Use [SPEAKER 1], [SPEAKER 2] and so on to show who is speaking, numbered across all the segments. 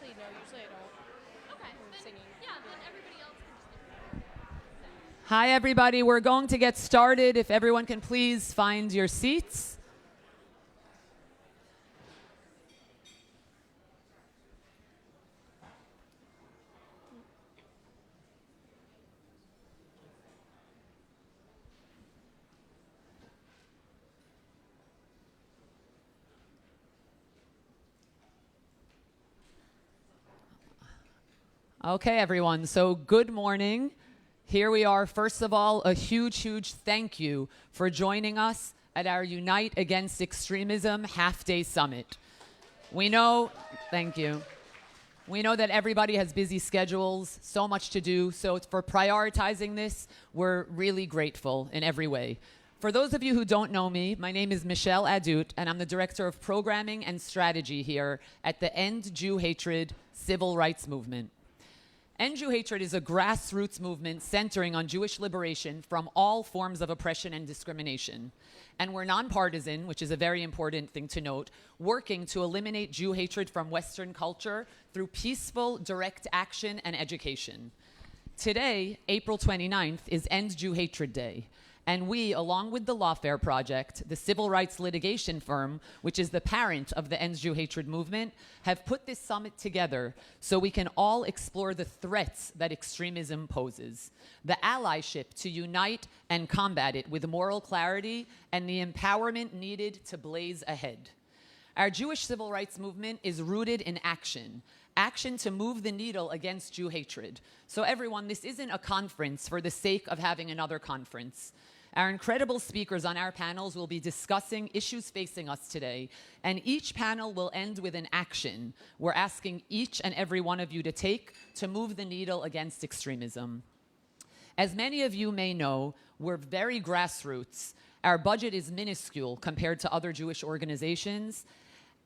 [SPEAKER 1] Actually, no, usually I don't.
[SPEAKER 2] Okay, then,
[SPEAKER 1] Singing.
[SPEAKER 2] yeah, then everybody else can just
[SPEAKER 3] Hi, everybody. We're going to get started. If everyone can please find your seats. Okay, everyone. So good morning. Here we are. First of all, a huge, huge thank you for joining us at our Unite Against Extremism half-day summit. We know, thank you. We know that everybody has busy schedules, so much to do. So for prioritizing this, we're really grateful in every way. For those of you who don't know me, my name is Michelle Adut, and I'm the Director of Programming and Strategy here at the End Jew Hatred Civil Rights Movement. End Jew Hatred is a grassroots movement centering on Jewish liberation from all forms of oppression and discrimination. And we're nonpartisan, which is a very important thing to note, working to eliminate Jew hatred from Western culture through peaceful, direct action and education. Today, April 29th, is End Jew Hatred Day. And we, along with the Lawfare Project, the civil rights litigation firm, which is the parent of the End Jew Hatred movement, have put this summit together so we can all explore the threats that extremism poses, the allyship to unite and combat it with moral clarity, and the empowerment needed to blaze ahead. Our Jewish civil rights movement is rooted in action. Action to move the needle against Jew hatred. So everyone, this isn't a conference for the sake of having another conference. Our incredible speakers on our panels will be discussing issues facing us today, and each panel will end with an action we're asking each and every one of you to take to move the needle against extremism. As many of you may know, we're very grassroots. Our budget is minuscule compared to other Jewish organizations,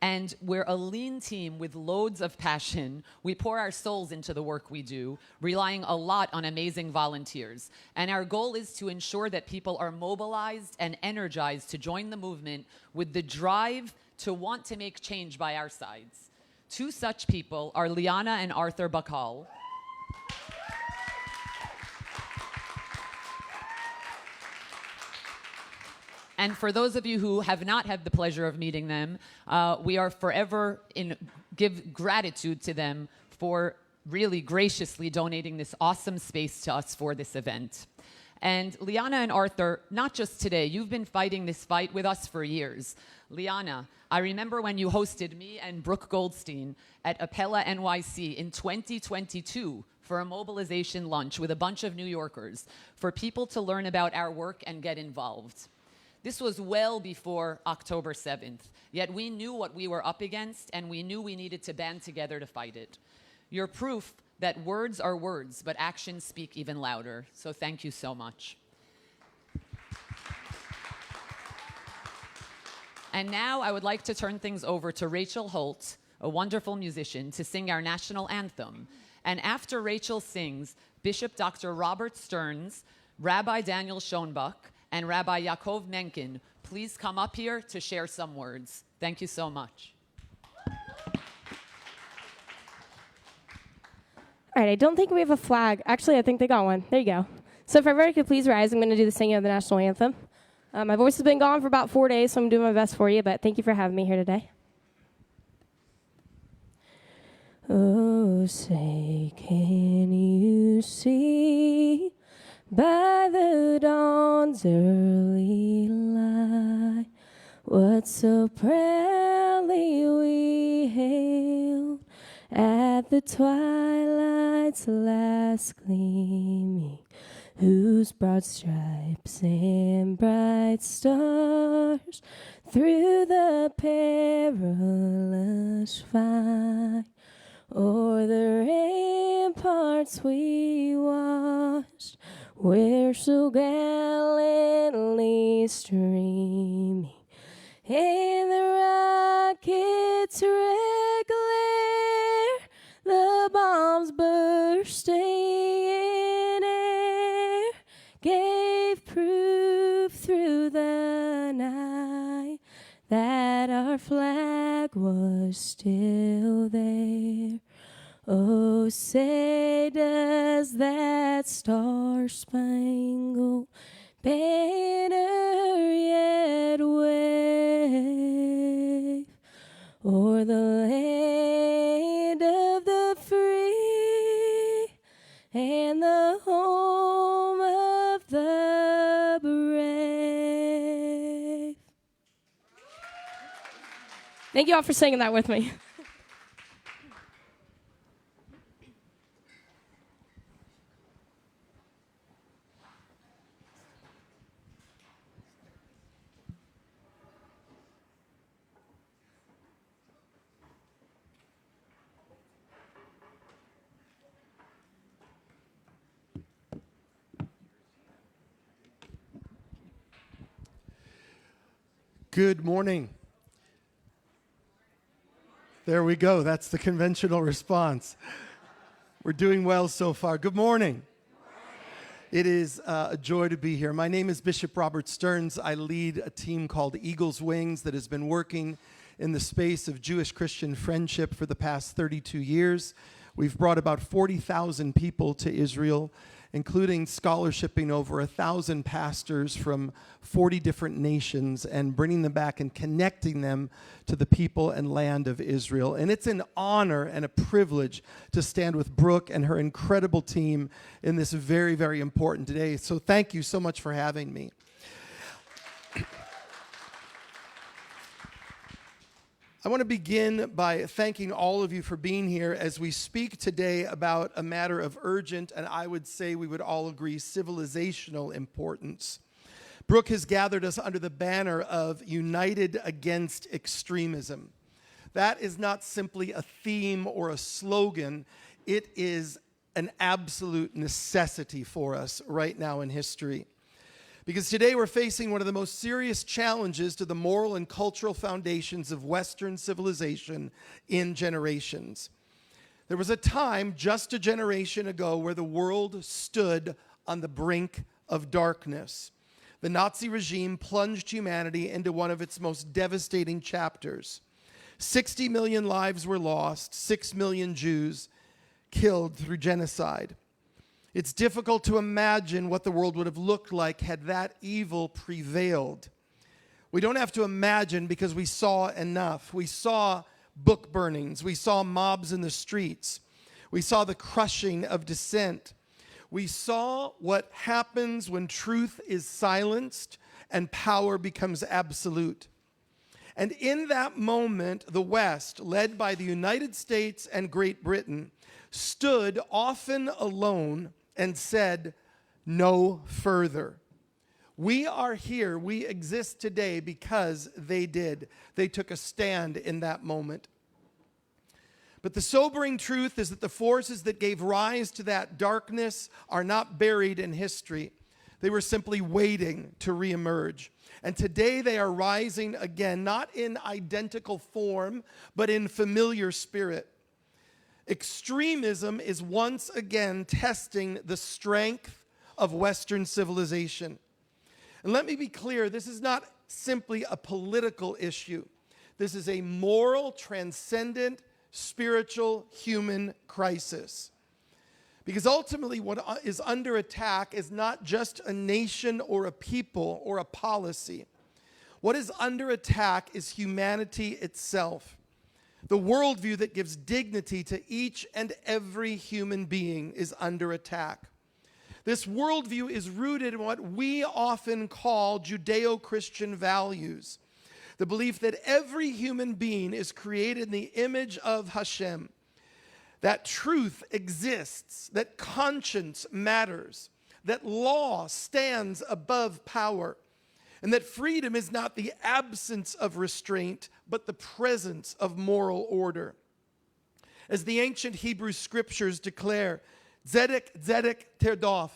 [SPEAKER 3] and we're a lean team with loads of passion. We pour our souls into the work we do, relying a lot on amazing volunteers. And our goal is to ensure that people are mobilized and energized to join the movement with the drive to want to make change by our sides. Two such people are Liana and Arthur Bakal. And for those of you who have not had the pleasure of meeting them, we are forever give gratitude to them for really graciously donating this awesome space to us for this event. And Liana and Arthur, not just today, you've been fighting this fight with us for years. Liana, I remember when you hosted me and Brooke Goldstein at Appella NYC in 2022 for a mobilization lunch with a bunch of New Yorkers for people to learn about our work and get involved. This was well before October 7th, yet we knew what we were up against, and we knew we needed to band together to fight it. You're proof that words are words, but actions speak even louder. So thank you so much. And now I would like to turn things over to Rachel Holt, a wonderful musician, to sing our national anthem. And after Rachel sings, Bishop Dr. Robert Stearns, Rabbi Daniel Shonbach, and Rabbi Yakov Menken, please come up here to share some words. Thank you so much.
[SPEAKER 1] All right, I don't think we have a flag. Actually, I think they got one. There you go. So if everybody could please rise, I'm going to do the singing of the national anthem. My voice has been gone for about 4 days, so I'm doing my best for you, but thank you for having me here today. Oh, say, can you see by the dawn's early light what so proudly we hailed at the twilight's last gleaming, whose broad stripes and bright stars through the perilous fight o'er the ramparts we watched, where so gallantly streaming, and the rockets' red glare, the bombs bursting in air, gave proof through the night that our flag was still there. Oh, say does that star-spangled banner yet wave o'er the land of the free and the home of the brave. Thank you all for singing that with me.
[SPEAKER 4] Good morning. There we go. That's the conventional response. We're doing well so far. Good morning. It is a joy to be here. My name is Bishop Robert Stearns. I lead a team called Eagle's Wings that has been working in the space of Jewish-Christian friendship for the past 32 years. We've brought about 40,000 people to Israel, including scholarshiping over 1,000 pastors from 40 different nations and bringing them back and connecting them to the people and land of Israel. And it's an honor and a privilege to stand with Brooke and her incredible team in this very, very important day. So thank you so much for having me. I want to begin by thanking all of you for being here as we speak today about a matter of urgent, and I would say we would all agree, civilizational importance. Brooke has gathered us under the banner of United Against Extremism. That is not simply a theme or a slogan. It is an absolute necessity for us right now in history. Because today we're facing one of the most serious challenges to the moral and cultural foundations of Western civilization in generations. There was a time just a generation ago where the world stood on the brink of darkness. The Nazi regime plunged humanity into one of its most devastating chapters. 60 million lives were lost, 6 million Jews killed through genocide. It's difficult to imagine what the world would have looked like had that evil prevailed. We don't have to imagine because we saw enough. We saw book burnings. We saw mobs in the streets. We saw the crushing of dissent. We saw what happens when truth is silenced and power becomes absolute. And in that moment, the West, led by the United States and Great Britain, stood often alone and said, no further. We are here, we exist today because they did. They took a stand in that moment. But the sobering truth is that the forces that gave rise to that darkness are not buried in history. They were simply waiting to reemerge. And today they are rising again, not in identical form, but in familiar spirit. Extremism is once again testing the strength of Western civilization. And let me be clear, this is not simply a political issue. This is a moral, transcendent, spiritual, human crisis. Because ultimately what is under attack is not just a nation or a people or a policy. What is under attack is humanity itself. The worldview that gives dignity to each and every human being is under attack. This worldview is rooted in what we often call Judeo-Christian values. The belief that every human being is created in the image of Hashem, that truth exists, that conscience matters, that law stands above power, and that freedom is not the absence of restraint, but the presence of moral order. As the ancient Hebrew scriptures declare, tzedek, tzedek, terdof,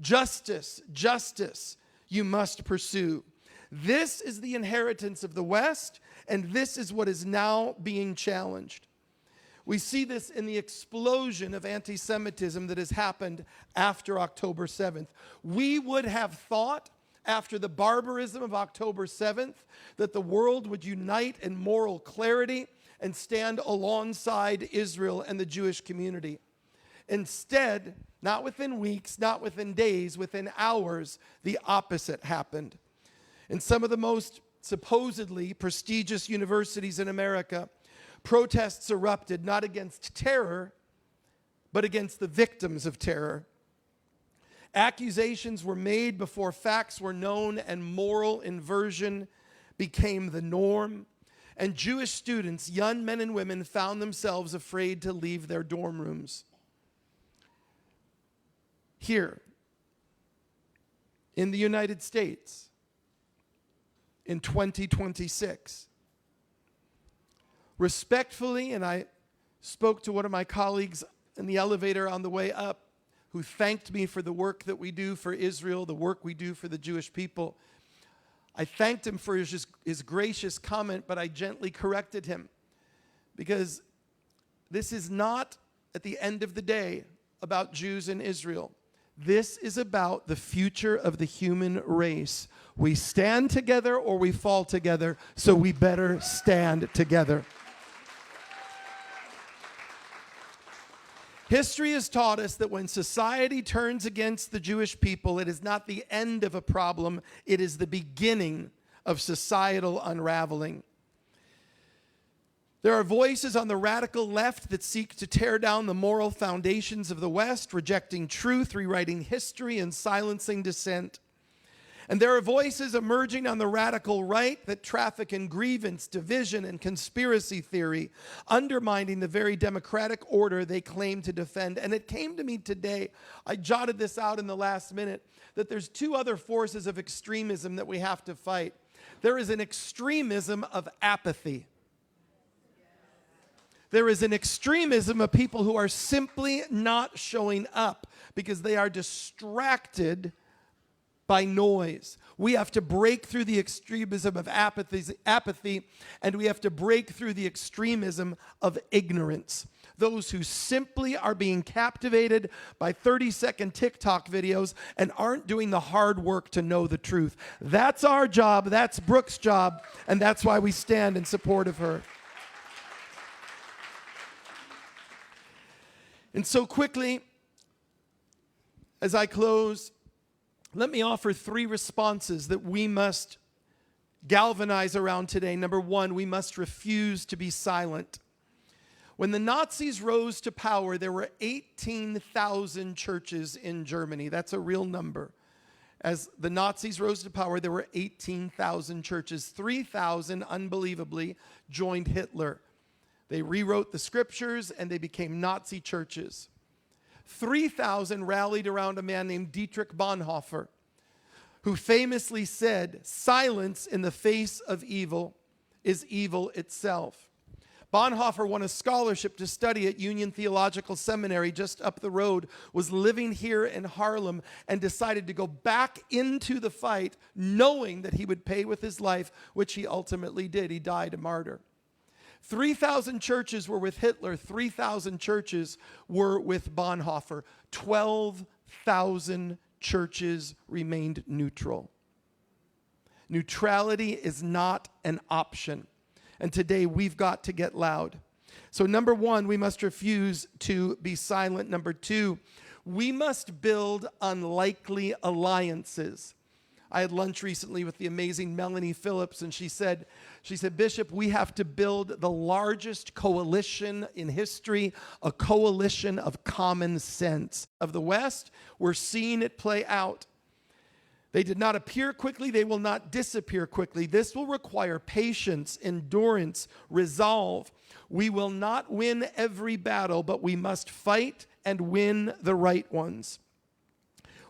[SPEAKER 4] justice, justice, you must pursue. This is the inheritance of the West, and this is what is now being challenged. We see this in the explosion of anti-Semitism that has happened after October 7th. We would have thought, after the barbarism of October 7th, that the world would unite in moral clarity and stand alongside Israel and the Jewish community. Instead, not within weeks, not within days, within hours, the opposite happened. In some of the most supposedly prestigious universities in America, protests erupted not against terror, but against the victims of terror. Accusations were made before facts were known, and moral inversion became the norm. And Jewish students, young men and women, found themselves afraid to leave their dorm rooms. Here, in the United States, in 2026, respectfully, and I spoke to one of my colleagues in the elevator on the way up, who thanked me for the work that we do for Israel, the work we do for the Jewish people. I thanked him for his gracious comment, but I gently corrected him, because this is not, at the end of the day, about Jews in Israel. This is about the future of the human race. We stand together or we fall together, so we better stand together. History has taught us that when society turns against the Jewish people, it is not the end of a problem, it is the beginning of societal unraveling. There are voices on the radical left that seek to tear down the moral foundations of the West, rejecting truth, rewriting history, and silencing dissent. And there are voices emerging on the radical right that traffic in grievance, division, and conspiracy theory, undermining the very democratic order they claim to defend. And it came to me today, I jotted this out in the last minute, that there's two other forces of extremism that we have to fight. There is an extremism of apathy. There is an extremism of people who are simply not showing up because they are distracted by noise. We have to break through the extremism of apathy, and we have to break through the extremism of ignorance. Those who simply are being captivated by 30-second TikTok videos and aren't doing the hard work to know the truth. That's our job, that's Brooke's job, and that's why we stand in support of her. And so quickly, as I close, let me offer three responses that we must galvanize around today. Number one, we must refuse to be silent. When the Nazis rose to power, there were 18,000 churches in Germany. That's a real number. As the Nazis rose to power, there were 18,000 churches. 3,000, unbelievably, joined Hitler. They rewrote the scriptures and they became Nazi churches. 3,000 rallied around a man named Dietrich Bonhoeffer, who famously said, "Silence in the face of evil is evil itself." Bonhoeffer won a scholarship to study at Union Theological Seminary just up the road, was living here in Harlem, and decided to go back into the fight knowing that he would pay with his life, which he ultimately did. He died a martyr. 3,000 churches were with Hitler. 3,000 churches were with Bonhoeffer. 12,000 churches remained neutral. Neutrality is not an option. And today we've got to get loud. So number one, we must refuse to be silent. Number two, we must build unlikely alliances. I had lunch recently with the amazing Melanie Phillips, and she said, Bishop, we have to build the largest coalition in history, a coalition of common sense. Of the West, we're seeing it play out. They did not appear quickly. They will not disappear quickly. This will require patience, endurance, resolve. We will not win every battle, but we must fight and win the right ones.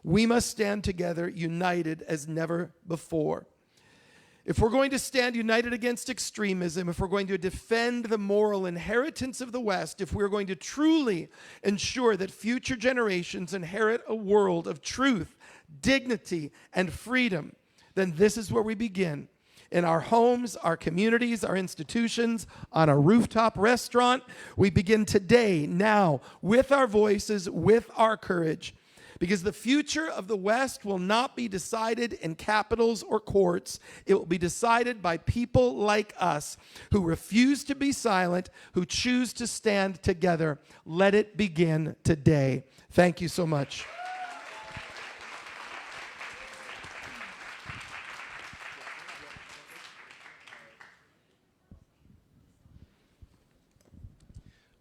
[SPEAKER 4] We must stand together, united as never before. If we're going to stand united against extremism, if we're going to defend the moral inheritance of the West, if we're going to truly ensure that future generations inherit a world of truth, dignity, and freedom, then this is where we begin. In our homes, our communities, our institutions, on a rooftop restaurant, we begin today, now, with our voices, with our courage, Because the future of the West will not be decided in capitals or courts. It will be decided by people like us who refuse to be silent, who choose to stand together. Let it begin today. Thank you so much.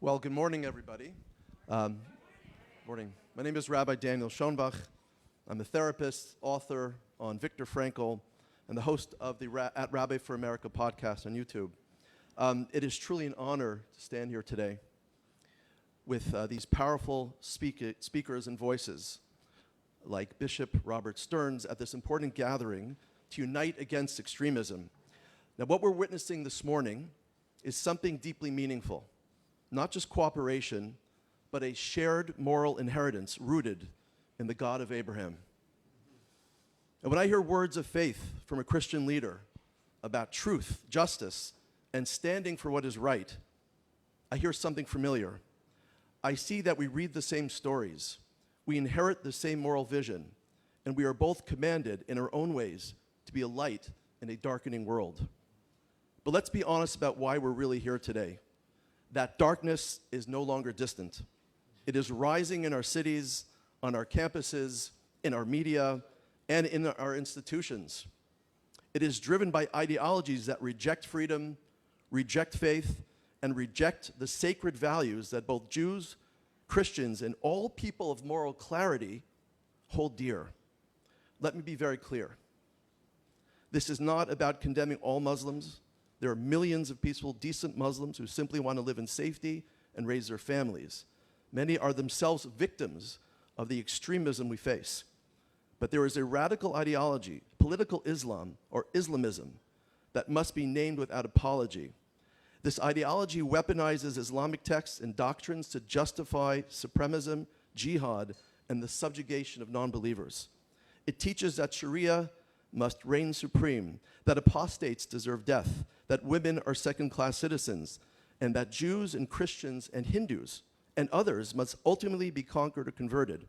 [SPEAKER 5] Well, good morning, everybody. Morning. My name is Rabbi Daniel Shonbach. I'm a therapist, author on Viktor Frankl, and the host of the At Rabbi for America podcast on YouTube. It is truly an honor to stand here today with these powerful speakers and voices like Bishop Robert Stearns at this important gathering to unite against extremism. Now, what we're witnessing this morning is something deeply meaningful. Not just cooperation, but a shared moral inheritance rooted in the God of Abraham. And when I hear words of faith from a Christian leader about truth, justice, and standing for what is right, I hear something familiar. I see that we read the same stories, we inherit the same moral vision, and we are both commanded in our own ways to be a light in a darkening world. But let's be honest about why we're really here today. That darkness is no longer distant. It is rising in our cities, on our campuses, in our media, and in our institutions. It is driven by ideologies that reject freedom, reject faith, and reject the sacred values that both Jews, Christians, and all people of moral clarity hold dear. Let me be very clear. This is not about condemning all Muslims. There are millions of peaceful, decent Muslims who simply want to live in safety and raise their families. Many are themselves victims of the extremism we face. But there is a radical ideology, political Islam or Islamism, that must be named without apology. This ideology weaponizes Islamic texts and doctrines to justify supremacism, jihad, and the subjugation of non-believers. It teaches that Sharia must reign supreme, that apostates deserve death, that women are second-class citizens, and that Jews and Christians and Hindus and others must ultimately be conquered or converted.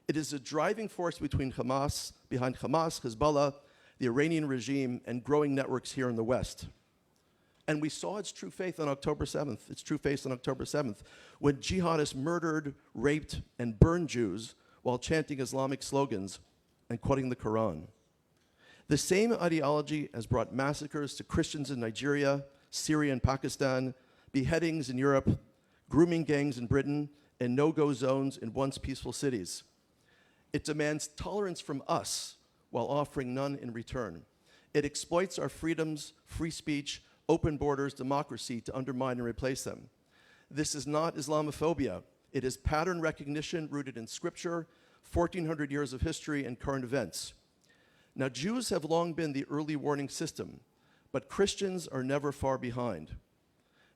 [SPEAKER 5] It is a driving force behind Hamas, Hezbollah, the Iranian regime, and growing networks here in the West. And we saw its true face on October 7th, when jihadists murdered, raped, and burned Jews while chanting Islamic slogans and quoting the Quran. The same ideology has brought massacres to Christians in Nigeria, Syria, and Pakistan, beheadings in Europe, grooming gangs in Britain, and no-go zones in once peaceful cities. It demands tolerance from us while offering none in return. It exploits our freedoms, free speech, open borders, democracy to undermine and replace them. This is not Islamophobia. It is pattern recognition rooted in scripture, 1,400 years of history, and current events. Now, Jews have long been the early warning system, but Christians are never far behind.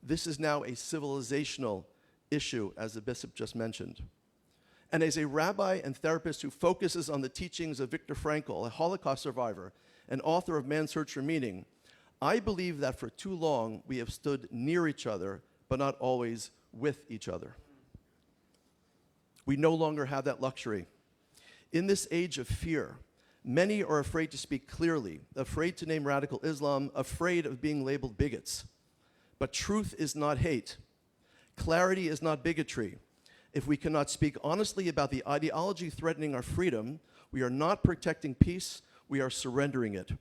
[SPEAKER 5] This is now a civilizational issue, as the bishop just mentioned. And as a rabbi and therapist who focuses on the teachings of Viktor Frankl, a Holocaust survivor and author of Man's Search for Meaning, I believe that for too long we have stood near each other, but not always with each other. We no longer have that luxury. In this age of fear, many are afraid to speak clearly, afraid to name radical Islam, afraid of being labeled bigots. But truth is not hate. Clarity is not bigotry. If we cannot speak honestly about the ideology threatening our freedom, we are not protecting peace, we are surrendering it.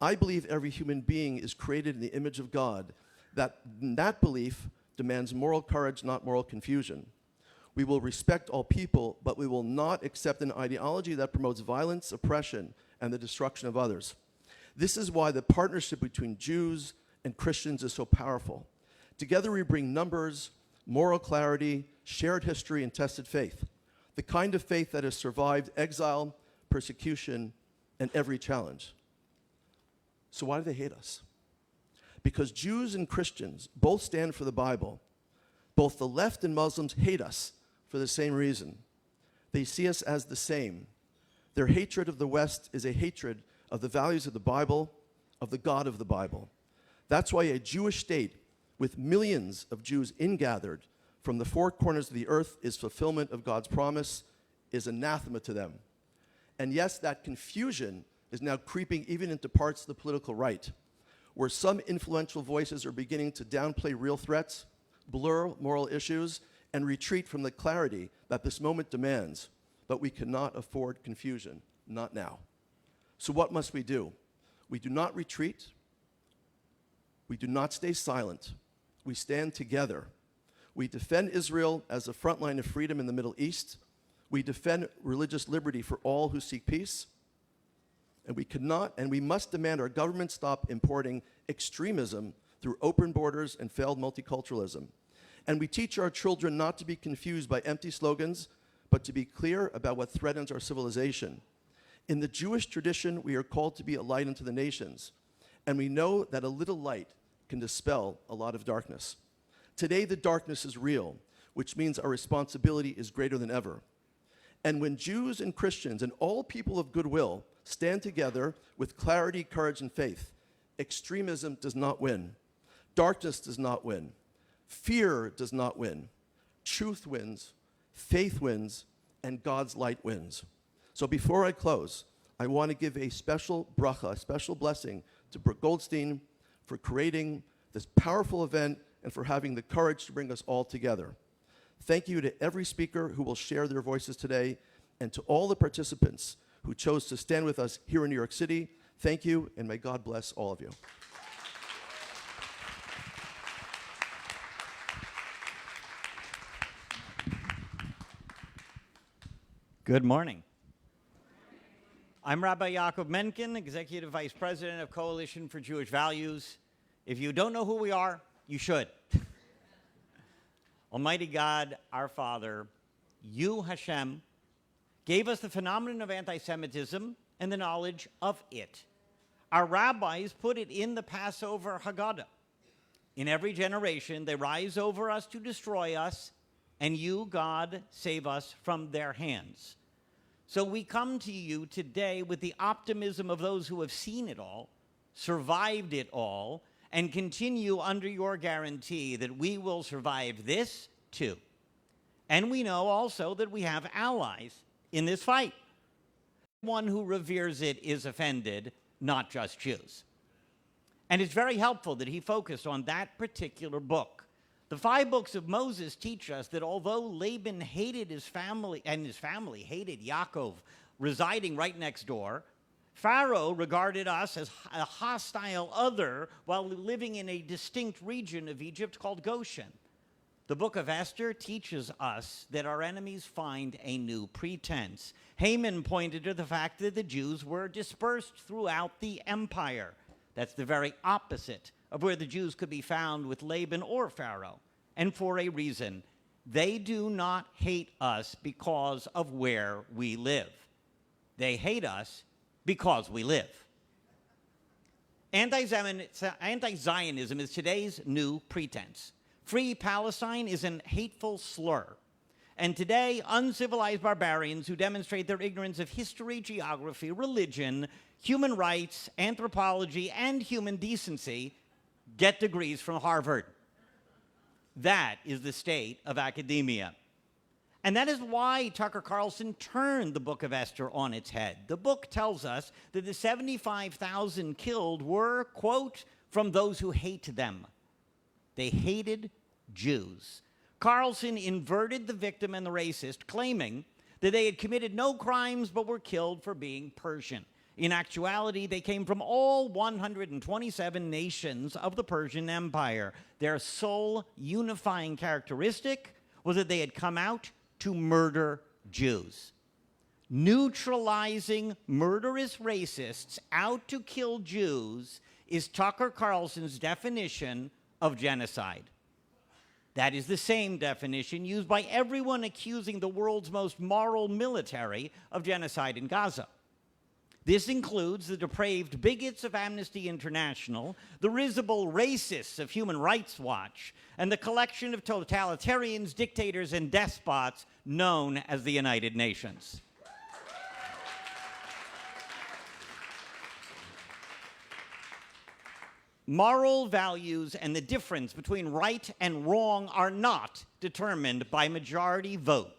[SPEAKER 5] I believe every human being is created in the image of God. That belief demands moral courage, not moral confusion. We will respect all people, but we will not accept an ideology that promotes violence, oppression, and the destruction of others. This is why the partnership between Jews and Christians is so powerful. Together we bring numbers, moral clarity, shared history, and tested faith. The kind of faith that has survived exile, persecution, and every challenge. So why do they hate us? Because Jews and Christians both stand for the Bible. Both the left and Muslims hate us for the same reason. They see us as the same. Their hatred of the West is a hatred of the values of the Bible, of the God of the Bible. That's why a Jewish state with millions of Jews ingathered from the four corners of the earth is fulfillment of God's promise is anathema to them. And yes, that confusion is now creeping even into parts of the political right, where some influential voices are beginning to downplay real threats, blur moral issues, and retreat from the clarity that this moment demands. But we cannot afford confusion, not now. So what must we do? We do not retreat. We do not stay silent. We stand together. We defend Israel as the front line of freedom in the Middle East. We defend religious liberty for all who seek peace. And we must demand our government stop importing extremism through open borders and failed multiculturalism. And we teach our children not to be confused by empty slogans, but to be clear about what threatens our civilization. In the Jewish tradition, we are called to be a light unto the nations. And we know that a little light can dispel a lot of darkness. Today, the darkness is real, which means our responsibility is greater than ever. And when Jews and Christians and all people of goodwill stand together with clarity, courage, and faith, extremism does not win. Darkness does not win. Fear does not win. Truth wins, faith wins, and God's light wins. So before I close, I want to give a special bracha, a special blessing to Brooke Goldstein for creating this powerful event and for having the courage to bring us all together. Thank you to every speaker who will share their voices today, and to all the participants who chose to stand with us here in New York City. Thank you, and may God bless all of you.
[SPEAKER 6] Good morning. I'm Rabbi Yakov, Executive Vice President of Coalition for Jewish Values. If you don't know who we are, you should. Almighty God, our Father, you, Hashem, gave us the phenomenon of anti-Semitism and the knowledge of it. Our rabbis put it in the Passover Haggadah. In every generation, they rise over us to destroy us, and you, God, save us from their hands. So we come to you today with the optimism of those who have seen it all, survived it all, and continue under your guarantee that we will survive this too. And we know also that we have allies in this fight. One who reveres it is offended, not just Jews. And it's very helpful that he focused on that particular book. The 5 books of Moses teach us that although Laban hated his family, and his family hated Yakov residing right next door, Pharaoh regarded us as a hostile other while living in a distinct region of Egypt called Goshen. The book of Esther teaches us that our enemies find a new pretense. Haman pointed to the fact that the Jews were dispersed throughout the empire. That's the very opposite of where the Jews could be found with Laban or Pharaoh. And for a reason, they do not hate us because of where we live. They hate us because we live. Anti-Zionism is today's new pretense. Free Palestine is a hateful slur. And today, uncivilized barbarians who demonstrate their ignorance of history, geography, religion, human rights, anthropology, and human decency get degrees from Harvard. That is the state of academia. And that is why Tucker Carlson turned the book of Esther on its head. The book tells us that the 75,000 killed were, quote, from those who hate them. They hated Jews. Carlson inverted the victim and the racist, claiming that they had committed no crimes but were killed for being Persian. In actuality, they came from all 127 nations of the Persian Empire. Their sole unifying characteristic was that they had come out to murder Jews. Neutralizing murderous racists out to kill Jews is Tucker Carlson's definition of genocide. That is the same definition used by everyone accusing the world's most moral military of genocide in Gaza. This includes the depraved bigots of Amnesty International, the risible racists of Human Rights Watch, and the collection of totalitarians, dictators, and despots known as the United Nations. Moral values and the difference between right and wrong are not determined by majority vote.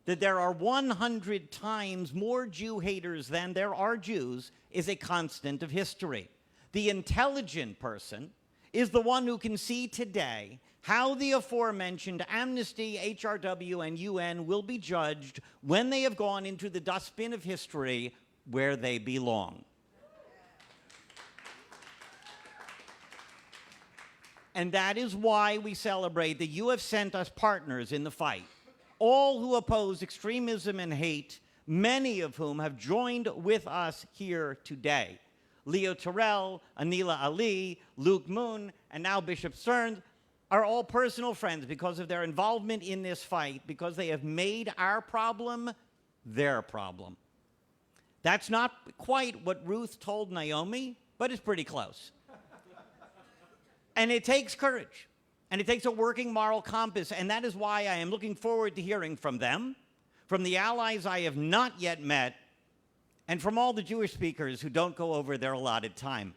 [SPEAKER 6] that there are 100 times more Jew haters than there are Jews is a constant of history. The intelligent person is the one who can see today how the aforementioned Amnesty, HRW, and UN will be judged when they have gone into the dustbin of history where they belong. And that is why we celebrate that you have sent us partners in the fight, all who oppose extremism and hate, many of whom have joined with us here today. Leo Terrell, Anila Ali, Luke Moon, and now Bishop Stearns are all personal friends because of their involvement in this fight, because they have made our problem their problem. That's not quite what Ruth told Naomi, but it's pretty close. And it takes courage, and it takes a working moral compass, and that is why I am looking forward to hearing from them, from the allies I have not yet met, and from all the Jewish speakers who don't go over their allotted time.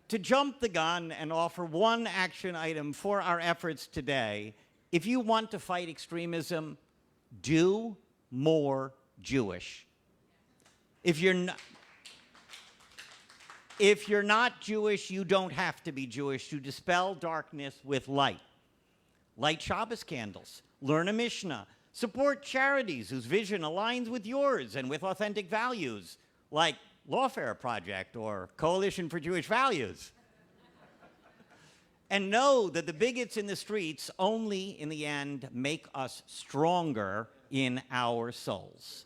[SPEAKER 6] To jump the gun and offer one action item for our efforts today, if you want to fight extremism, do more Jewish. If you're not Jewish, you don't have to be Jewish to dispel darkness with light. Light Shabbos candles, learn a Mishnah, support charities whose vision aligns with yours and with authentic values, like Lawfare Project or Coalition for Jewish Values. And know that the bigots in the streets only, in the end, make us stronger in our souls.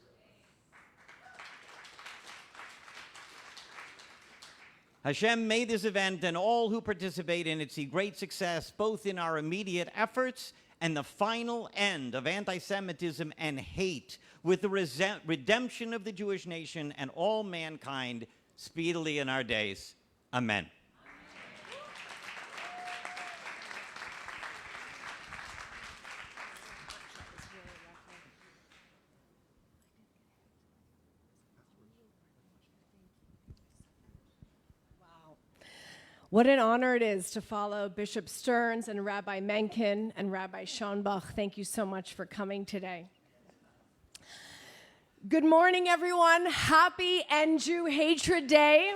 [SPEAKER 6] Hashem may this event and all who participate in it see great success, both in our immediate efforts and the final end of anti-Semitism and hate, with the redemption of the Jewish nation and all mankind speedily in our days. Amen.
[SPEAKER 7] What an honor it is to follow Bishop Stearns and Rabbi Menin and Rabbi Shonbach. Thank you so much for coming today. Good morning, everyone. Happy End Jew Hatred Day.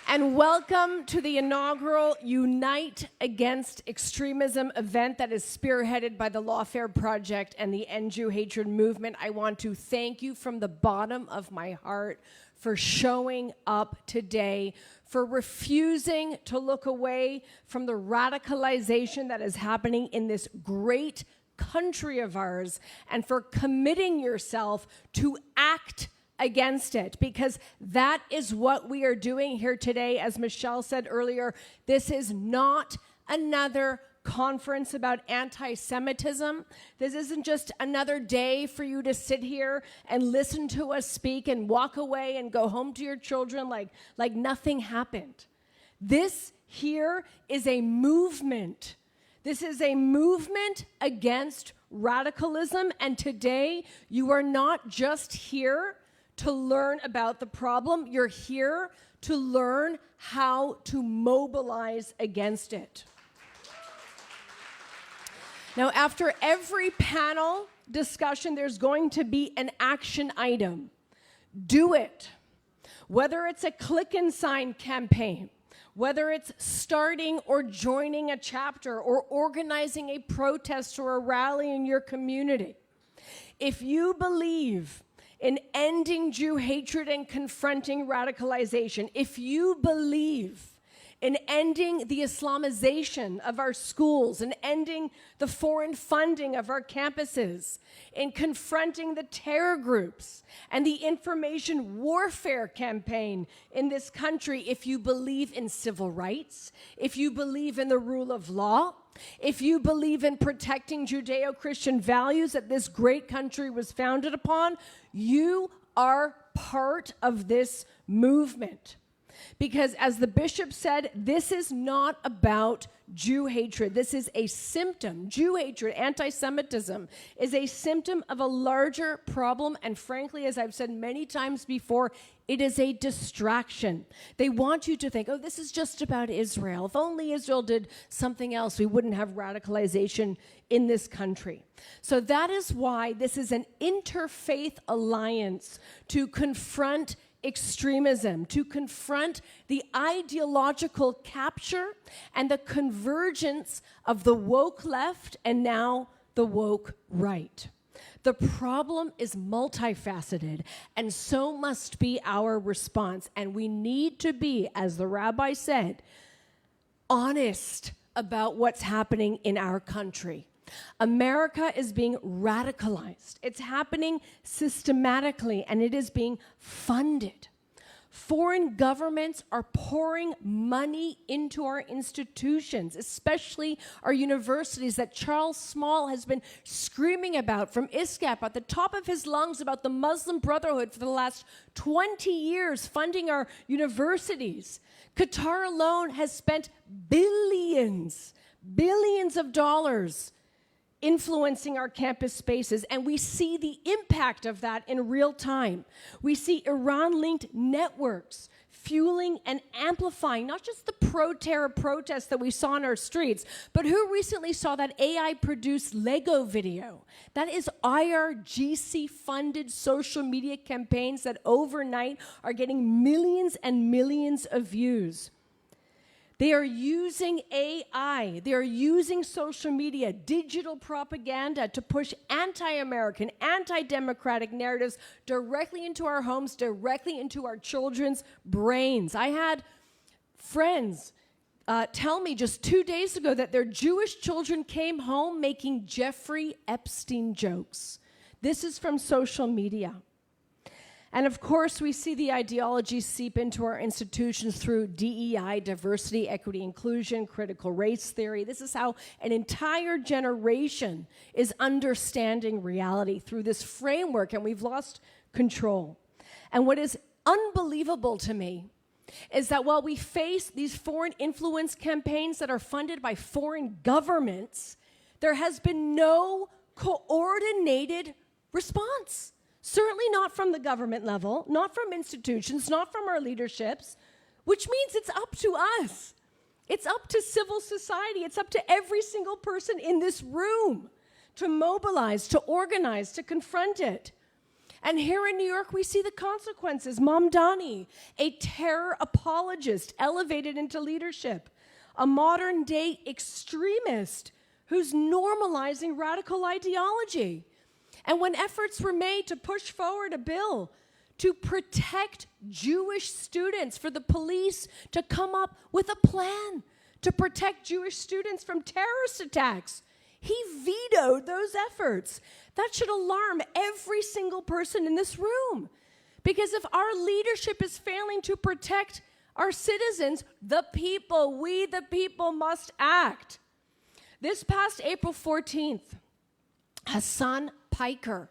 [SPEAKER 7] And welcome to the inaugural Unite Against Extremism event that is spearheaded by the Lawfare Project and the End Jew Hatred movement. I want to thank you from the bottom of my heart for showing up today, for refusing to look away from the radicalization that is happening in this great country of ours, and for committing yourself to act against it, because that is what we are doing here today. As Michelle said earlier, this is not another conference about anti-Semitism. This isn't just another day for you to sit here and listen to us speak and walk away and go home to your children like nothing happened. This here is a movement. This is a movement against radicalism, and today you are not just here to learn about the problem, you're here to learn how to mobilize against it. Now, after every panel discussion, there's going to be an action item. Do it. Whether it's a click and sign campaign, whether it's starting or joining a chapter or organizing a protest or a rally in your community. If you believe in ending Jew hatred and confronting radicalization, if you believe in ending the Islamization of our schools, and ending the foreign funding of our campuses, in confronting the terror groups and the information warfare campaign in this country, if you believe in civil rights, if you believe in the rule of law, if you believe in protecting Judeo-Christian values that this great country was founded upon, you are part of this movement. Because as the bishop said, this is not about Jew hatred. This is a symptom. Jew hatred, anti-Semitism, is a symptom of a larger problem. And frankly, as I've said many times before, it is a distraction. They want you to think, oh, this is just about Israel. If only Israel did something else, we wouldn't have radicalization in this country. So that is why this is an interfaith alliance to confront extremism, to confront the ideological capture and the convergence of the woke left and now the woke right. The problem is multifaceted, and so must be our response. And we need to be, as the rabbi said, honest about what's happening in our country. America is being radicalized. It's happening systematically, and it is being funded. Foreign governments are pouring money into our institutions, especially our universities that Charles Small has been screaming about from ISCAP at the top of his lungs about the Muslim Brotherhood for the last 20 years, funding our universities. Qatar alone has spent billions of dollars influencing our campus spaces, and we see the impact of that in real time. We see Iran-linked networks fueling and amplifying not just the pro-terror protests that we saw in our streets, but who recently saw that AI-produced Lego video? That is IRGC-funded social media campaigns that overnight are getting millions and millions of views. They are using AI, they are using social media, digital propaganda to push anti-American, anti-democratic narratives directly into our homes, directly into our children's brains. I had friends tell me just 2 days ago that their Jewish children came home making Jeffrey Epstein jokes. This is from social media. And of course, we see the ideologies seep into our institutions through DEI, diversity, equity, inclusion, critical race theory. This is how an entire generation is understanding reality through this framework, and we've lost control. And what is unbelievable to me is that while we face these foreign influence campaigns that are funded by foreign governments, there has been no coordinated response. Certainly not from the government level, not from institutions, not from our leaderships, which means it's up to us. It's up to civil society. It's up to every single person in this room to mobilize, to organize, to confront it. And here in New York, we see the consequences. Mamdani, a terror apologist, elevated into leadership, a modern-day extremist who's normalizing radical ideology. And when efforts were made to push forward a bill to protect Jewish students, for the police to come up with a plan to protect Jewish students from terrorist attacks, he vetoed those efforts. That should alarm every single person in this room. Because if our leadership is failing to protect our citizens, the people, we the people must act. This past April 14th, Hassan Piker,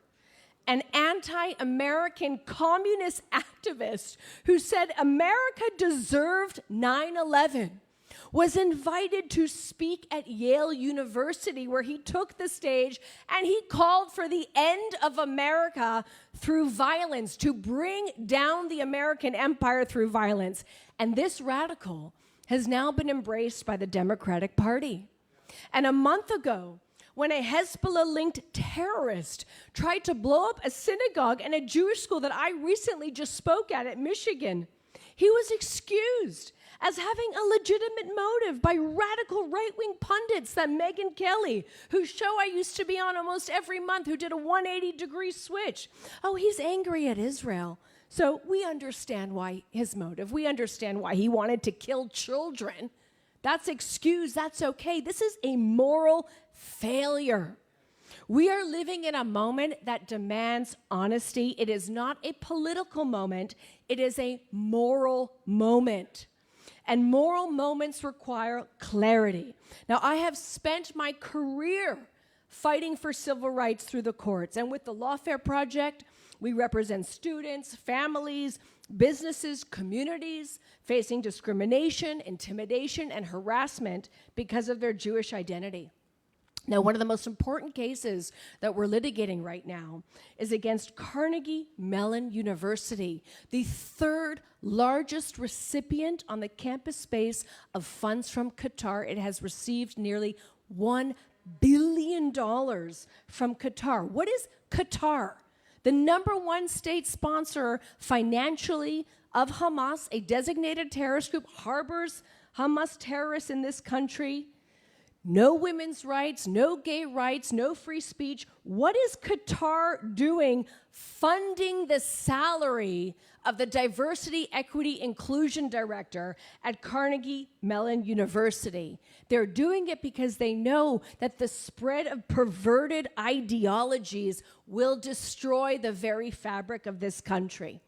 [SPEAKER 7] an anti-American communist activist who said America deserved 9/11, was invited to speak at Yale University, where he took the stage and he called for the end of America through violence, to bring down the American empire through violence. And this radical has now been embraced by the Democratic Party. And a month ago, when a Hezbollah-linked terrorist tried to blow up a synagogue and a Jewish school that I recently just spoke at Michigan, he was excused as having a legitimate motive by radical right-wing pundits, that Megyn Kelly, whose show I used to be on almost every month, who did a 180-degree switch. Oh, he's angry at Israel. So we understand why his motive. We understand why he wanted to kill children. That's excused. That's okay. This is a moral failure. We are living in a moment that demands honesty. It is not a political moment. It is a moral moment. And moral moments require clarity. Now, I have spent my career fighting for civil rights through the courts. And with the Lawfare Project, we represent students, families, businesses, communities facing discrimination, intimidation, and harassment because of their Jewish identity. Now, one of the most important cases that we're litigating right now is against Carnegie Mellon University, the third largest recipient on the campus space of funds from Qatar. It has received nearly $1 billion from Qatar. What is Qatar? The number one state sponsor financially of Hamas, a designated terrorist group, harbors Hamas terrorists in this country. No women's rights, no gay rights, no free speech. What is Qatar doing funding the salary of the Diversity, Equity, Inclusion Director at Carnegie Mellon University? They're doing it because they know that the spread of perverted ideologies will destroy the very fabric of this country.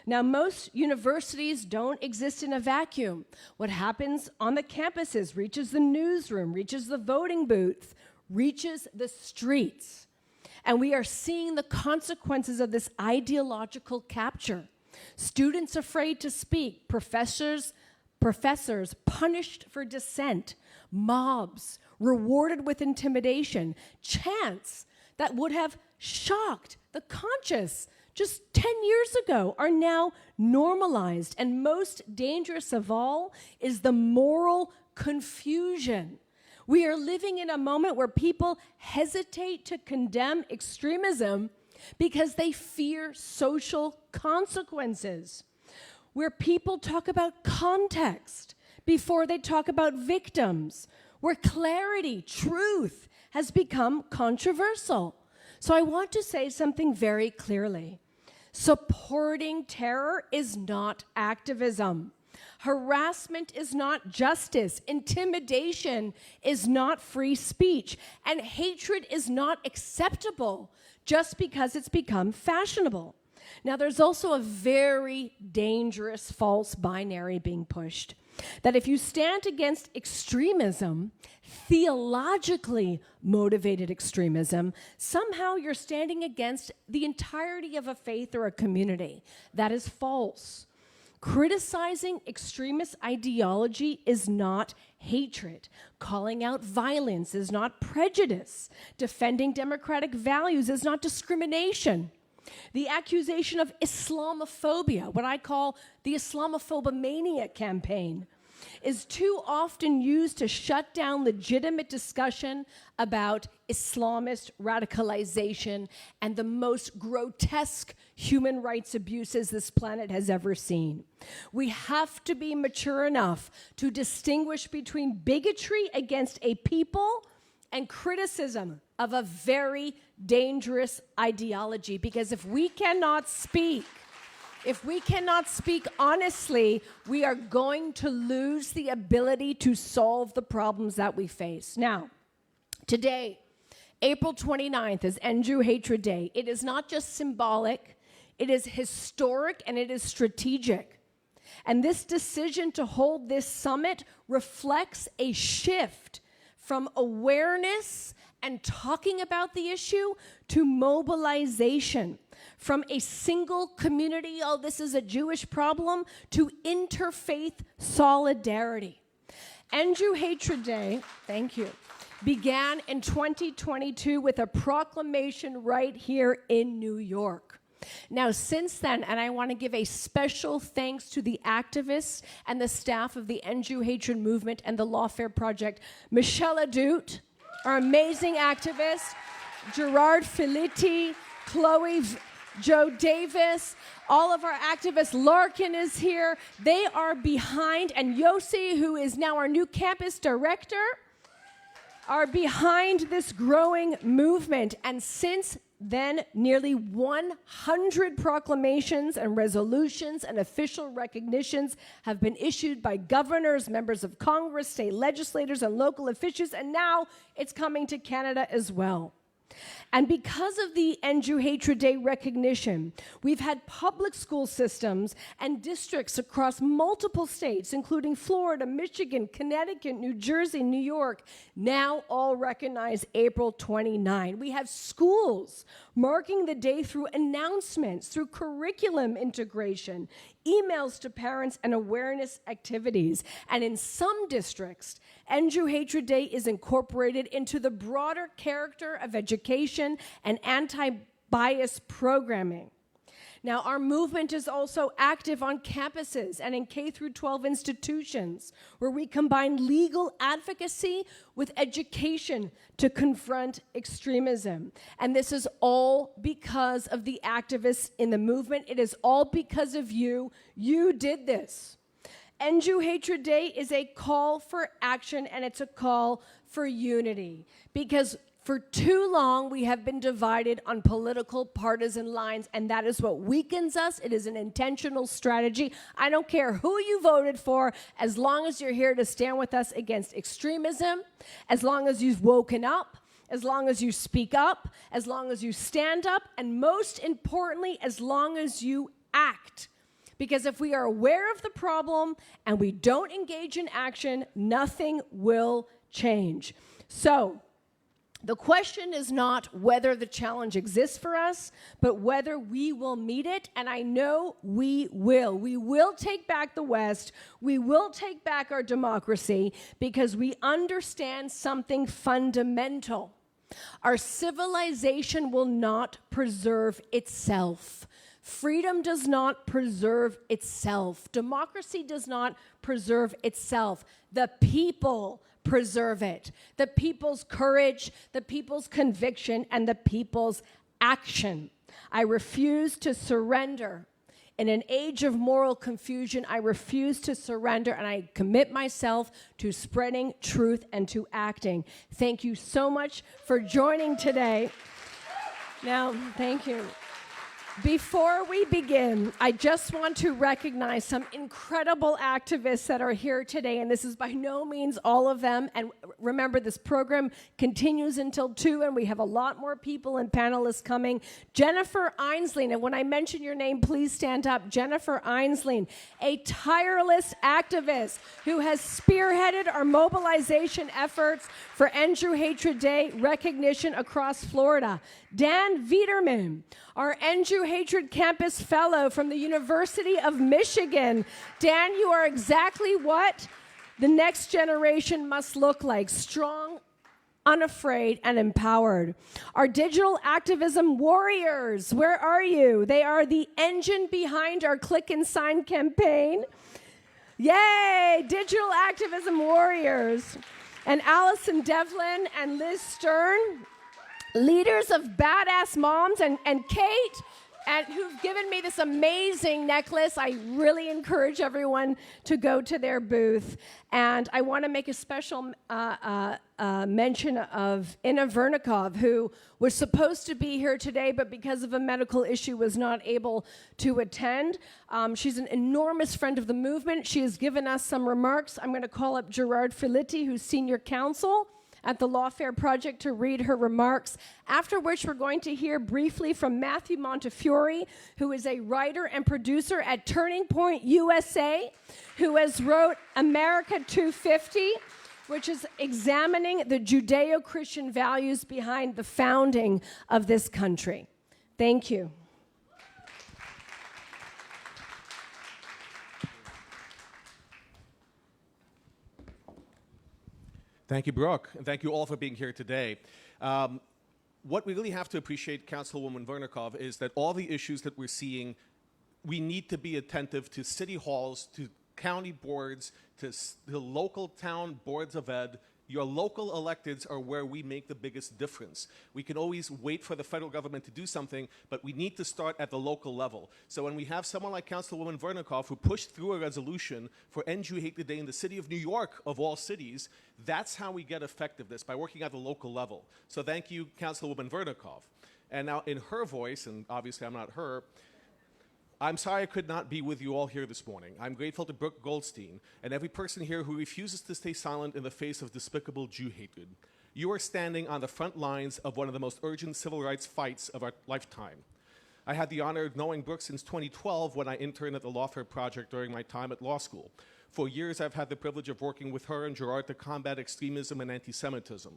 [SPEAKER 7] Now, most universities don't exist in a vacuum. What happens on the campuses reaches the newsroom, reaches the voting booth, reaches the streets. And we are seeing the consequences of this ideological capture. Students afraid to speak, professors punished for dissent, mobs rewarded with intimidation, chants that would have shocked the conscious just 10 years ago are now normalized. And most dangerous of all is the moral confusion. We are living in a moment where people hesitate to condemn extremism because they fear social consequences, where people talk about context before they talk about victims, where clarity, truth has become controversial. So I want to say something very clearly. Supporting terror is not activism. Harassment is not justice. Intimidation is not free speech. And hatred is not acceptable just because it's become fashionable. Now, there's also a very dangerous false binary being pushed, that if you stand against extremism, theologically motivated extremism, somehow you're standing against the entirety of a faith or a community. That is false. Criticizing extremist ideology is not hatred. Calling out violence is not prejudice. Defending democratic values is not discrimination. The accusation of Islamophobia, what I call the Islamophobomania campaign, is too often used to shut down legitimate discussion about Islamist radicalization and the most grotesque human rights abuses this planet has ever seen. We have to be mature enough to distinguish between bigotry against a people and criticism of a very dangerous ideology, because if we cannot speak honestly, we are going to lose the ability to solve the problems that we face. Now, today, April 29th is End Jew Hatred Day. It is not just symbolic, it is historic and it is strategic. And this decision to hold this summit reflects a shift from awareness and talking about the issue to mobilization, from a single community, oh, this is a Jewish problem, to interfaith solidarity. End Jew Hatred Day, thank you, began in 2022 with a proclamation right here in New York. Now, since then, and I want to give a special thanks to the activists and the staff of the End Jew Hatred Movement and the Lawfare Project, Michelle Adut, our amazing activist, Gerard Filitti, Chloe Joe Davis, all of our activists, Larkin is here. They are behind, and Yossi, who is now our new campus director, are behind this growing movement. And since then, nearly 100 proclamations and resolutions and official recognitions have been issued by governors, members of Congress, state legislators, and local officials, and now it's coming to Canada as well. And because of the End Jew Hatred Day recognition, we've had public school systems and districts across multiple states, including Florida, Michigan, Connecticut, New Jersey, New York, now all recognize April 29. We have schools marking the day through announcements, through curriculum integration, emails to parents, and awareness activities. And in some districts, End Jew Hatred Day is incorporated into the broader character of education and anti-bias programming. Now, our movement is also active on campuses and in K through 12 institutions, where we combine legal advocacy with education to confront extremism. And this is all because of the activists in the movement. It is all because of you. You did this. End Jew Hatred Day is a call for action, and it's a call for unity. Because for too long, we have been divided on political partisan lines, and that is what weakens us. It is an intentional strategy. I don't care who you voted for, as long as you're here to stand with us against extremism, as long as you've woken up, as long as you speak up, as long as you stand up, and most importantly, as long as you act. Because if we are aware of the problem and we don't engage in action, nothing will change. So, the question is not whether the challenge exists for us, but whether we will meet it, and I know we will. We will take back the West. We will take back our democracy because we understand something fundamental. Our civilization will not preserve itself. Freedom does not preserve itself. Democracy does not preserve itself. The people preserve it. The people's courage, the people's conviction, and the people's action. I refuse to surrender. In an age of moral confusion, I refuse to surrender, and I commit myself to spreading truth and to acting. Thank you so much for joining today. Now, thank you. Before we begin, I just want to recognize some incredible activists that are here today, and this is by no means all of them. And remember, this program continues until 2, and we have a lot more people and panelists coming. Jennifer Einslein, and when I mention your name, please stand up. Jennifer Einslein, a tireless activist who has spearheaded our mobilization efforts for End Jew Hatred Day recognition across Florida. Dan Viederman, our End Jew Hatred Campus Fellow from the University of Michigan. Dan, you are exactly what the next generation must look like: strong, unafraid, and empowered. Our digital activism warriors, where are you? They are the engine behind our Click and Sign campaign. Yay, digital activism warriors. And Allison Devlin and Liz Stern, leaders of Badass Moms, and Kate, and who've given me this amazing necklace. I really encourage everyone to go to their booth. And I want to make a special mention of Inna Vernikov, who was supposed to be here today, but because of a medical issue was not able to attend. She's an enormous friend of the movement. She has given us some remarks. I'm going to call up Gerard Filitti, who's senior counsel at the Lawfare Project, to read her remarks, after which we're going to hear briefly from Matthew Montefiore, who is a writer and producer at Turning Point USA, who has wrote America 250, which is examining the Judeo-Christian values behind the founding of this country. Thank you.
[SPEAKER 8] Thank you, Brooke, and thank you all for being here today. What we really have to appreciate, Councilwoman Vernikov, is that all the issues that we're seeing, we need to be attentive to city halls, to county boards, to the local town boards of ed. Your local electeds are where we make the biggest difference. We can always wait for the federal government to do something, but we need to start at the local level. So when we have someone like Councilwoman Vernikov, who pushed through a resolution for End Jew Hatred Day in the city of New York, of all cities, that's how we get effectiveness, by working at the local level. So thank you, Councilwoman Vernikov. And now in her voice, and obviously I'm not her, I'm sorry I could not be with you all here this morning. I'm grateful to Brooke Goldstein and every person here who refuses to stay silent in the face of despicable Jew hatred. You are standing on the front lines of one of the most urgent civil rights fights of our lifetime. I had the honor of knowing Brooke since 2012 when I interned at the Lawfare Project during my time at law school. For years, I've had the privilege of working with her and Gerard to combat extremism and anti-Semitism.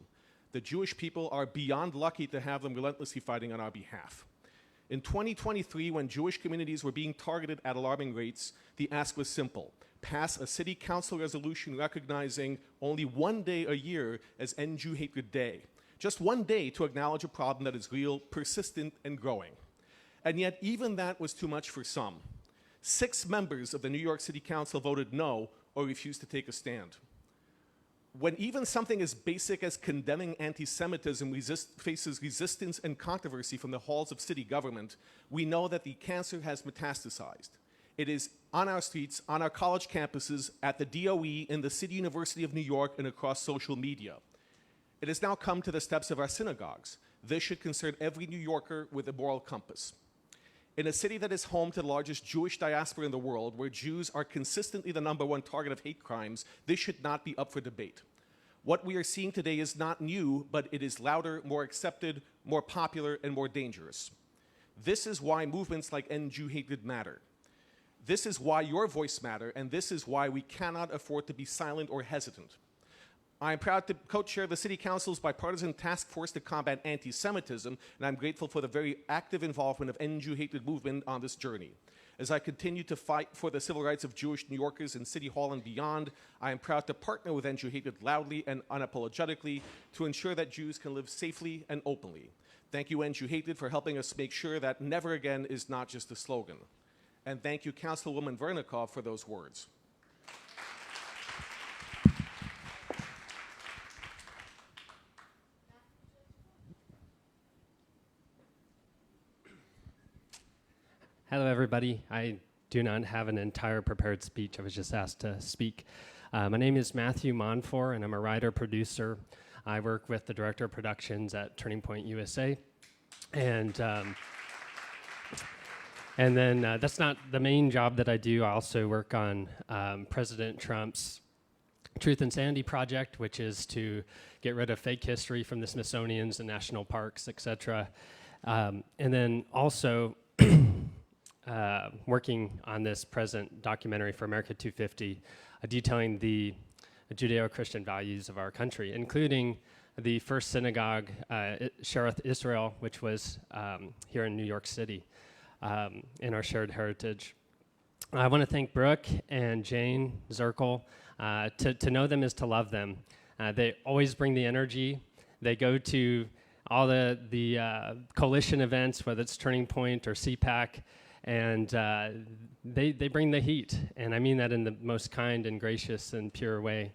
[SPEAKER 8] The Jewish people are beyond lucky to have them relentlessly fighting on our behalf. In 2023, when Jewish communities were being targeted at alarming rates, the ask was simple: pass a city council resolution recognizing only one day a year as End Jew Hatred Day. Just one day to acknowledge a problem that is real, persistent, and growing. And yet, even that was too much for some. 6 members of the New York City Council voted no or refused to take a stand. When even something as basic as condemning anti-Semitism faces resistance and controversy from the halls of city government, we know that the cancer has metastasized. It is on our streets, on our college campuses, at the DOE, in the City University of New York, and across social media. It has now come to the steps of our synagogues. This should concern every New Yorker with a moral compass. In a city that is home to the largest Jewish diaspora in the world, where Jews are consistently the #1 target of hate crimes, this should not be up for debate. What we are seeing today is not new, but it is louder, more accepted, more popular, and more dangerous. This is why movements like End Jew Hatred matter. This is why your voice matters, and this is why we cannot afford to be silent or hesitant. I am proud to co-chair the City Council's bipartisan task force to combat anti-Semitism, and I'm grateful for the very active involvement of End Jew Hatred movement on this journey. As I continue to fight for the civil rights of Jewish New Yorkers in City Hall and beyond, I am proud to partner with End Jew Hatred loudly and unapologetically to ensure that Jews can live safely and openly. Thank you, End Jew Hatred, for helping us make sure that never again is not just a slogan. And thank you, Councilwoman Vernikov, for those words.
[SPEAKER 9] Hello, everybody. I do not have an entire prepared speech. I was just asked to speak. My name is Matthew Monfort, and I'm a writer-producer. I work with the director of productions at Turning Point USA. And then that's not the main job that I do. I also work on President Trump's Truth and Sanity Project, which is to get rid of fake history from the Smithsonian's and national parks, et cetera. And then also working on this present documentary for America 250, detailing the Judeo-Christian values of our country, including the first synagogue, Shereth Israel, which was here in New York City, in our shared heritage. I want to thank Brooke and Jane Zirkle. To know them is to love them. They always bring the energy. They go to all the coalition events, whether it's Turning Point or CPAC, and they bring the heat, and I mean that in the most kind and gracious and pure way.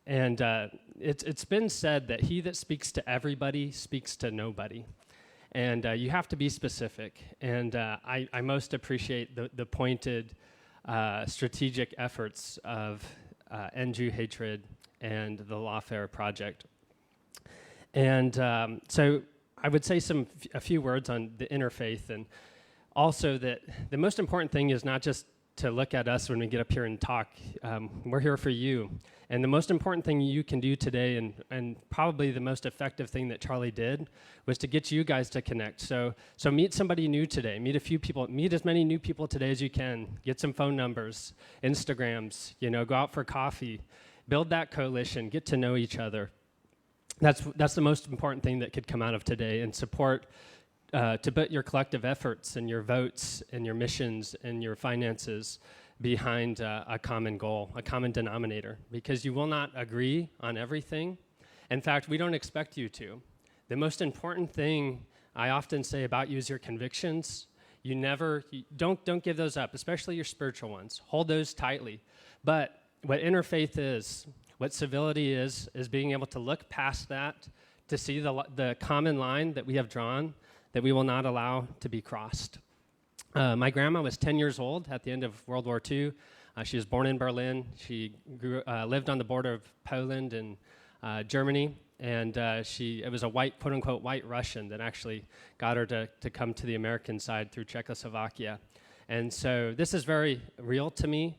[SPEAKER 9] It's been said that he that speaks to everybody speaks to nobody, and you have to be specific. And I most appreciate the pointed, strategic efforts of End Jew Hatred and the Lawfare Project. And so I would say a few words on the interfaith, and also that the most important thing is not just to look at us when we get up here and talk. We're here for you. And the most important thing you can do today, and probably the most effective thing that Charlie did, was to get you guys to connect. So meet somebody new today. Meet a few people. Meet as many new people today as you can. Get some phone numbers, Instagrams, go out for coffee. Build that coalition. Get to know each other. That's the most important thing that could come out of today, and support to put your collective efforts and your votes and your missions and your finances behind a common goal, a common denominator, because you will not agree on everything. In fact, we don't expect you to. The most important thing I often say about you is your convictions. Don't give those up, especially your spiritual ones. Hold those tightly. But what interfaith is, what civility is being able to look past that, to see the common line that we have drawn, that we will not allow to be crossed. My grandma was 10 years old at the end of World War II. She was born in Berlin. She lived on the border of Poland and Germany, and it was a white, quote-unquote, white Russian that actually got her to come to the American side through Czechoslovakia. And so this is very real to me.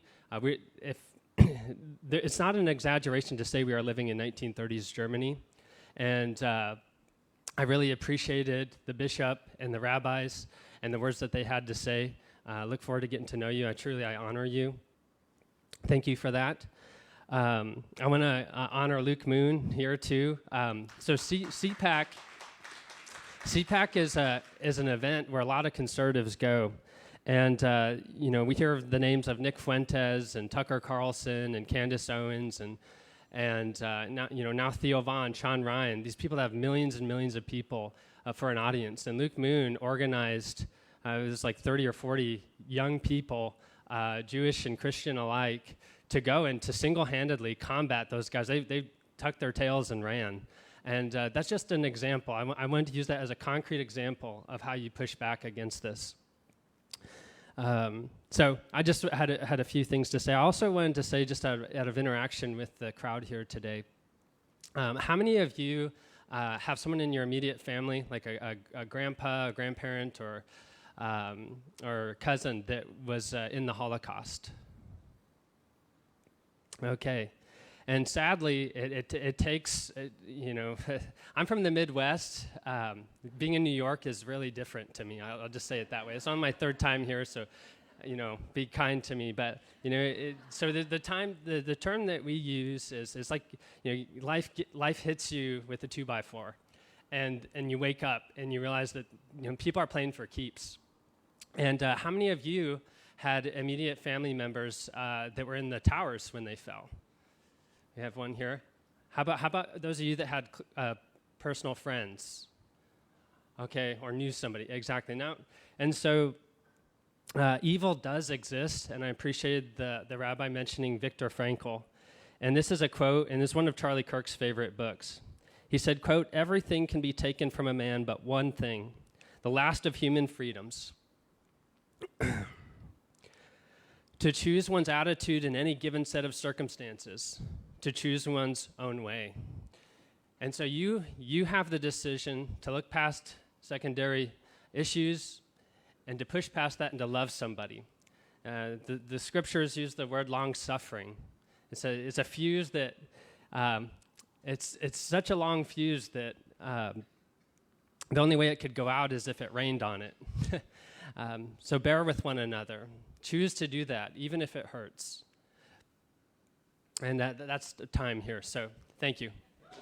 [SPEAKER 9] It's not an exaggeration to say we are living in 1930s Germany, and I really appreciated the bishop and the rabbis and the words that they had to say. Look forward to getting to know you. I honor you. Thank you for that. I want to honor Luke Moon here too. So CPAC CPAC is an event where a lot of conservatives go. And, we hear the names of Nick Fuentes and Tucker Carlson and Candace Owens and now Theo Vaughn, Sean Ryan. These people have millions and millions of people for an audience. And Luke Moon organized, it was like 30 or 40 young people, Jewish and Christian alike, to go and to single-handedly combat those guys. They tucked their tails and ran. And that's just an example. I wanted to use that as a concrete example of how you push back against this. So I just had a few things to say. I also wanted to say, just out of interaction with the crowd here today, how many of you have someone in your immediate family, like a grandpa, a grandparent, or cousin that was in the Holocaust? Okay. And sadly, it takes, I'm from the Midwest. Being in New York is really different to me. I'll just say it that way. It's on my third time here, so, be kind to me. But, so the term that we use is like, life hits you with a 2x4. And you wake up and you realize that, people are playing for keeps. And how many of you had immediate family members that were in the towers when they fell? We have one here. How about those of you that had personal friends? Okay, or knew somebody, exactly. Now, and so evil does exist, and I appreciated the rabbi mentioning Viktor Frankl. And this is a quote, and it's one of Charlie Kirk's favorite books. He said, quote, "Everything can be taken from a man but one thing, the last of human freedoms. To choose one's attitude in any given set of circumstances, to choose one's own way." And so you have the decision to look past secondary issues and to push past that and to love somebody. The scriptures use the word long-suffering. It's a fuse that, it's such a long fuse that the only way it could go out is if it rained on it. So bear with one another. Choose to do that, even if it hurts. And that's the time here, so thank you.
[SPEAKER 7] All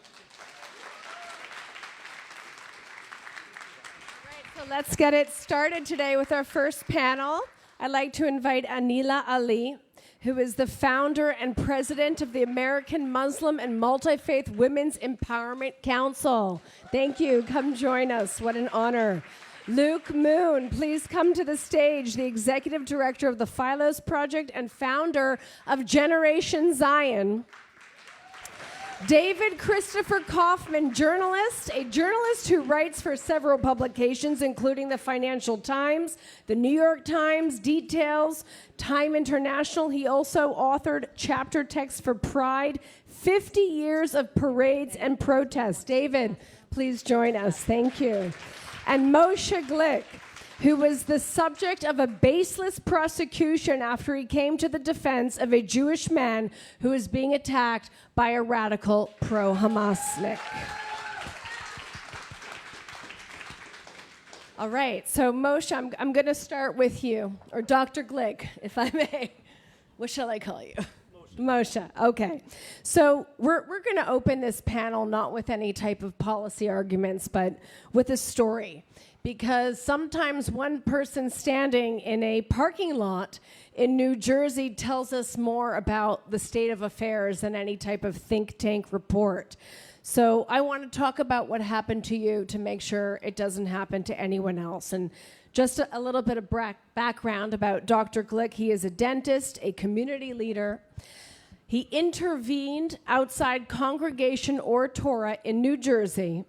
[SPEAKER 7] right, so let's get it started today with our first panel. I'd like to invite Anila Ali, who is the founder and president of the American Muslim and Multi-Faith Women's Empowerment Council. Thank you. Come join us. What an honor. Luke Moon, please come to the stage, the executive director of the Philos Project and founder of Generation Zion. David Christopher Kaufman, a journalist who writes for several publications, including the Financial Times, the New York Times, Details, Time International. He also authored chapter text for Pride, 50 Years of Parades and Protests. David, please join us. Thank you. And Moshe Glick, who was the subject of a baseless prosecution after he came to the defense of a Jewish man who was being attacked by a radical pro-Hamasnik. All right, so Moshe, I'm going to start with you, or Dr. Glick, if I may. What shall I call you? Moshe, okay. So we're going to open this panel not with any type of policy arguments, but with a story. Because sometimes one person standing in a parking lot in New Jersey tells us more about the state of affairs than any type of think tank report. So I want to talk about what happened to you to make sure it doesn't happen to anyone else. And just a little bit of background about Dr. Glick. He is a dentist, a community leader. He intervened outside Congregation or Torah in New Jersey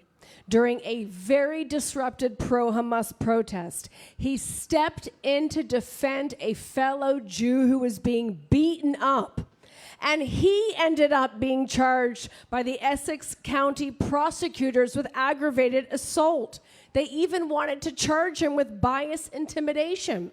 [SPEAKER 7] during a very disrupted pro-Hamas protest. He stepped in to defend a fellow Jew who was being beaten up. And he ended up being charged by the Essex County prosecutors with aggravated assault. They even wanted to charge him with bias intimidation.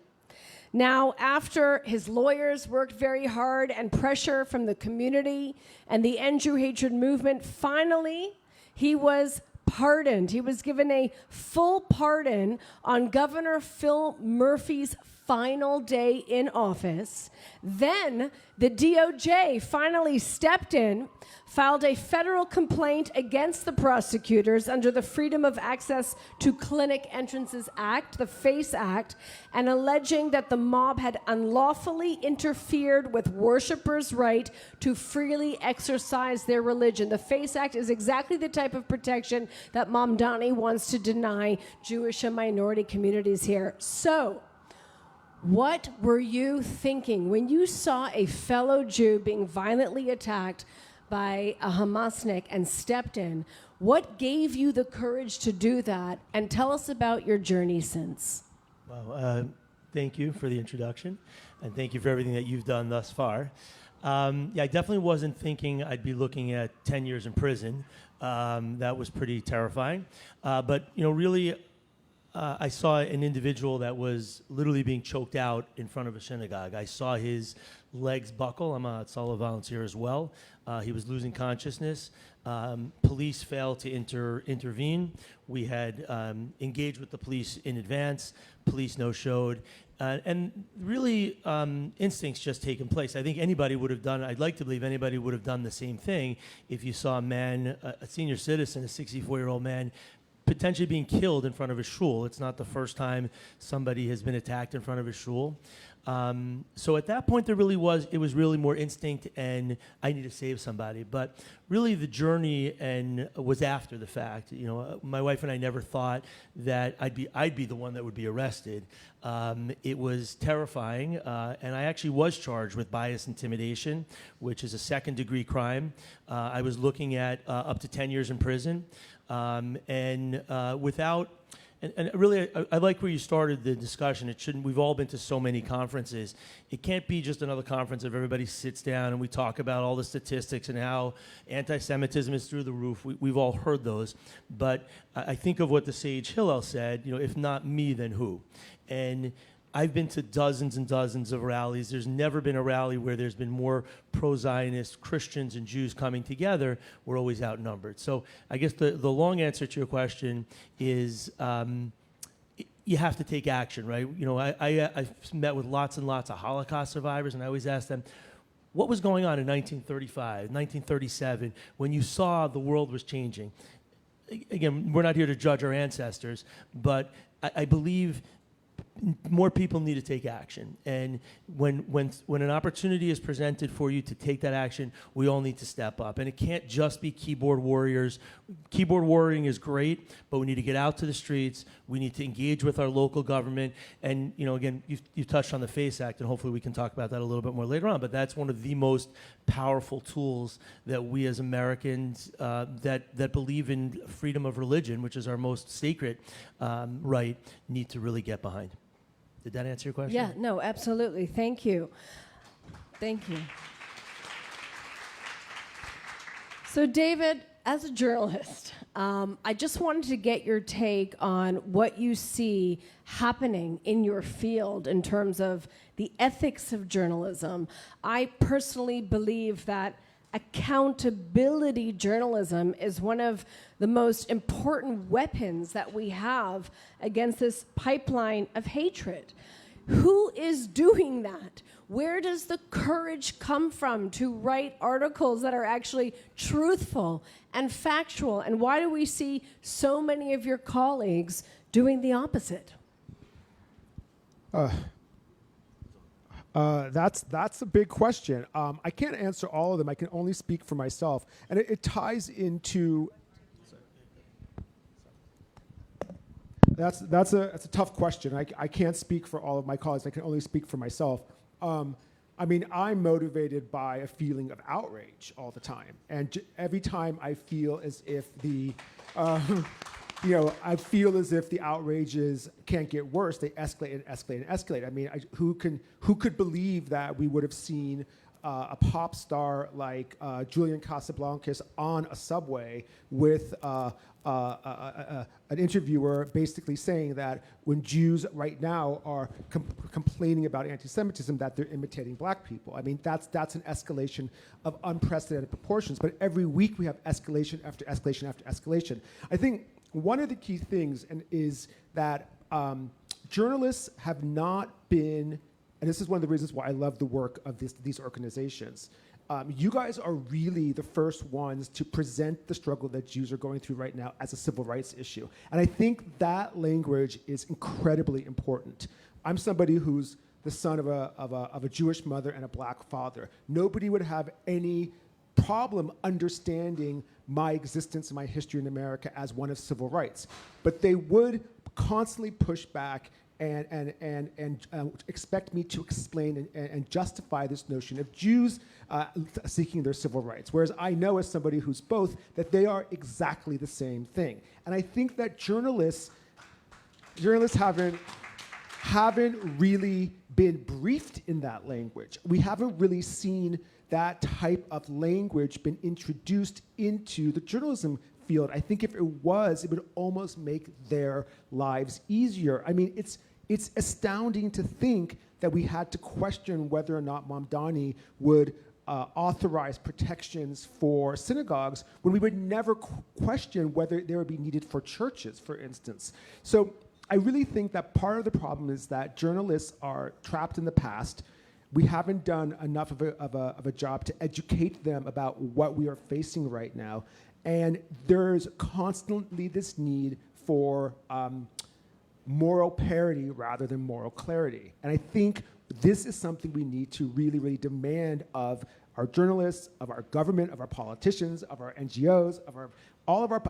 [SPEAKER 7] Now, after his lawyers worked very hard and pressure from the community and the End Jew Hatred movement, finally, he was pardoned. He was given a full pardon on Governor Phil Murphy's final day in office. Then the DOJ finally stepped in, filed a federal complaint against the prosecutors under the Freedom of Access to Clinic Entrances Act, the FACE Act, and alleging that the mob had unlawfully interfered with worshipers' right to freely exercise their religion. The FACE Act is exactly the type of protection that Mamdani wants to deny Jewish and minority communities here. So, what were you thinking when you saw a fellow Jew being violently attacked by a Hamasnik and stepped in? What gave you the courage to do that? And tell us about your journey since.
[SPEAKER 10] Well, thank you for the introduction, and thank you for everything that you've done thus far. I definitely wasn't thinking I'd be looking at 10 years in prison. That was pretty terrifying. But, really, I saw an individual that was literally being choked out in front of a synagogue. I saw his legs buckle. I'm a Tzala volunteer as well. He was losing consciousness. Police failed to intervene. We had engaged with the police in advance. Police no-showed. And really, instincts just taken place. I think anybody would have done, I'd like to believe anybody would have done the same thing if you saw a man, a senior citizen, a 64-year-old man, potentially being killed in front of a shul. It's not the first time somebody has been attacked in front of a shul. So at that point, it was really more instinct and I need to save somebody. But really the journey was after the fact. My wife and I never thought that I'd be the one that would be arrested. It was terrifying, and I actually was charged with bias intimidation, which is a second-degree crime. I was looking at up to 10 years in prison. And really, I like where you started the discussion. We've all been to so many conferences. It can't be just another conference if everybody sits down and we talk about all the statistics and how anti-Semitism is through the roof. We've all heard those. But I think of what the sage Hillel said, if not me, then who? And I've been to dozens and dozens of rallies. There's never been a rally where there's been more pro-Zionist Christians and Jews coming together. We're always outnumbered. So I guess the long answer to your question is you have to take action, right? I've met with lots and lots of Holocaust survivors, and I always ask them, what was going on in 1935, 1937, when you saw the world was changing? Again, we're not here to judge our ancestors, but I believe more people need to take action. And when an opportunity is presented for you to take that action, we all need to step up. And it can't just be keyboard warriors. Keyboard warrioring is great, but we need to get out to the streets. We need to engage with our local government. And, again, you've touched on the FACE Act, and hopefully we can talk about that a little bit more later on. But that's one of the most powerful tools that we as Americans that believe in freedom of religion, which is our most sacred right, need to really get behind. Did that answer your question?
[SPEAKER 7] Yeah, no, absolutely. Thank you. Thank you. So, David, as a journalist, I just wanted to get your take on what you see happening in your field in terms of the ethics of journalism. I personally believe that accountability journalism is one of the most important weapons that we have against this pipeline of hatred. Who is doing that? Where does the courage come from to write articles that are actually truthful and factual? And why do we see so many of your colleagues doing the opposite?
[SPEAKER 11] That's a big question. I can't answer all of them. I can only speak for myself, and it ties into. That's a tough question. I can't speak for all of my colleagues. I can only speak for myself. I'm motivated by a feeling of outrage all the time, and every time I feel as if I feel as if the outrages can't get worse. They escalate and escalate and escalate. I mean, who could believe that we would have seen a pop star like Julian Casablancas on a subway with an interviewer basically saying that when Jews right now are complaining about anti-Semitism, that they're imitating black people. I mean, that's an escalation of unprecedented proportions. But every week we have escalation after escalation after escalation. I think one of the key things is that journalists have not been, and this is one of the reasons why I love the work of these organizations, you guys are really the first ones to present the struggle that Jews are going through right now as a civil rights issue. And I think that language is incredibly important. I'm somebody who's the son of a Jewish mother and a black father. Nobody would have any problem understanding my existence and my history in America as one of civil rights. But they would constantly push back and expect me to explain and justify this notion of Jews seeking their civil rights. Whereas I know, as somebody who's both, that they are exactly the same thing. And I think that journalists haven't really been briefed in that language. We haven't really seen that type of language been introduced into the journalism field. I think if it was, it would almost make their lives easier. I mean, it's astounding to think that we had to question whether or not Mamdani would authorize protections for synagogues when we would never question whether they would be needed for churches, for instance. So I really think that part of the problem is that journalists are trapped in the past. We haven't done enough of a job to educate them about what we are facing right now. And there's constantly this need for moral parity rather than moral clarity. And I think this is something we need to really, really demand of our journalists, of our government, of our politicians, of our NGOs,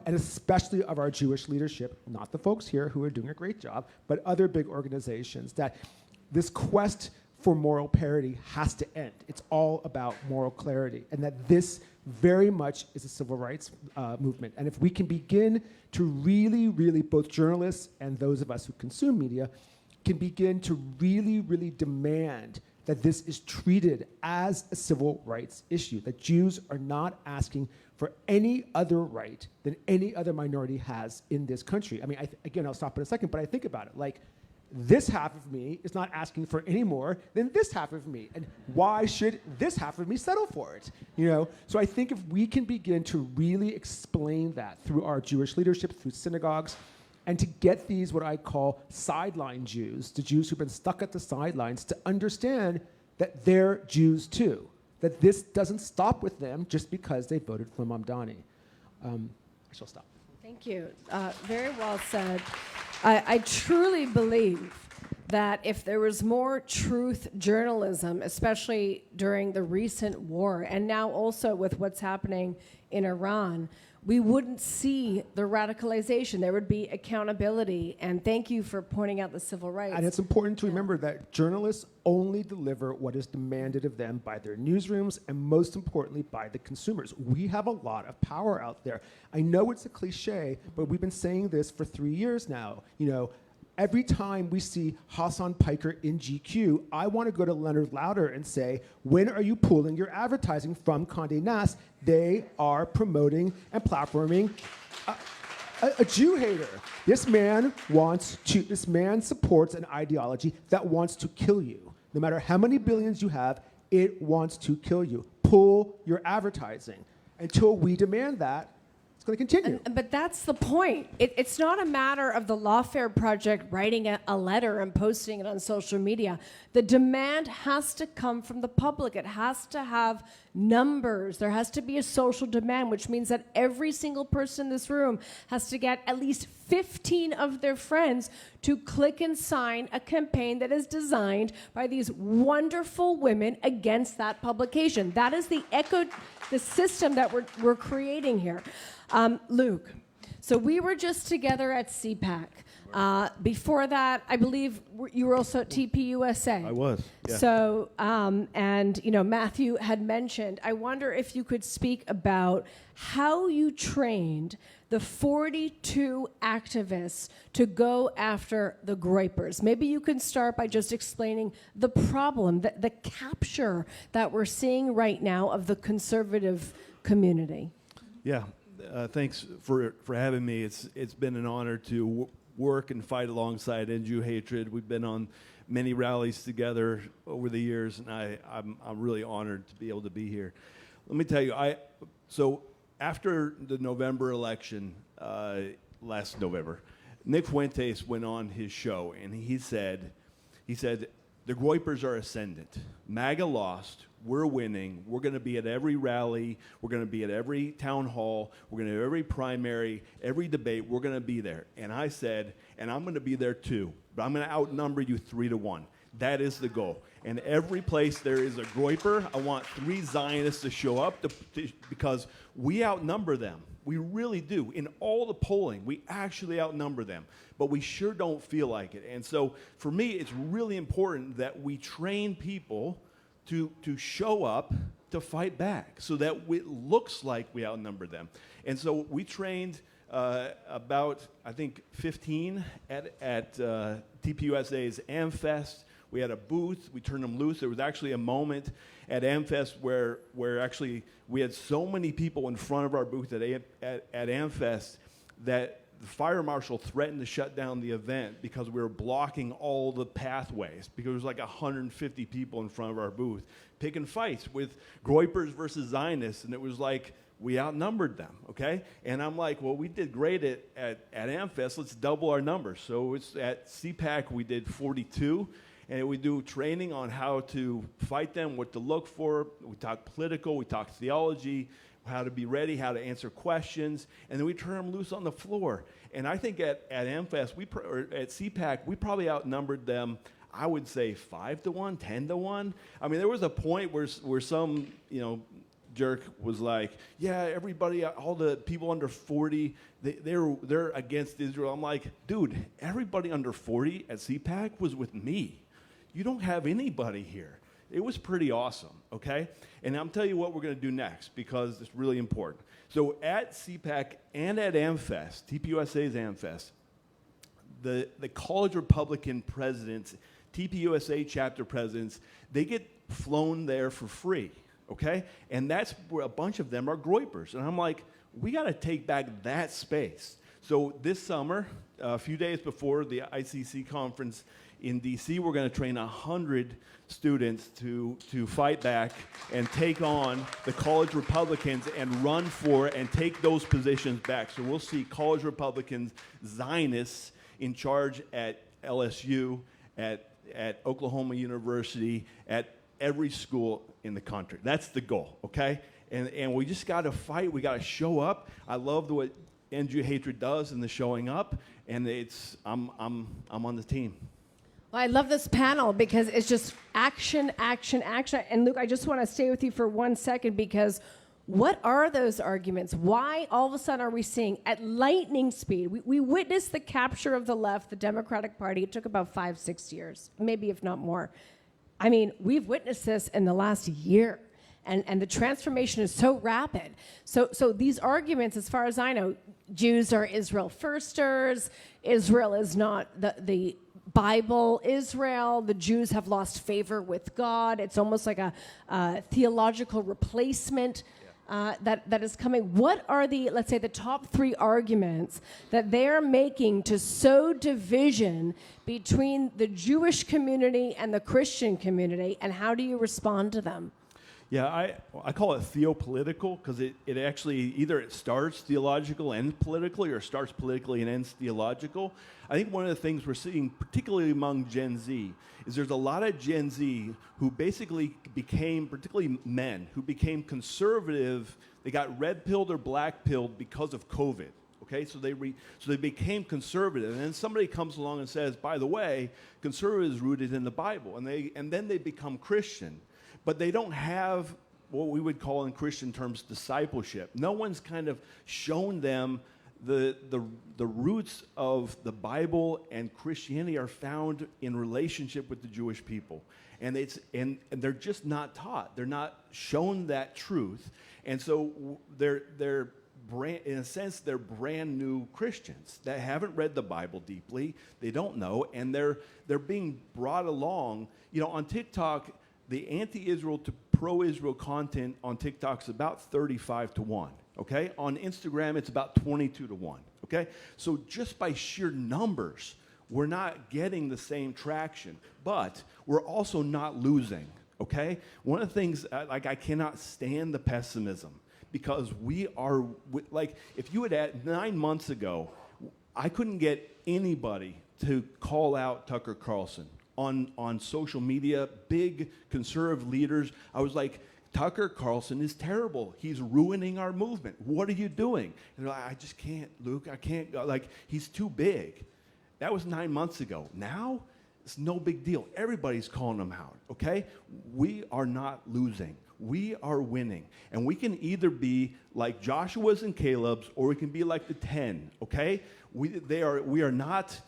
[SPEAKER 11] and especially of our Jewish leadership, not the folks here who are doing a great job, but other big organizations, that this quest for moral parity has to end. It's all about moral clarity, and that this very much is a civil rights movement. And if we can begin to really, really, both journalists and those of us who consume media, can begin to really, really demand that this is treated as a civil rights issue, that Jews are not asking for any other right than any other minority has in this country. I mean, again, I'll stop in a second, but I think about it. Like, this half of me is not asking for any more than this half of me. And why should this half of me settle for it? You know? So I think if we can begin to really explain that through our Jewish leadership, through synagogues, and to get these, what I call sideline Jews, the Jews who've been stuck at the sidelines, to understand that they're Jews too, that this doesn't stop with them just because they voted for Mamdani. I shall stop.
[SPEAKER 7] Thank you. Very well said. I truly believe that if there was more truth journalism, especially during the recent war, and now also with what's happening in Iran, we wouldn't see the radicalization. There would be accountability. And thank you for pointing out the civil rights.
[SPEAKER 11] And it's important to remember that journalists only deliver what is demanded of them by their newsrooms and, most importantly, by the consumers. We have a lot of power out there. I know it's a cliche, but we've been saying this for 3 years now. You know, every time we see Hassan Piker in GQ, I want to go to Leonard Lauder and say, when are you pulling your advertising from Condé Nast? They are promoting and platforming a Jew hater. This man supports an ideology that wants to kill you. No matter how many billions you have, it wants to kill you. Pull your advertising. Until we demand that, going to continue.
[SPEAKER 7] But that's the point. It's not a matter of the Lawfare Project writing a letter and posting it on social media. The demand has to come from the public. It has to have numbers. There has to be a social demand, which means that every single person in this room has to get at least 15 of their friends to click and sign a campaign that is designed by these wonderful women against that publication. That is the system that we're creating here. Luke, so we were just together at CPAC. Before that, I believe you were also at TPUSA.
[SPEAKER 12] I was, yeah.
[SPEAKER 7] So, and you know, Matthew had mentioned, I wonder if you could speak about how you trained the 42 activists to go after the groypers. Maybe you can start by just explaining the problem, the capture that we're seeing right now of the conservative community.
[SPEAKER 12] Yeah. Thanks for having me. It's been an honor to work and fight alongside NJU Hatred. We've been on many rallies together over the years, and I'm really honored to be able to be here. Let me tell you, so after the November election, last November, Nick Fuentes went on his show, and he said, the groypers are ascendant. MAGA lost. we're winning. We're going to be at every rally. We're going to be at every town hall. We're going to have every primary, every debate. We're going to be there. And I said, and I'm going to be there too, but I'm going to outnumber you 3-1. That is the goal. And every place there is a groiper, I want 3 Zionists to show up because we outnumber them. We really do. In all the polling, we actually outnumber them. But we sure don't feel like it. And so for me, it's really important that we train people to show up to fight back so that it looks like we outnumber them. And so we trained about, I think, 15 at TPUSA's AmFest. We had a booth. We turned them loose. There was actually a moment at AmFest where actually we had so many people in front of our booth at AmFest that the fire marshal threatened to shut down the event because we were blocking all the pathways because there was like 150 people in front of our booth picking fights with Groypers versus Zionists, and it was like we outnumbered them, okay? And I'm like, well, we did great at AmFest. Let's double our numbers. So it's at CPAC we did 42. And we do training on how to fight them, what to look for. We talk political, we talk theology, how to be ready, how to answer questions, and then we turn them loose on the floor. And I think at AmFest, or at CPAC, we probably outnumbered them, I would say 5-1, 10-1. I mean, there was a point where some, jerk was like, yeah, everybody, all the people under 40, they're against Israel. I'm like, dude, everybody under 40 at CPAC was with me. You don't have anybody here. It was pretty awesome, okay? And I'm telling you what we're going to do next because it's really important. So at CPAC and at AmFest, TPUSA's AmFest, the college Republican presidents, TPUSA chapter presidents, they get flown there for free, okay? And that's where a bunch of them are Groypers. And I'm like, we got to take back that space. So this summer, a few days before the ICC conference in DC, we're going to train 100 students to fight back and take on the college Republicans and run for and take those positions back. So we'll see college Republicans, Zionists in charge at LSU, at Oklahoma University, at every school in the country. That's the goal, okay? And we just got to fight. We got to show up. I love what NGO Hatred does in the showing up, and I'm on the team.
[SPEAKER 7] Well, I love this panel because it's just action, action, action. And Luke, I just want to stay with you for 1 second because what are those arguments? Why all of a sudden are we seeing at lightning speed? We witnessed the capture of the left, the Democratic Party. It took about 5-6 years, maybe if not more. I mean, we've witnessed this in the last year. And the transformation is so rapid. So these arguments, as far as I know, Jews are Israel firsters. Israel is not the Bible Israel. The Jews have lost favor with God. It's almost like a theological replacement that is coming. What are let's say, the top 3 arguments that they're making to sow division between the Jewish community and the Christian community, and how do you respond to them?
[SPEAKER 12] Yeah, I call it theopolitical because it actually either it starts theological and politically, or starts politically and ends theological. I think one of the things we're seeing, particularly among Gen Z, is there's a lot of Gen Z who basically became, particularly men, who became conservative. They got red-pilled or black-pilled because of COVID. Okay, so they became conservative, and then somebody comes along and says, by the way, conservative is rooted in the Bible, and then they become Christian. But they don't have what we would call in Christian terms discipleship. No one's kind of shown them the roots of the Bible and Christianity are found in relationship with the Jewish people. And they're just not taught. They're not shown that truth. And so they're in a sense, they're brand new Christians that haven't read the Bible deeply. They don't know, and they're being brought along. On TikTok, the anti-Israel to pro-Israel content on TikTok is about 35-1, okay? On Instagram, it's about 22-1, okay? So just by sheer numbers, we're not getting the same traction, but we're also not losing, okay? One of the things, I cannot stand the pessimism because we are, if you had 9 months ago, I couldn't get anybody to call out Tucker Carlson on social media, big conservative leaders. I was like, Tucker Carlson is terrible. He's ruining our movement. What are you doing? And they're like, I just can't, Luke. I can't go. Like, he's too big. That was 9 months ago. Now, it's no big deal. Everybody's calling him out, okay? We are not losing. We are winning. And we can either be like Joshua's and Caleb's, or we can be like the 10, okay? They are not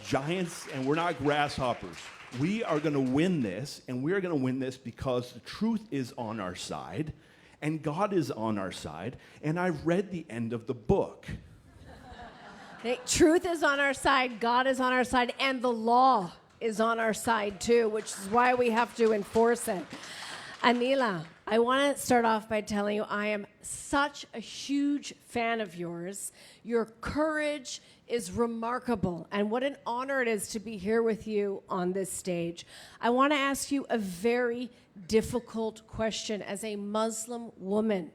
[SPEAKER 12] giants, and we're not grasshoppers. We are going to win this, and we are going to win this because the truth is on our side, and God is on our side, and I've read the end of the book.
[SPEAKER 7] Truth is on our side, God is on our side, and the law is on our side too, which is why we have to enforce it. Anila, I want to start off by telling you I am such a huge fan of yours. Your courage is remarkable, and what an honor it is to be here with you on this stage. I want to ask you a very difficult question as a Muslim woman.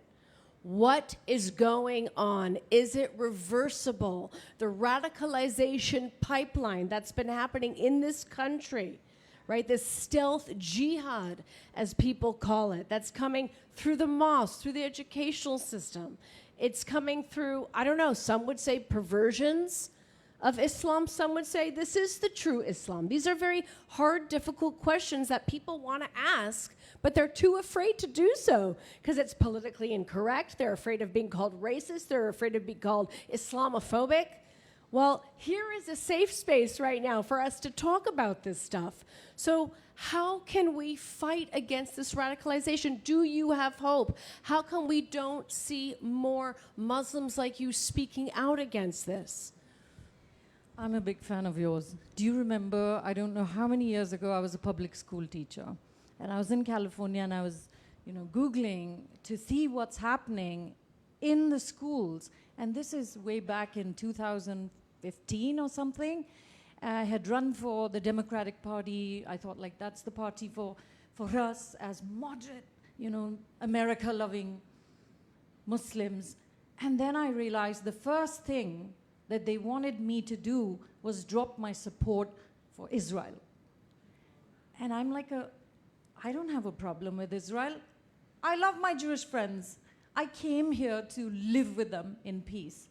[SPEAKER 7] What is going on? Is it reversible? The radicalization pipeline that's been happening in this country, right? This stealth jihad, as people call it, that's coming through the mosque, through the educational system. It's coming through, I don't know, some would say perversions of Islam. Some would say this is the true Islam. These are very hard, difficult questions that people want to ask, but they're too afraid to do so because it's politically incorrect. They're afraid of being called racist. They're afraid of being called Islamophobic. Well, here is a safe space right now for us to talk about this stuff. So how can we fight against this radicalization? Do you have hope? How come we don't see more Muslims like you speaking out against this?
[SPEAKER 13] I'm a big fan of yours. Do you remember, I don't know how many years ago, I was a public school teacher. And I was in California, and I was, Googling to see what's happening in the schools. And this is way back in 2015 or something. I had run for the Democratic Party. I thought, like, that's the party for us as moderate, America-loving Muslims. And then I realized the first thing that they wanted me to do was drop my support for Israel. And I'm like, I don't have a problem with Israel. I love my Jewish friends. I came here to live with them in peace.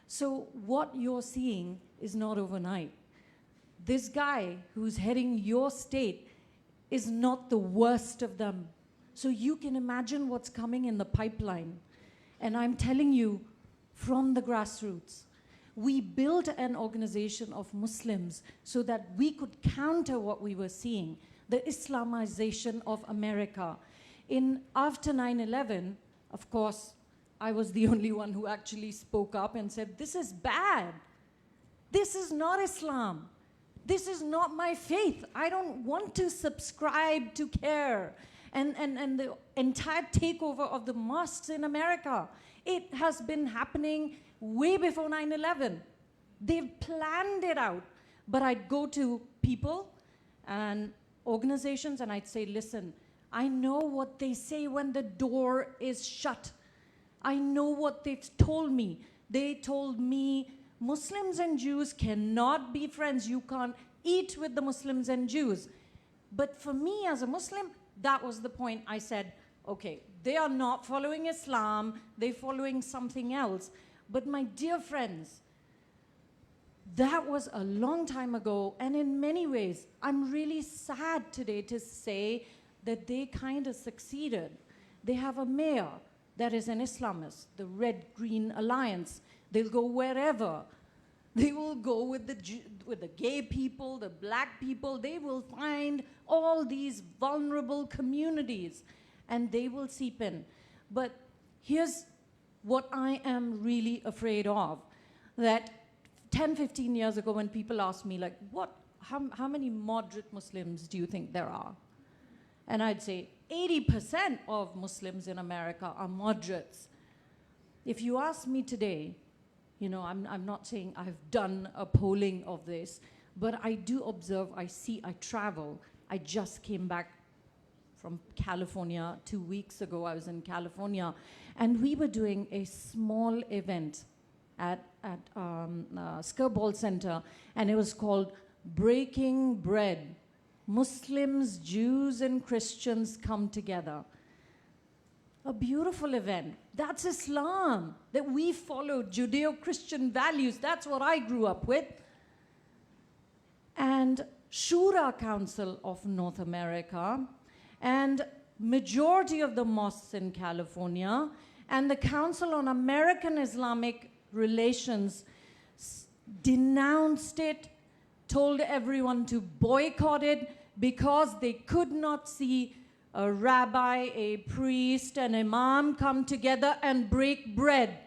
[SPEAKER 13] So what you're seeing is not overnight. This guy who's heading your state is not the worst of them. So you can imagine what's coming in the pipeline. And I'm telling you, from the grassroots, we built an organization of Muslims so that we could counter what we were seeing, the Islamization of America. After 9/11, of course, I was the only one who actually spoke up and said, this is bad. This is not Islam. This is not my faith. I don't want to subscribe to CARE and the entire takeover of the mosques in America. It has been happening way before 9/11. They've planned it out. But I'd go to people and organizations and I'd say, listen, I know what they say when the door is shut. I know what they've told me. They told me Muslims and Jews cannot be friends. You can't eat with the Muslims and Jews. But for me as a Muslim, that was the point. I said, okay, they are not following Islam. They're following something else. But my dear friends, that was a long time ago. And in many ways, I'm really sad today to say that they kind of succeeded. They have a mayor that is an Islamist, the Red-Green Alliance. They'll go wherever. They will go with the gay people, the black people. They will find all these vulnerable communities, and they will seep in. But here's what I am really afraid of, that 10, 15 years ago when people asked me, like, how many moderate Muslims do you think there are? And I'd say 80% of Muslims in America are moderates. If you ask me today, I'm not saying I've done a polling of this, but I do observe, I see, I travel. I just came back from California 2 weeks ago. I was in California, and we were doing a small event at Skirball Center, and it was called breaking bread. Muslims, Jews, and Christians come together. A beautiful event. That's Islam, that we follow Judeo-Christian values. That's what I grew up with. And Shura Council of North America, and majority of the mosques in California, and the Council on American Islamic Relations denounced it, told everyone to boycott it because they could not see a rabbi, a priest, an imam come together and break bread.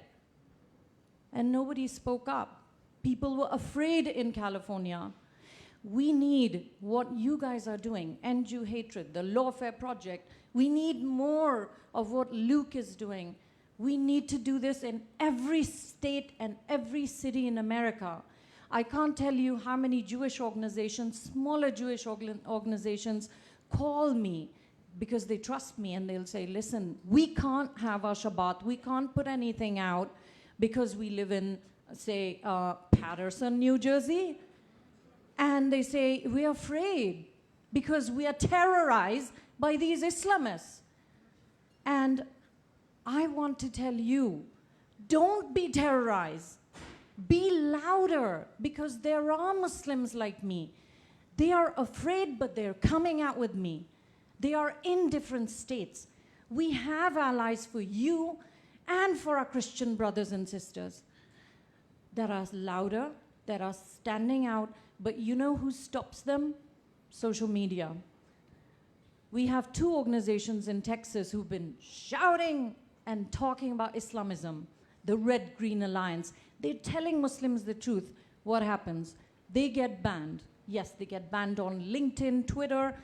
[SPEAKER 13] And nobody spoke up. People were afraid in California. We need what you guys are doing, End Jew Hatred, the Lawfare Project. We need more of what Luke is doing. We need to do this in every state and every city in America. I can't tell you how many Jewish organizations, smaller Jewish organizations, call me because they trust me and they'll say, listen, we can't have our Shabbat, we can't put anything out because we live in, say, Patterson, New Jersey. And they say, we're afraid because we are terrorized by these Islamists. And I want to tell you, don't be terrorized. Be louder, because there are Muslims like me. They are afraid, but they're coming out with me. They are in different states. We have allies for you and for our Christian brothers and sisters that are louder, that are standing out. But you know who stops them? Social media. We have two organizations in Texas who've been shouting and talking about Islamism, the Red Green Alliance. They're telling Muslims the truth. What happens? They get banned. Yes, they get banned on LinkedIn, Twitter,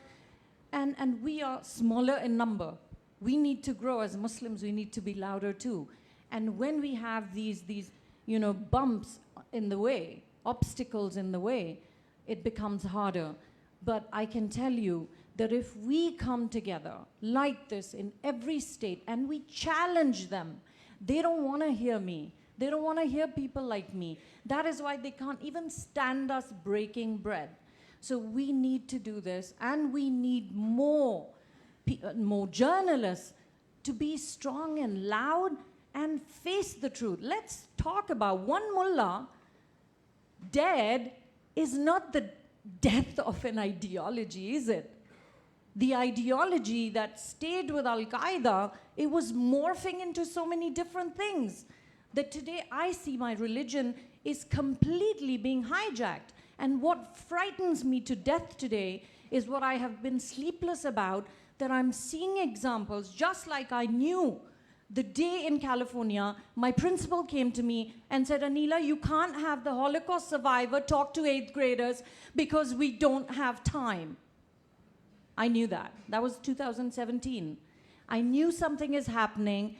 [SPEAKER 13] and we are smaller in number. We need to grow as Muslims. We need to be louder too. And when we have these bumps in the way, obstacles in the way, it becomes harder. But I can tell you that if we come together like this in every state and we challenge them, they don't want to hear me. They don't want to hear people like me. That is why they can't even stand us breaking bread. So we need to do this, and we need more journalists to be strong and loud and face the truth. Let's talk about one mullah dead is not the death of an ideology, is it? The ideology that stayed with Al-Qaeda, it was morphing into so many different things that today I see my religion is completely being hijacked. And what frightens me to death today is what I have been sleepless about, that I'm seeing examples, just like I knew the day in California, my principal came to me and said, Anila, you can't have the Holocaust survivor talk to 8th graders because we don't have time. I knew that. That was 2017. I knew something is happening.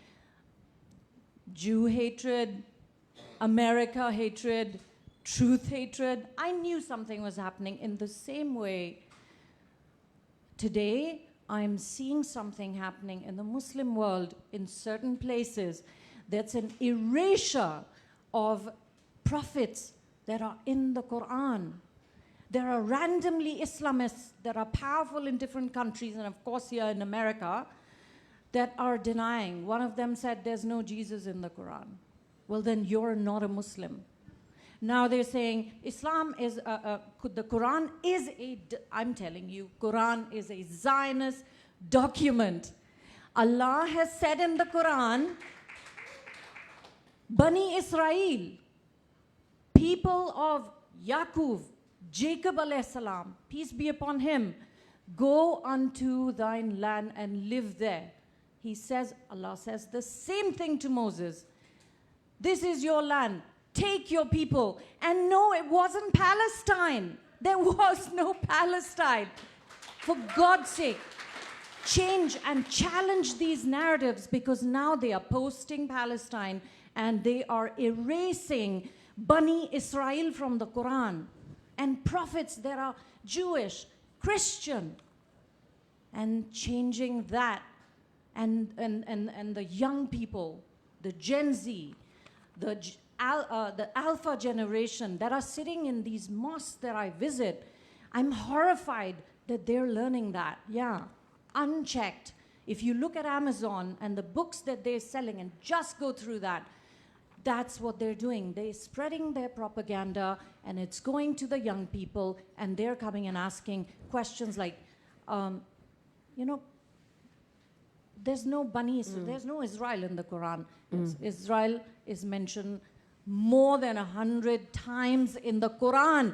[SPEAKER 13] Jew hatred, America hatred, truth hatred. I knew something was happening. In the same way, today, I'm seeing something happening in the Muslim world in certain places. That's an erasure of prophets that are in the Quran. There are randomly Islamists that are powerful in different countries, and of course here in America, that are denying. One of them said there's no Jesus in the Quran. Well, then you're not a Muslim. Now they're saying Islam is, the Quran is I'm telling you, Quran is a Zionist document. Allah has said in the Quran, Bani Israel, people of Yakov, Jacob alayhi salam, peace be upon him, go unto thine land and live there. He says, Allah says the same thing to Moses. This is your land. Take your people. And no, it wasn't Palestine. There was no Palestine. For God's sake, change and challenge these narratives, because now they are posting Palestine and they are erasing Bani Israel from the Quran. And prophets that are Jewish, Christian, and changing that. And the young people, the Gen Z, the alpha generation that are sitting in these mosques that I visit, I'm horrified that they're learning that. Yeah, unchecked. If you look at Amazon and the books that they're selling and just go through that, that's what they're doing. They're spreading their propaganda, and it's going to the young people, and they're coming and asking questions like, there's no Bani, there's no Israel in the Quran. Israel is mentioned more than 100 times in the Quran.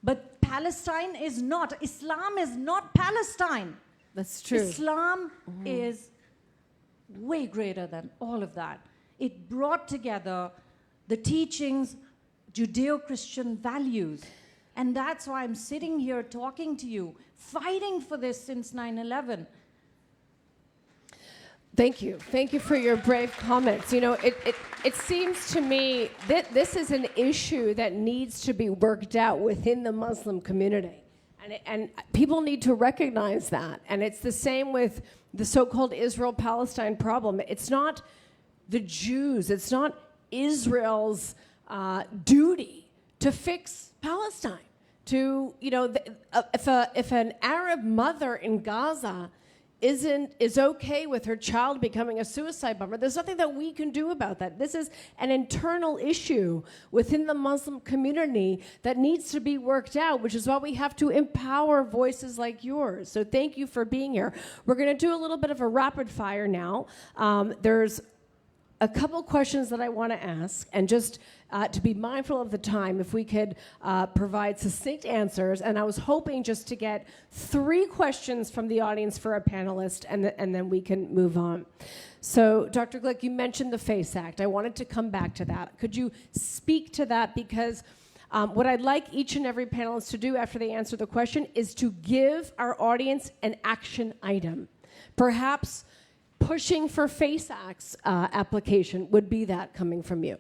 [SPEAKER 13] But Palestine is not. Islam is not Palestine.
[SPEAKER 7] That's true.
[SPEAKER 13] Islam is way greater than all of that. It brought together the teachings, Judeo-Christian values. And that's why I'm sitting here talking to you, fighting for this since 9/11.
[SPEAKER 7] Thank you. Thank you for your brave comments. You know, it seems to me that this is an issue that needs to be worked out within the Muslim community. And people need to recognize that. And it's the same with the so-called Israel-Palestine problem. It's not the Jews, it's not Israel's duty to fix Palestine. If an Arab mother in Gaza is okay with her child becoming a suicide bomber, there's nothing that we can do about that. This is an internal issue within the Muslim community that needs to be worked out, which is why we have to empower voices like yours. So thank you for being here. We're going to do a little bit of a rapid fire now. There's a couple questions that I want to ask, and just to be mindful of the time, if we could provide succinct answers. And I was hoping just to get 3 questions from the audience for a panelist, and then we can move on. So, Dr. Glick, you mentioned the FACE Act. I wanted to come back to that. Could you speak to that? Because what I'd like each and every panelist to do after they answer the question is to give our audience an action item. Perhaps pushing for FACE Act's application would be that coming from you.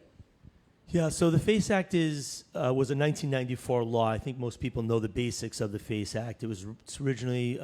[SPEAKER 10] Yeah, so the FACE Act was a 1994 law. I think most people know the basics of the FACE Act. It was originally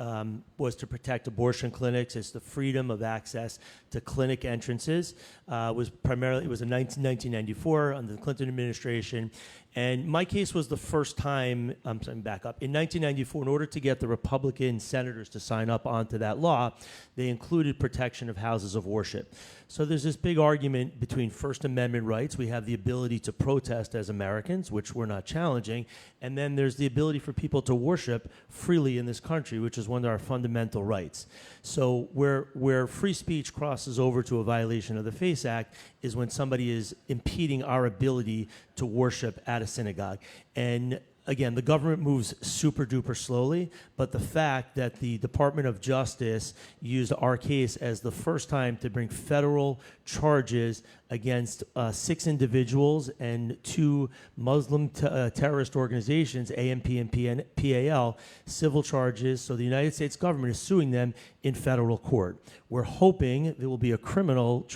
[SPEAKER 10] was to protect abortion clinics. It's the freedom of access to clinic entrances. It was in 1994 under the Clinton administration. And my case was the first time, back up. In 1994, in order to get the Republican senators to sign up onto that law, they included protection of houses of worship. So there's this big argument between First Amendment rights. We have the ability to protest as Americans, which we're not challenging. And then there's the ability for people to worship freely in this country, which is one of our fundamental rights. So where free speech crosses over to a violation of the FACE Act is when somebody is impeding our ability to worship at a synagogue. And again, the government moves super duper slowly, but the fact that the Department of Justice used our case as the first time to bring federal charges against 6 individuals and 2 Muslim terrorist organizations, AMP and PAL, civil charges. So the United States government is suing them in federal court. We're hoping there will be a criminal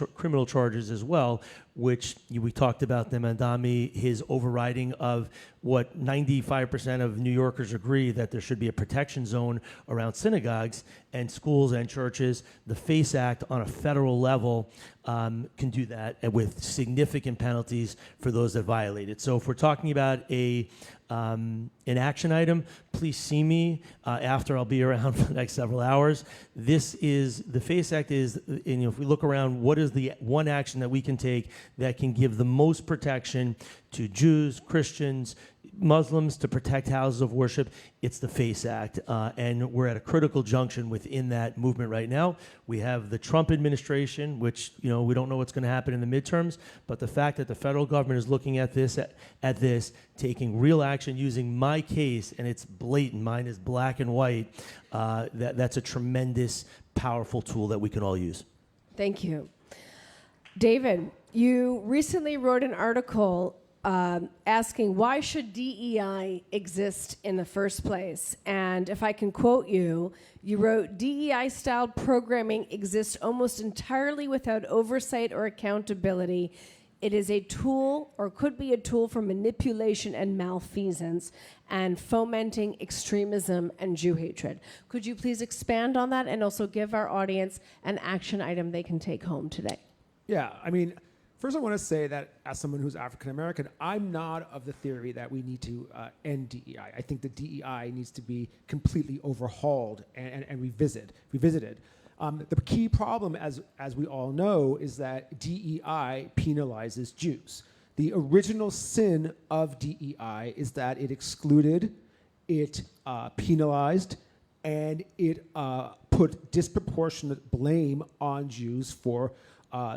[SPEAKER 10] charges as well, which we talked about them, Adami, his overriding of what 95% of New Yorkers agree that there should be a protection zone around synagogues and schools and churches. The FACE Act on a federal level can do that with significant penalties for those that violate it. So if we're talking about an action item, please see me after. I'll be around for the next several hours. The FACE Act is, if we look around, what is the one action that we can take that can give the most protection to Jews, Christians, Muslims, to protect houses of worship? It's the FACE Act, and we're at a critical junction within that movement right now. We have the Trump administration, which we don't know what's going to happen in the midterms, but the fact that the federal government is looking at this, taking real action, using my case, and it's blatant. Mine is black and white. That's a tremendous, powerful tool that we can all use.
[SPEAKER 7] Thank you. David, you recently wrote an article asking why should DEI exist in the first place? And if I can quote you, you wrote, DEI-style programming exists almost entirely without oversight or accountability. It is a tool, or could be a tool, for manipulation and malfeasance and fomenting extremism and Jew hatred. Could you please expand on that and also give our audience an action item they can take home today?
[SPEAKER 11] Yeah, I mean, First, I want to say that as someone who's African American, I'm not of the theory that we need to end DEI. I think the DEI needs to be completely overhauled and revisited. The key problem, as we all know, is that DEI penalizes Jews. The original sin of DEI is that it excluded, it penalized, and it put disproportionate blame on Jews for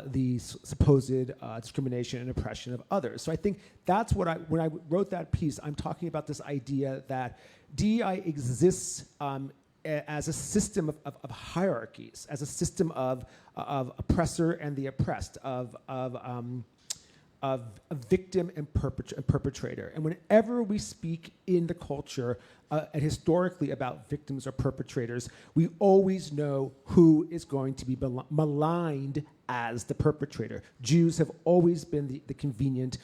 [SPEAKER 11] the supposed discrimination and oppression of others. So I think that's what when I wrote that piece, I'm talking about this idea that DEI exists as a system of hierarchies, as a system of oppressor and the oppressed, of victim and perpetrator. And whenever we speak in the culture and historically about victims or perpetrators, we always know who is going to be maligned as the perpetrator. Jews have always been the convenient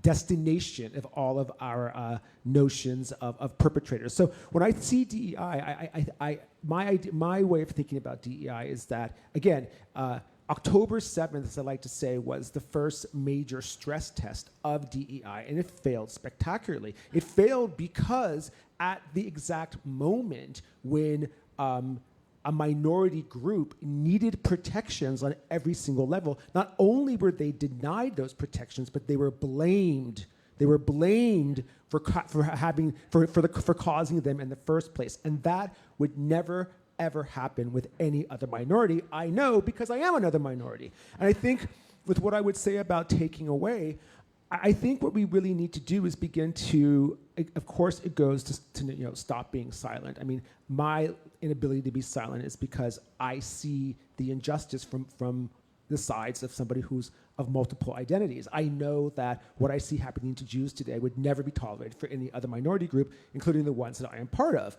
[SPEAKER 11] destination of all of our notions of perpetrators. So when I see DEI, my way of thinking about DEI is that, again, October 7th, as I like to say, was the first major stress test of DEI, and it failed spectacularly. It failed because at the exact moment when a minority group needed protections on every single level, not only were they denied those protections, but they were blamed. They were blamed for causing them in the first place, and that would never ever happen with any other minority. I know because I am another minority. And I think with what I would say about taking away, I think what we really need to do is begin to, of course it goes to stop being silent. I mean, my inability to be silent is because I see the injustice from the sides of somebody who's of multiple identities. I know that what I see happening to Jews today would never be tolerated for any other minority group, including the ones that I am part of.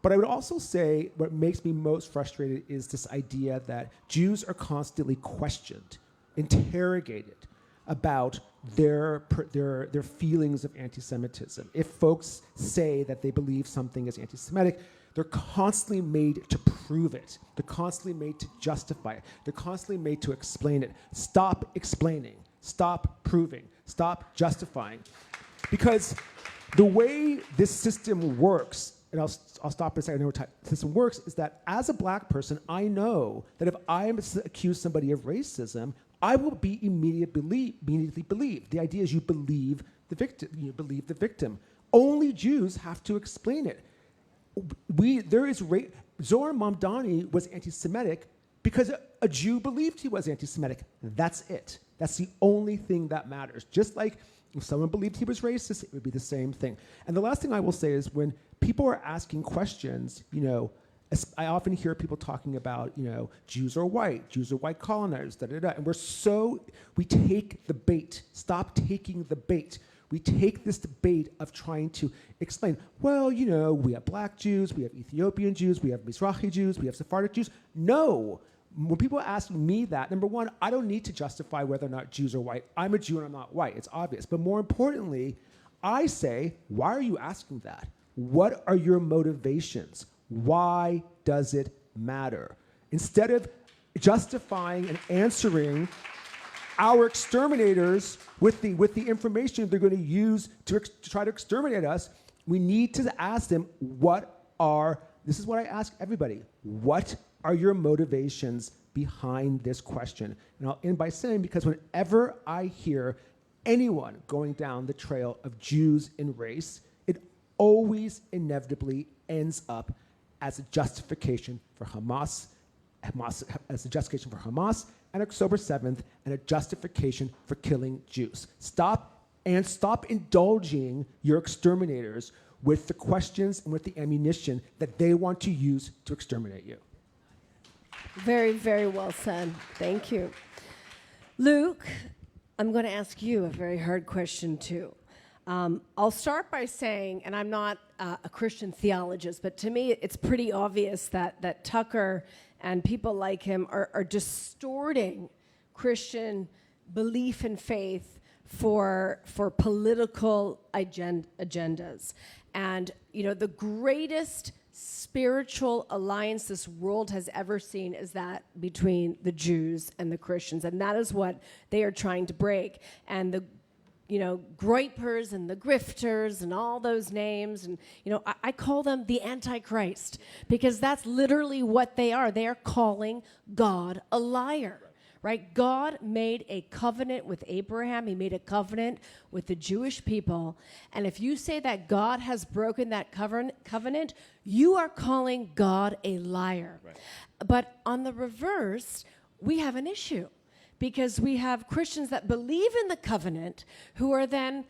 [SPEAKER 11] But I would also say what makes me most frustrated is this idea that Jews are constantly questioned, interrogated about their feelings of anti-Semitism. If folks say that they believe something is anti-Semitic, they're constantly made to prove it. They're constantly made to justify it. They're constantly made to explain it. Stop explaining. Stop proving. Stop justifying. Because the way this system works, and I'll stop and say I know how the system works, is that as a black person, I know that if I accuse somebody of racism, I will be immediately believed. The idea is you believe the victim. You believe the victim. Only Jews have to explain it. Zohar Mamdani was anti-Semitic because a Jew believed he was anti-Semitic. That's it. That's the only thing that matters. Just like if someone believed he was racist, it would be the same thing. And the last thing I will say is when people are asking questions, I often hear people talking about, Jews are white colonizers, and we take the bait. Stop taking the bait. We take this debate of trying to explain, well, we have black Jews, we have Ethiopian Jews, we have Mizrahi Jews, we have Sephardic Jews. No. When people ask me that, number one, I don't need to justify whether or not Jews are white. I'm a Jew and I'm not white. It's obvious. But more importantly, I say, why are you asking that? What are your motivations? Why does it matter? Instead of justifying and answering our exterminators with the information they're going to use to try to exterminate us, we need to ask them, this is what I ask everybody, what are your motivations behind this question? And I'll end by saying, because whenever I hear anyone going down the trail of Jews and race, it always inevitably ends up as a justification for Hamas, as a justification for Hamas and October 7th, and a justification for killing Jews. Stop indulging your exterminators with the questions and with the ammunition that they want to use to exterminate you.
[SPEAKER 7] Very, very well said. Thank you. Luke, I'm going to ask you a very hard question, too. I'll start by saying, and I'm not a Christian theologist, but to me it's pretty obvious that Tucker and people like him are distorting Christian belief and faith for political agendas. And the greatest spiritual alliance this world has ever seen is that between the Jews and the Christians. And that is what they are trying to break. And the groypers and the grifters and all those names. And, I call them the Antichrist because that's literally what they are. They are calling God a liar. Right? God made a covenant with Abraham. He made a covenant with the Jewish people. And if you say that God has broken that covenant, you are calling God a liar. Right. But on the reverse, we have an issue because we have Christians that believe in the covenant who are then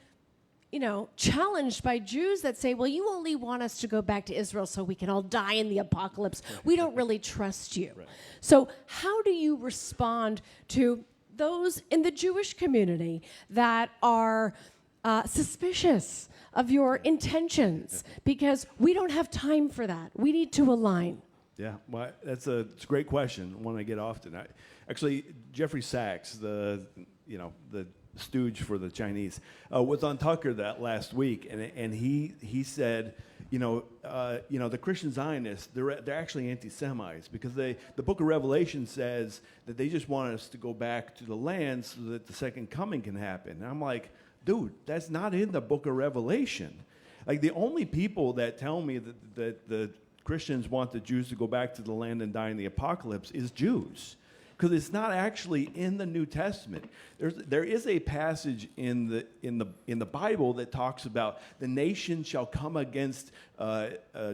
[SPEAKER 7] challenged by Jews that say, well, you only want us to go back to Israel so we can all die in the apocalypse. We don't really trust you. Right. So how do you respond to those in the Jewish community that are suspicious of your intentions? Because we don't have time for that. We need to align.
[SPEAKER 12] Yeah, well, it's a great question, one I get often. Actually, Jeffrey Sachs, the stooge for the Chinese, was on Tucker that last week, and he said, the Christian Zionists, they're actually anti-Semites because the Book of Revelation says that they just want us to go back to the land so that the second coming can happen. And I'm like, dude, that's not in the Book of Revelation. Like the only people that tell me that the Christians want the Jews to go back to the land and die in the apocalypse is Jews. Because it's not actually in the New Testament. There is a passage in the Bible that talks about the nation shall come against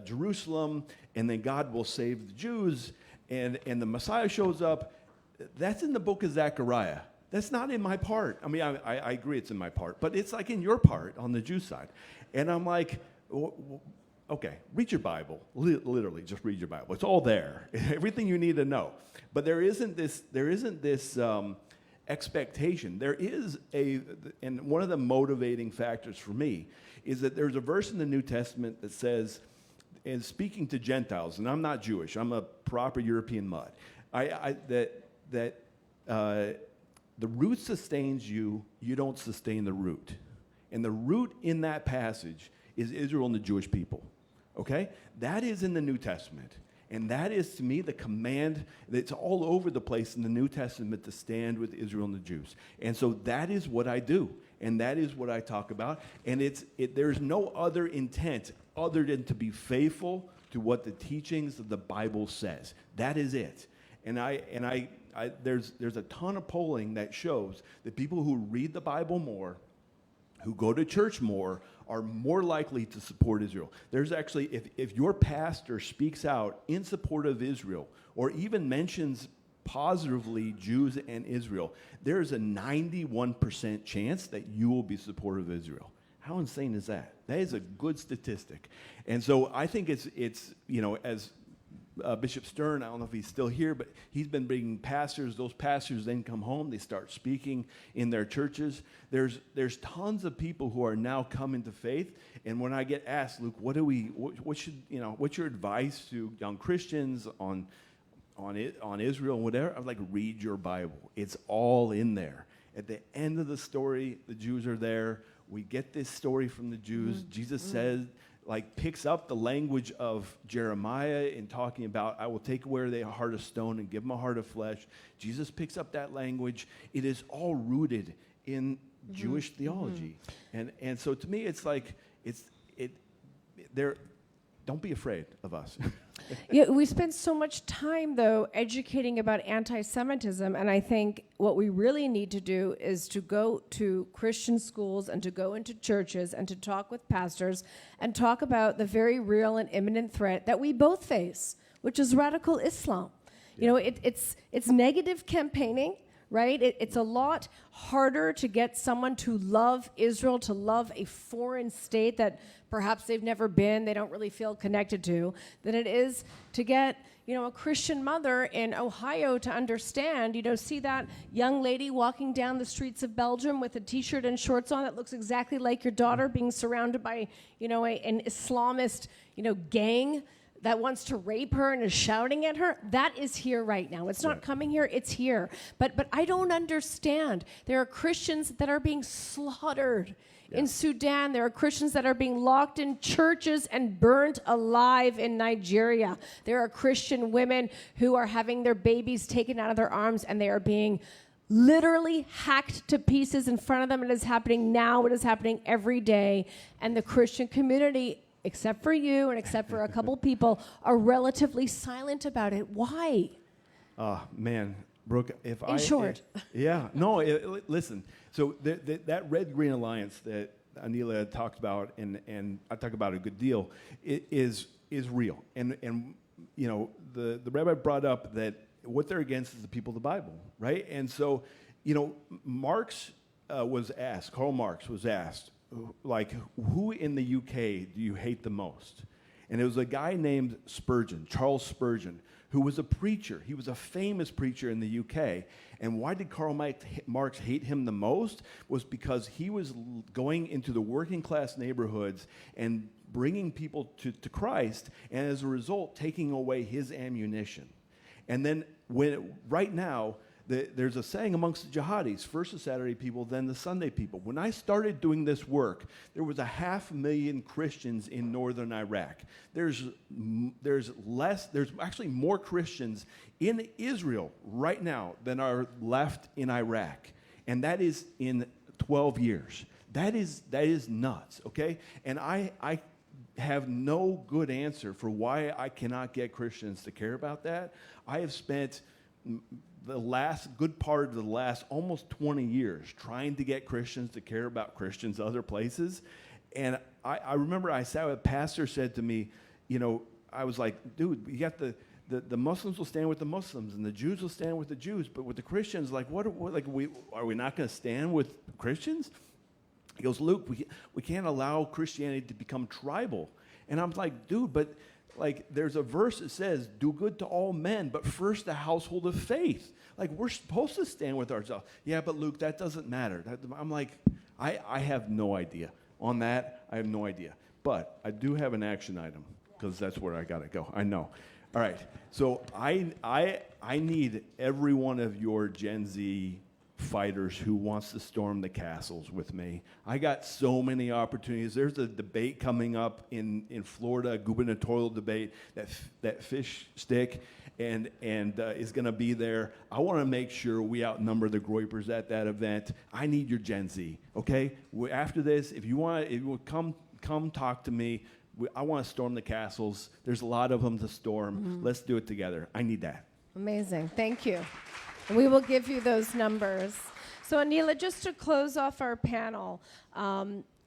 [SPEAKER 12] Jerusalem, and then God will save the Jews, and the Messiah shows up. That's in the book of Zechariah. That's not in my part. I mean, I agree it's in my part, but it's like in your part on the Jew side. And I'm like, okay, read your Bible. Literally, just read your Bible. It's all there. Everything you need to know. But there isn't this expectation. There is and one of the motivating factors for me is that there's a verse in the New Testament that says, and speaking to Gentiles, and I'm not Jewish, I'm a proper European mud, that the root sustains you, you don't sustain the root. And the root in that passage is Israel and the Jewish people. Okay? That is in the New Testament. And that is, to me, the command that's all over the place in the New Testament to stand with Israel and the Jews. And so that is what I do. And that is what I talk about. And there's no other intent other than to be faithful to what the teachings of the Bible says. That is it. And there's a ton of polling that shows that people who read the Bible more, who go to church more, are more likely to support Israel. There's actually, if your pastor speaks out in support of Israel, or even mentions positively Jews and Israel, there's a 91% chance that you will be supportive of Israel. How insane is that? That is a good statistic. And so I think it's as Bishop Stern, I don't know if he's still here, but he's been bringing pastors. Those pastors then come home. They start speaking in their churches. There's tons of people who are now coming to faith. And when I get asked, Luke, what's your advice to young Christians on Israel and whatever? I'm like, read your Bible. It's all in there. At the end of the story, the Jews are there. We get this story from the Jews. Jesus said, picks up the language of Jeremiah in talking about, I will take away their heart of stone and give them a heart of flesh. Jesus picks up that language. It is all rooted in Jewish theology. And so to me, it's like, don't be afraid of us.
[SPEAKER 7] Yeah, we spend so much time, though, educating about anti-Semitism, and I think what we really need to do is to go to Christian schools and to go into churches and to talk with pastors and talk about the very real and imminent threat that we both face, which is radical Islam. Yeah. It's negative campaigning, right? It's a lot harder to get someone to love Israel, to love a foreign state that perhaps they've never been, they don't really feel connected to, than it is to get, a Christian mother in Ohio to understand, see that young lady walking down the streets of Belgium with a T-shirt and shorts on that looks exactly like your daughter being surrounded by, an Islamist, gang that wants to rape her and is shouting at her, that is here right now. It's not coming here, it's here. But I don't understand. There are Christians that are being slaughtered. In Sudan, there are Christians that are being locked in churches and burnt alive in Nigeria. There are Christian women who are having their babies taken out of their arms, and they are being literally hacked to pieces in front of them. It is happening now. It is happening every day. And the Christian community, except for you and except for a couple people, are relatively silent about it. Why?
[SPEAKER 12] Man, Brooke, listen. So that Red-Green Alliance that Anila talked about, and I talk about a good deal, is real. And you know, the rabbi brought up that what they're against is the people of the Bible, right? And so, you know, Karl Marx was asked, like, who in the UK do you hate the most? And it was a guy named Spurgeon, Charles Spurgeon, who was a preacher. He was a famous preacher in the UK. And why did Karl Marx hate him the most? Was because he was going into the working class neighborhoods and bringing people to Christ, and as a result, taking away his ammunition. And then right now, there's a saying amongst the jihadis, first the Saturday people, then the Sunday people. When I started doing this work, there was 500,000 Christians in northern Iraq. There's actually more Christians in Israel right now than are left in Iraq. And that is in 12 years. That is nuts, okay? And I have no good answer for why I cannot get Christians to care about that. I have spent the good part of the last almost 20 years trying to get Christians to care about Christians other places. And I remember I sat with a pastor said to me, you know, I was like, dude, you got the Muslims will stand with the Muslims and the Jews will stand with the Jews, but with the Christians, like, are we not going to stand with Christians? He goes, Luke, we can't allow Christianity to become tribal. And I'm like, dude, but like there's a verse that says, do good to all men, but first the household of faith. Like, we're supposed to stand with ourselves. Yeah, but Luke, that doesn't matter. I'm like, I have no idea. On that, I have no idea. But I do have an action item, because that's where I got to go. I know. All right. So I need every one of your Gen Z fighters who wants to storm the castles with me. I got so many opportunities. There's a debate coming up in Florida, a gubernatorial debate, that fish stick and is going to be there. I want to make sure we outnumber the Groypers at that event. I need your Gen Z, okay? After this, if you want come talk to me. I want to storm the castles. There's a lot of them to storm. Mm-hmm. Let's do it together. I need that.
[SPEAKER 7] Amazing. Thank you. We will give you those numbers. So, Anila, just to close off our panel,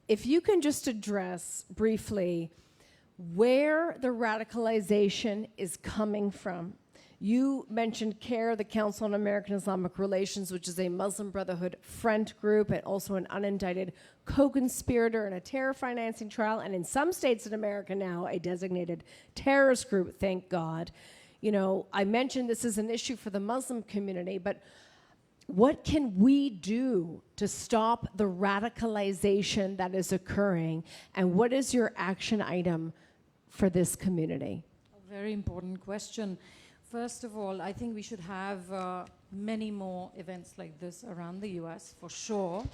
[SPEAKER 7] if you can just address briefly where the radicalization is coming from. You mentioned CARE, the Council on American Islamic Relations, which is a Muslim Brotherhood front group and also an unindicted co-conspirator in a terror financing trial, and in some states in America now, a designated terrorist group, thank God. You know, I mentioned this is an issue for the Muslim community, but what can we do to stop the radicalization that is occurring, and what is your action item for this community?
[SPEAKER 13] A very important question. First of all, I think we should have many more events like this around the US, for sure.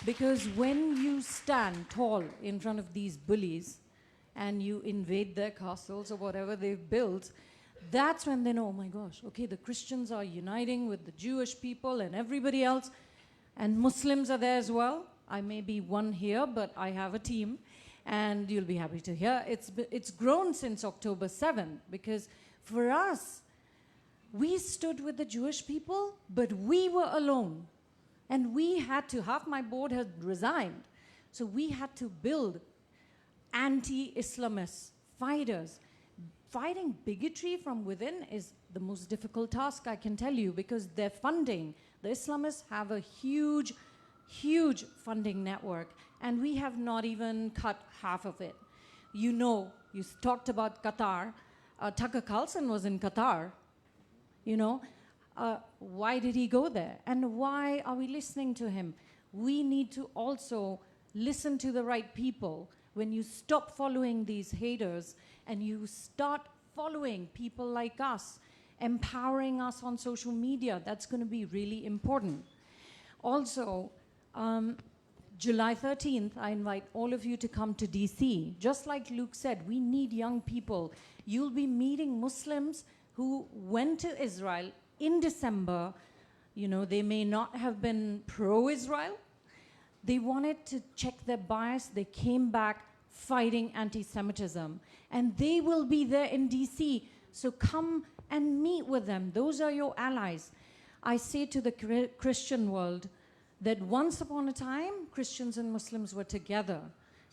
[SPEAKER 13] Because when you stand tall in front of these bullies and you invade their castles or whatever they've built, that's when they know, oh my gosh, okay, the Christians are uniting with the Jewish people and everybody else, and Muslims are there as well. I may be one here, but I have a team, and you'll be happy to hear. It's grown since October 7th, because for us, we stood with the Jewish people, but we were alone. And we had to, half my board had resigned. So we had to build anti-Islamist fighters. Fighting bigotry from within is the most difficult task, I can tell you, because their funding, the Islamists have a huge, huge funding network, and we have not even cut half of it. You know, you talked about Qatar. Tucker Carlson was in Qatar. You know, why did he go there? And why are we listening to him? We need to also listen to the right people. when you stop following these haters and you start following people like us, empowering us on social media, that's going to be really important. Also, July 13th, I invite all of you to come to DC. Just like Luke said, we need young people. You'll be meeting Muslims who went to Israel in December. You know, they may not have been pro-Israel. They wanted to check their bias. They came back fighting anti-Semitism. And they will be there in DC. So come and meet with them. Those are your allies. I say to the Christian world that once upon a time, Christians and Muslims were together,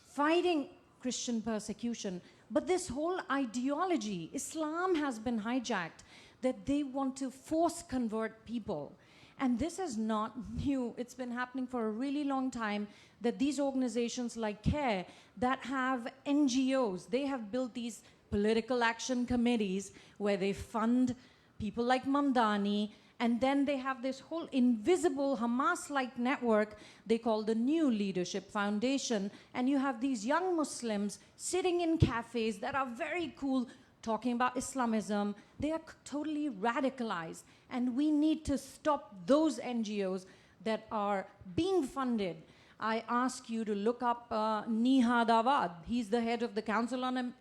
[SPEAKER 13] fighting Christian persecution. But this whole ideology, Islam has been hijacked, that they want to force convert people. And this is not new. It's been happening for a really long time, that these organizations like CARE that have NGOs, they have built these political action committees where they fund people like Mamdani, and then they have this whole invisible Hamas-like network they call the New Leadership Foundation. And you have these young Muslims sitting in cafes that are very cool, talking about Islamism. They are totally radicalized. And we need to stop those NGOs that are being funded. I ask you to look up Nihad Awad. He's the head of the Council on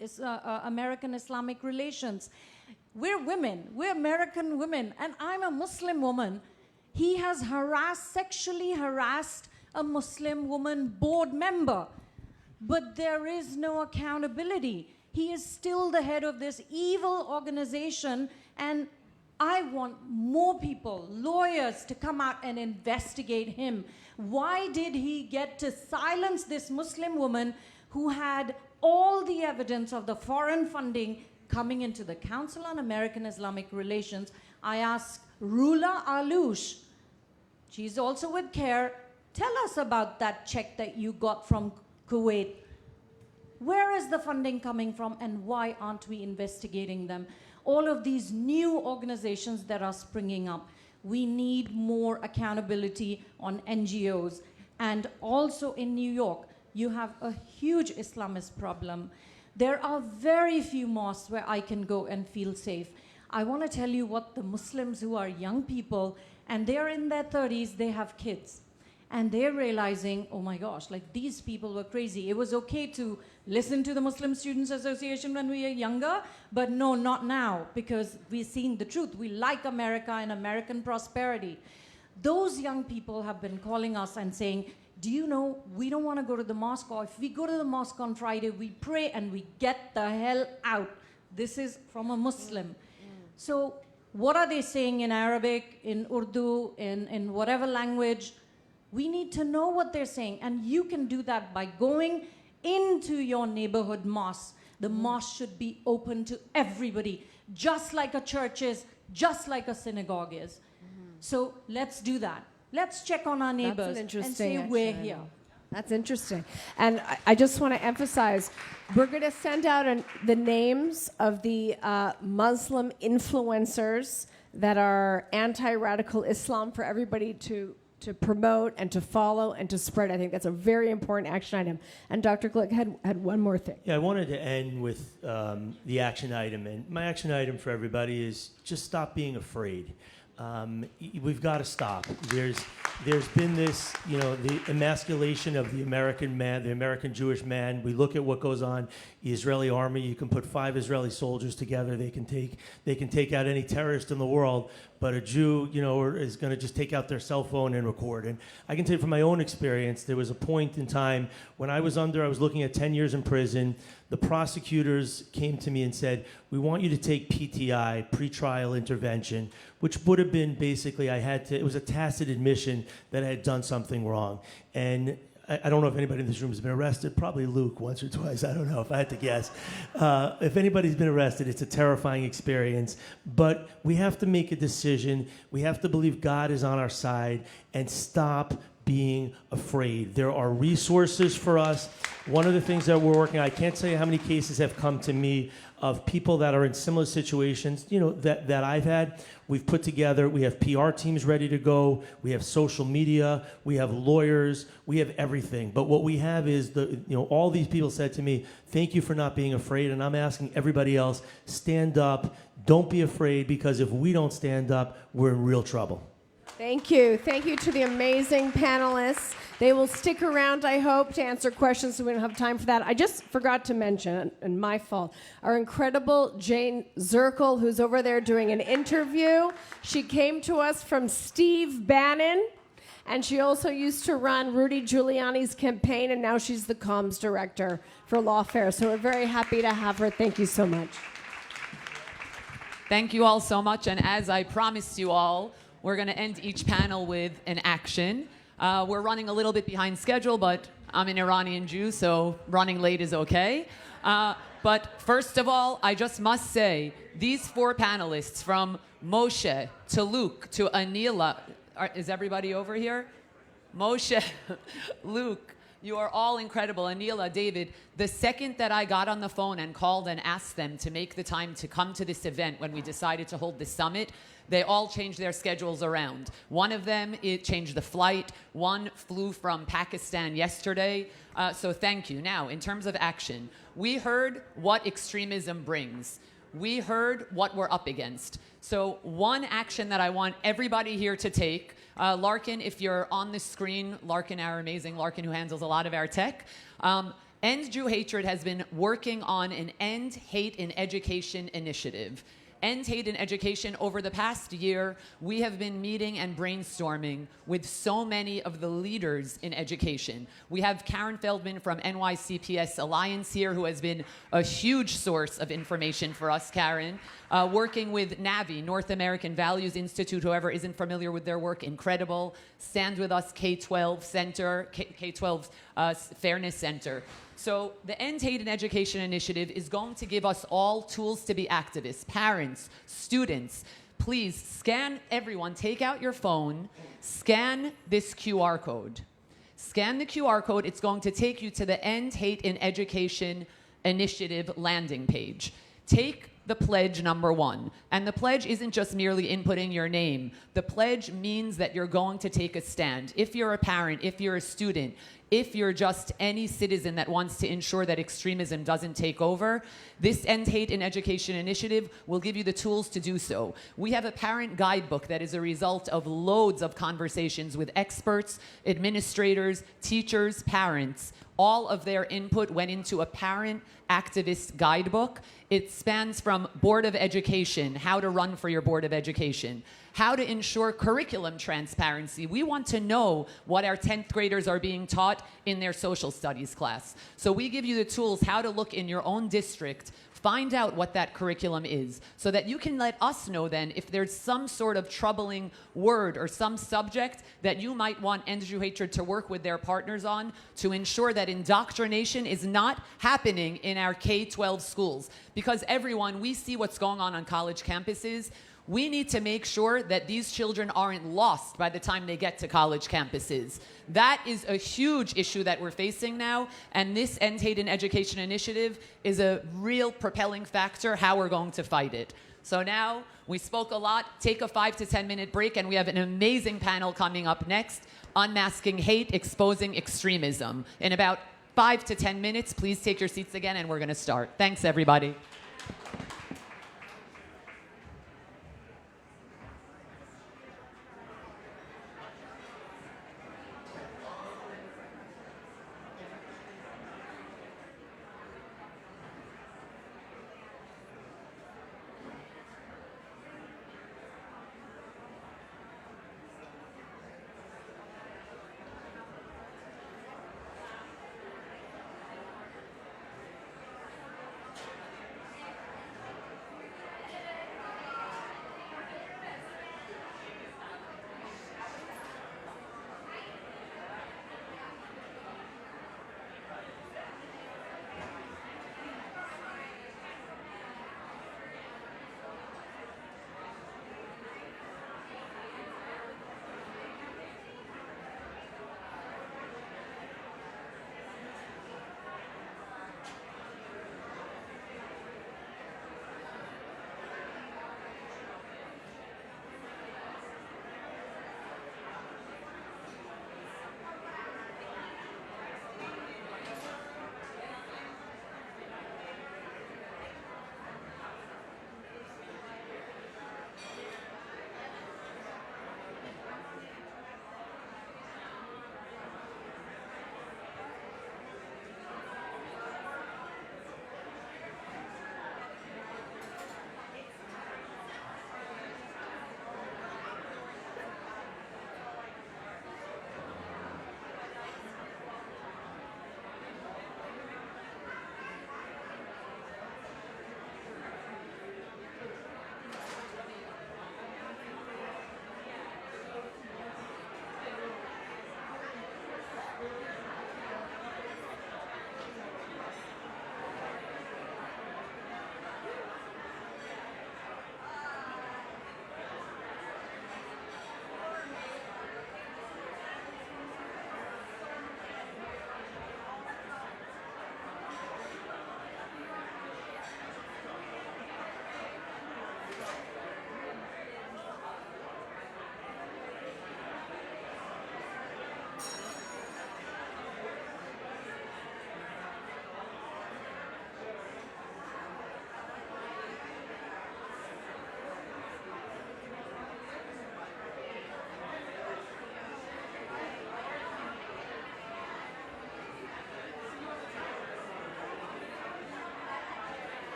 [SPEAKER 13] American Islamic Relations. We're women, we're American women, and I'm a Muslim woman. He has sexually harassed a Muslim woman board member, but there is no accountability. He is still the head of this evil organization, and I want more people, lawyers, to come out and investigate him. Why did he get to silence this Muslim woman who had all the evidence of the foreign funding coming into the Council on American Islamic Relations? I asked Rula Alush, she's also with CARE, tell us about that check that you got from Kuwait. Where is the funding coming from, and why aren't we investigating them? All of these new organizations that are springing up, we need more accountability on NGOs. And also in New York, you have a huge Islamist problem. There are very few mosques where I can go and feel safe. I want to tell you what the Muslims who are young people, and they're in their 30s, they have kids. And they're realizing, oh my gosh, like these people were crazy. It was okay to listen to the Muslim Students Association when we were younger, but no, not now, because we're seeing the truth. We like America and American prosperity. Those young people have been calling us and saying, do you know, we don't want to go to the mosque, or if we go to the mosque on Friday, we pray and we get the hell out. This is from a Muslim. So what are they saying in Arabic, in Urdu, in whatever language? We need to know what they're saying, and you can do that by going into your neighborhood mosque. The mosque should be open to everybody, just like a church is, just like a synagogue is. So let's do that. Let's check on our neighbors and say we're here.
[SPEAKER 7] That's interesting. And I just want to emphasize, we're going to send out the names of the Muslim influencers that are anti-radical Islam for everybody to promote and to follow and to spread. I think that's a very important action item. And Dr. Glick had one more thing.
[SPEAKER 10] Yeah, I wanted to end with the action item. And my action item for everybody is just stop being afraid. We've got to stop. There's been this, the emasculation of the American man, the American Jewish man. We look at what goes on. The Israeli army, you can put 5 Israeli soldiers together. They can take out any terrorist in the world. But a Jew, is going to just take out their cell phone and record. And I can tell you from my own experience, there was a point in time when I was looking at 10 years in prison. The prosecutors came to me and said, we want you to take PTI, pretrial intervention, which would have been basically, it was a tacit admission that I had done something wrong. And I don't know if anybody in this room has been arrested. Probably Luke once or twice. I don't know if I had to guess. If anybody's been arrested, it's a terrifying experience. But we have to make a decision. We have to believe God is on our side and stop being afraid. There are resources for us. One of the things that we're working on, I can't tell you how many cases have come to me of people that are in similar situations, that I've had. We've put together, we have PR teams ready to go, we have social media, we have lawyers, we have everything. But what we have is, all these people said to me, thank you for not being afraid, and I'm asking everybody else, stand up, don't be afraid, because if we don't stand up, we're in real trouble.
[SPEAKER 7] Thank you. Thank you to the amazing panelists. They will stick around, I hope, to answer questions, so we don't have time for that. I just forgot to mention, and my fault, our incredible Jane Zirkle, who's over there doing an interview. She came to us from Steve Bannon, and she also used to run Rudy Giuliani's campaign, and now she's the comms director for Lawfare. So we're very happy to have her. Thank you so much.
[SPEAKER 3] Thank you all so much. And as I promised you all, we're going to end each panel with an action. We're running a little bit behind schedule, but I'm an Iranian Jew, so running late is okay. But first of all, I just must say, these 4 panelists, from Moshe to Luke to Anila, is everybody over here? Moshe, Luke, you are all incredible. Anila, David, the second that I got on the phone and called and asked them to make the time to come to this event when we decided to hold the summit, they all changed their schedules around. One of them, it changed the flight. One flew from Pakistan yesterday. So thank you. Now, in terms of action, we heard what extremism brings. We heard what we're up against. So one action that I want everybody here to take, Larkin, if you're on the screen, Larkin, our amazing Larkin, who handles a lot of our tech, End Jew Hatred has been working on an End Hate in Education initiative. End Hate in Education, over the past year, we have been meeting and brainstorming with so many of the leaders in education. We have Karen Feldman from NYCPS Alliance here, who has been a huge source of information for us, Karen. Working with NAVI, North American Values Institute, whoever isn't familiar with their work, incredible. Stand With Us K-12 Center, K-12 Fairness Center. So the End Hate in Education initiative is going to give us all tools to be activists, parents, students. Please scan, everyone, take out your phone, scan this QR code. Scan the QR code. It's going to take you to the End Hate in Education initiative landing page. Take the pledge number 1. And the pledge isn't just merely inputting your name. The pledge means that you're going to take a stand. If you're a parent, if you're a student, if you're just any citizen that wants to ensure that extremism doesn't take over, this End Hate in Education initiative will give you the tools to do so. We have a parent guidebook that is a result of loads of conversations with experts, administrators, teachers, parents. All of their input went into a parent activist guidebook. It spans from Board of Education, how to run for your Board of Education, how to ensure curriculum transparency. We want to know what our 10th graders are being taught in their social studies class. So we give you the tools how to look in your own district, find out what that curriculum is, so that you can let us know then if there's some sort of troubling word or some subject that you might want End Jew Hatred to work with their partners on to ensure that indoctrination is not happening in our K-12 schools. Because everyone, we see what's going on college campuses. We need to make sure that these children aren't lost by the time they get to college campuses. That is a huge issue that we're facing now, and this End Hate in Education initiative is a real propelling factor how we're going to fight it. So now, we spoke a lot, take a 5 to 10 minute break, and we have an amazing panel coming up next, Unmasking Hate, Exposing Extremism. In about 5 to 10 minutes, please take your seats again, and we're gonna start. Thanks, everybody.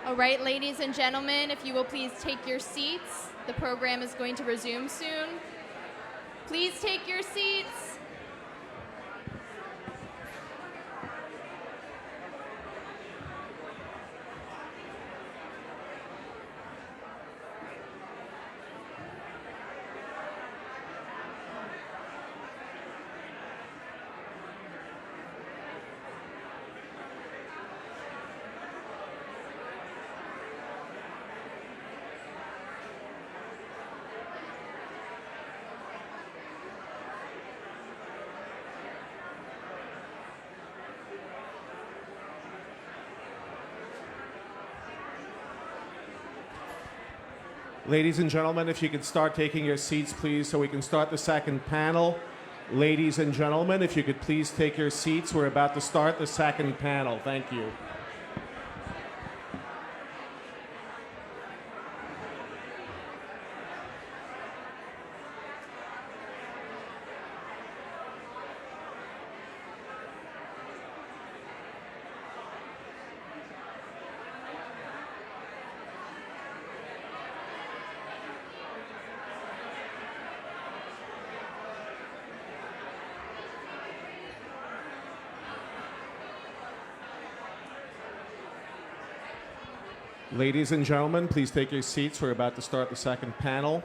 [SPEAKER 2] All right, ladies and gentlemen, if you will please take your seats. The program is going to resume soon. Please take your seats.
[SPEAKER 8] Ladies and gentlemen, if you could start taking your seats, please, so we can start the second panel. Ladies and gentlemen, if you could please take your seats. We're about to start the second panel. Thank you. Ladies and gentlemen, please take your seats. We're about to start the second panel.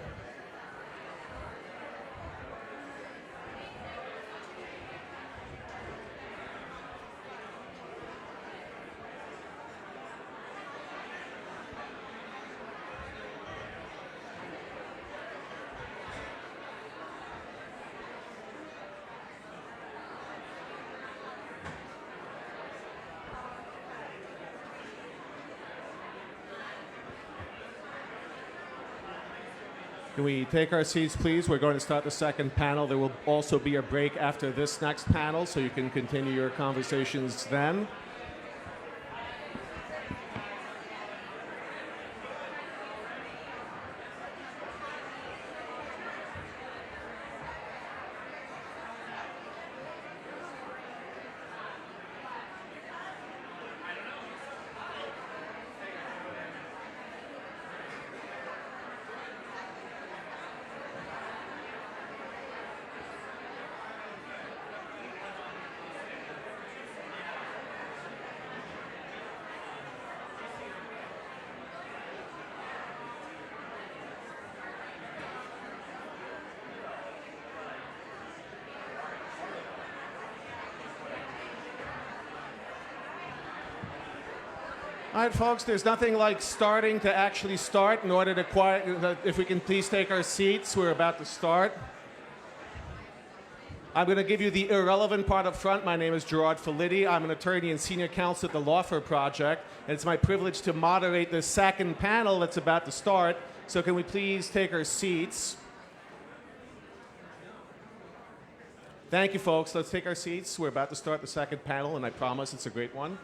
[SPEAKER 8] Can we take our seats, please? We're going to start the second panel. There will also be a break after this next panel, so you can continue your conversations then. All right, folks, there's nothing like starting to actually start. In order to quiet, if we can please take our seats, we're about to start. I'm going to give you the irrelevant part up front. My name is Gerard Felitti. I'm an attorney and senior counsel at the Lawfare Project, and it's my privilege to moderate the second panel that's about to start. So can we please take our seats? Thank you, folks. Let's take our seats. We're about to start the second panel, and I promise it's a great one.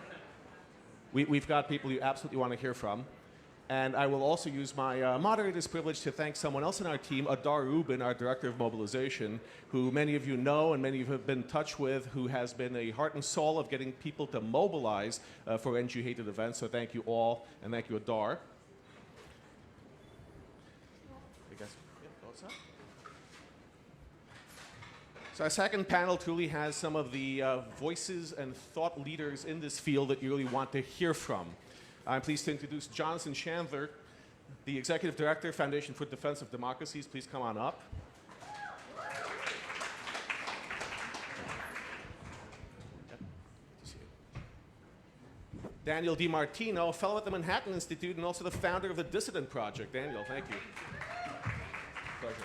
[SPEAKER 8] We've got people you absolutely want to hear from. And I will also use my moderator's privilege to thank someone else in our team, Adar Rubin, our Director of Mobilization, who many of you know and many of you have been in touch with, who has been a heart and soul of getting people to mobilize for NGO-hated events. So thank you all, and thank you, Adar. So our second panel truly has some of the voices and thought leaders in this field that you really want to hear from. I'm pleased to introduce Jonathan Chandler, the Executive Director, Foundation for Defense of Democracies. Please come on up. Daniel DiMartino, a fellow at the Manhattan Institute and also the founder of the Dissident Project. Daniel, thank you. Pleasure.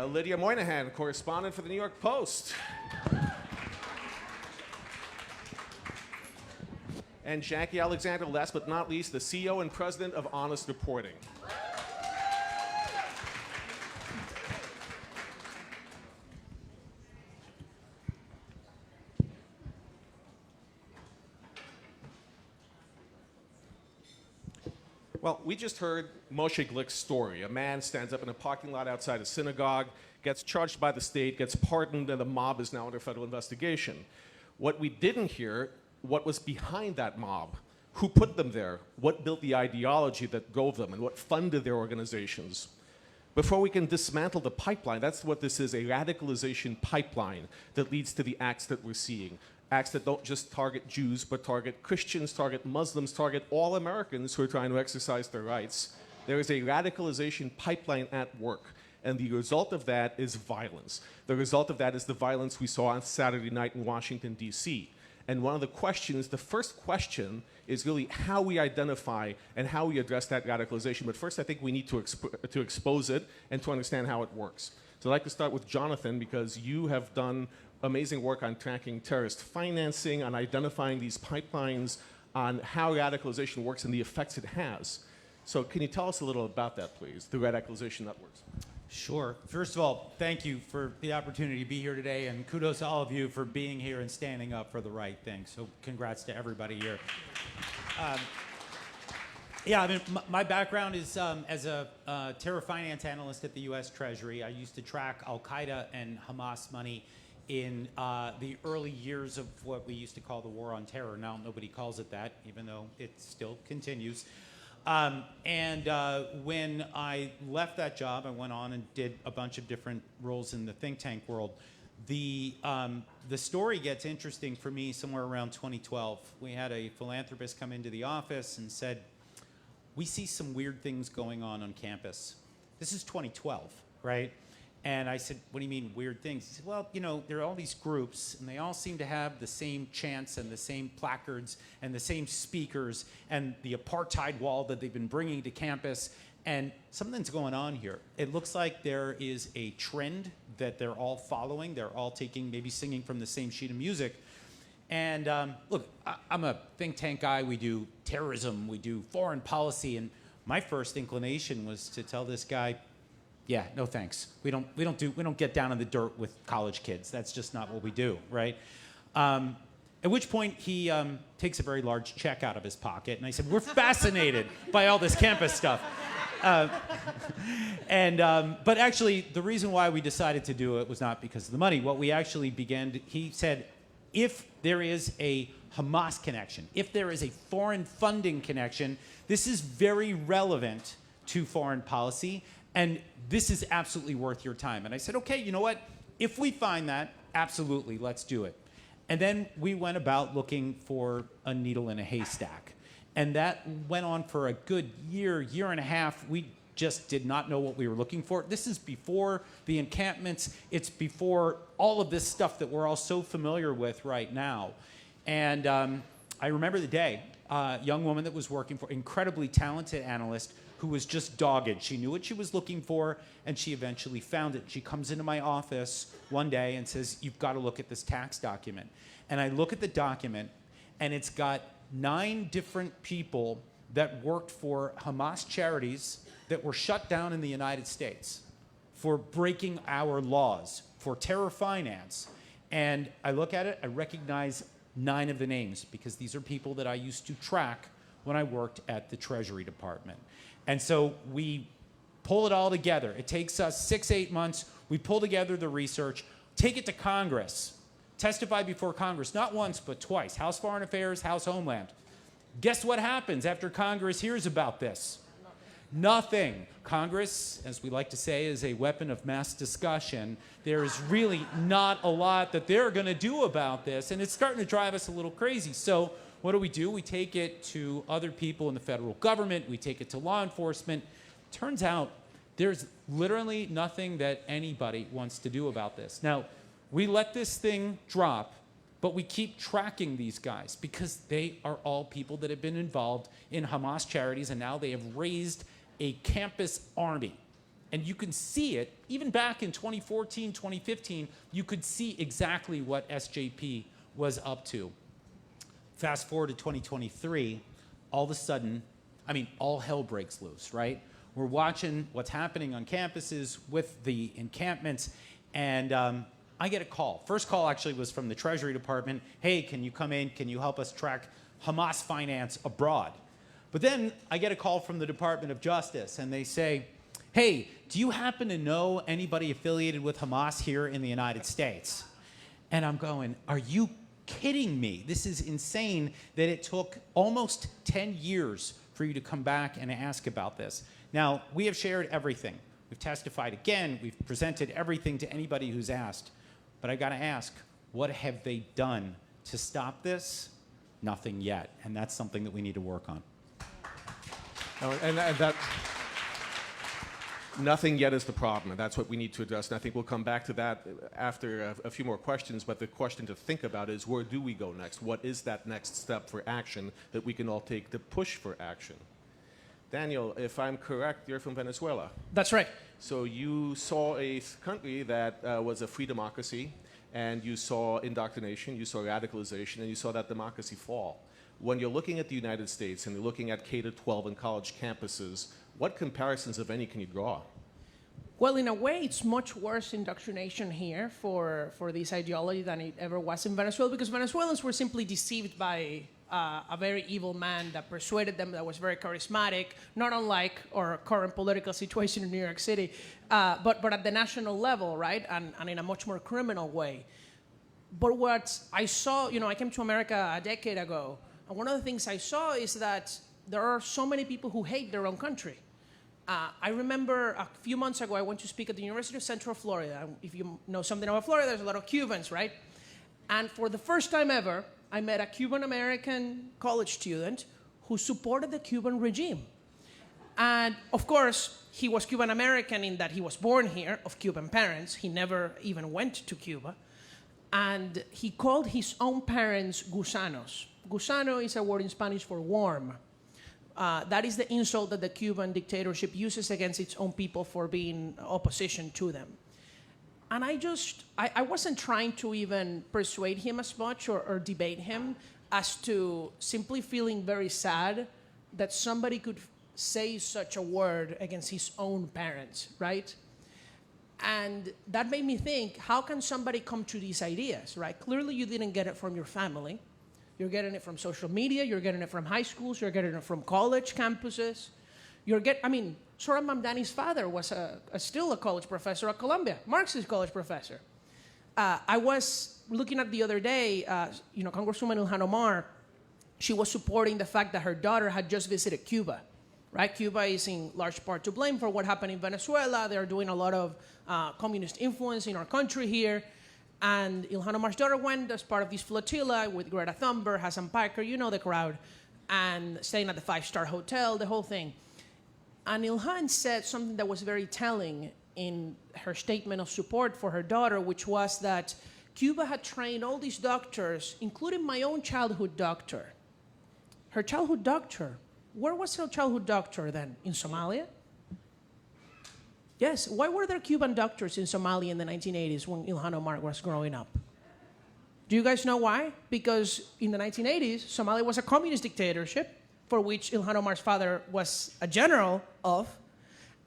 [SPEAKER 8] Lydia Moynihan, correspondent for the New York Post. And Jackie Alexander, last but not least, the CEO and president of Honest Reporting. Well, we just heard Moshe Glick's story. A man stands up in a parking lot outside a synagogue, gets charged by the state, gets pardoned, and the mob is now under federal investigation. What we didn't hear, what was behind that mob, Who put them there? What built the ideology that drove them, and what funded their organizations? Before we can dismantle the pipeline, that's what this is, a radicalization pipeline that leads to the acts that we're seeing. Acts that don't just target Jews, but target Christians, target Muslims, target all Americans who are trying to exercise their rights. There is a radicalization pipeline at work, and the result of that is violence. The result of that is the violence we saw on Saturday night in Washington, D.C. And one of the questions, the first question, is really how we identify and how we address that radicalization. But first, I think we need to expose it and to understand how it works. So I'd like to start with Jonathan, because you have done amazing work on tracking terrorist financing, on identifying these pipelines, on how radicalization works and the effects it has. So can you tell us a little about that, please, the radicalization networks?
[SPEAKER 14] Sure. First of all, thank you for the opportunity to be here today, and kudos to all of you for being here and standing up for the right thing. So congrats to everybody here. Yeah, I mean, my background is as a terror finance analyst at the U.S. Treasury. I used to track Al-Qaeda and Hamas money in the early years of what we used to call the War on Terror. Now nobody calls it that, even though it still continues. When I left that job, I went on and did a bunch of different roles in the think tank world. The story gets interesting for me somewhere around 2012. We had a philanthropist come into the office and said, "We see some weird things going on campus." This is 2012, right? And I said, "What do you mean weird things?" He said, "Well, you know, there are all these groups, and they all seem to have the same chants and the same placards and the same speakers and the apartheid wall that they've been bringing to campus, and something's going on here. It looks like there is a trend that they're all following. They're all taking, maybe singing from the same sheet of music." And look, I'm a think tank guy. We do terrorism, we do foreign policy, and my first inclination was to tell this guy, "Yeah, no thanks. We don't get down in the dirt with college kids. That's just not what we do, right?" At which point he takes a very large check out of his pocket, and I said, "We're fascinated by all this campus stuff." But actually, the reason why we decided to do it was not because of the money. What we actually he said, if there is a Hamas connection, if there is a foreign funding connection, this is very relevant to foreign policy, and this is absolutely worth your time. And I said, okay, you know what? If we find that, absolutely, let's do it. And then we went about looking for a needle in a haystack. And that went on for a good year and a half. We just did not know what we were looking for. This is before the encampments. It's before all of this stuff that we're all so familiar with right now. And I remember the day, a young woman that was working for, incredibly talented analyst, who was just dogged. She knew what she was looking for, and she eventually found it. She comes into my office one day and says, "You've got to look at this tax document." And I look at the document, and it's got 9 different people that worked for Hamas charities that were shut down in the United States for breaking our laws, for terror finance. And I look at it, I recognize 9 of the names, because these are people that I used to track when I worked at the Treasury Department. And so we pull it all together. It takes us 6-8 months. We pull together the research, take it to Congress, testify before Congress, not once, but twice. House Foreign Affairs, House Homeland. Guess what happens after Congress hears about this? Nothing. Congress, as we like to say, is a weapon of mass discussion. There is really not a lot that they're going to do about this, and it's starting to drive us a little crazy. So what do? We take it to other people in the federal government. We take it to law enforcement. Turns out there's literally nothing that anybody wants to do about this. Now, we let this thing drop, but we keep tracking these guys because they are all people that have been involved in Hamas charities, and now they have raised a campus army. And you can see it, even back in 2014, 2015, you could see exactly what SJP was up to. Fast forward to 2023, all of a sudden, I mean, all hell breaks loose, right? We're watching what's happening on campuses with the encampments, and I get a call. First call actually was from the Treasury Department. Hey, can you come in? Can you help us track Hamas finance abroad? But then I get a call from the Department of Justice, and they say, hey, do you happen to know anybody affiliated with Hamas here in the United States? And I'm going, are you kidding me? This is insane that it took almost 10 years for you to come back and ask about this. Now, we have shared everything. We've testified again. We've presented everything to anybody who's asked. But I got to ask, what have they done to stop this? Nothing yet. And that's something that we need to work on.
[SPEAKER 8] And that nothing yet is the problem, and that's what we need to address. And I think we'll come back to that after a few more questions. But the question to think about is, where do we go next? What is that next step for action that we can all take to push for action? Daniel, if I'm correct, you're from Venezuela.
[SPEAKER 15] That's right.
[SPEAKER 8] So you saw a country that was a free democracy, and you saw indoctrination, you saw radicalization, and you saw that democracy fall. When you're looking at the United States and you're looking at K-12 and college campuses, what comparisons, if any, can you draw?
[SPEAKER 15] Well, in a way, it's much worse indoctrination here for this ideology than it ever was in Venezuela, because Venezuelans were simply deceived by a very evil man that persuaded them, that was very charismatic, not unlike our current political situation in New York City, but at the national level, right, and in a much more criminal way. But what I saw, I came to America a decade ago, and one of the things I saw is that there are so many people who hate their own country. I remember a few months ago, I went to speak at the University of Central Florida. If you know something about Florida, there's a lot of Cubans, right? And for the first time ever, I met a Cuban-American college student who supported the Cuban regime. And of course, he was Cuban-American in that he was born here, of Cuban parents. He never even went to Cuba. And he called his own parents gusanos. Gusano is a word in Spanish for worm. That is the insult that the Cuban dictatorship uses against its own people for being opposition to them. And I wasn't trying to even persuade him as much or debate him as to simply feeling very sad that somebody could say such a word against his own parents, right? And that made me think, how can somebody come to these ideas, right? Clearly you didn't get it from your family. You're getting it from social media, you're getting it from high schools, you're getting it from college campuses. Sohran Mamdani's father was still a college professor at Columbia, Marxist college professor. I was looking at the other day, Congresswoman Ilhan Omar, she was supporting the fact that her daughter had just visited Cuba, right? Cuba is in large part to blame for what happened in Venezuela. They're doing a lot of communist influence in our country here. And Ilhan Omar's daughter went as part of this flotilla with Greta Thunberg, Hassan Piker, you know the crowd, and staying at the 5-star hotel, the whole thing. And Ilhan said something that was very telling in her statement of support for her daughter, which was that Cuba had trained all these doctors, including my own childhood doctor. Her childhood doctor. Where was her childhood doctor then? In Somalia? Yes. Why were there Cuban doctors in Somalia in the 1980s when Ilhan Omar was growing up? Do you guys know why? Because in the 1980s, Somalia was a communist dictatorship for which Ilhan Omar's father was a general of.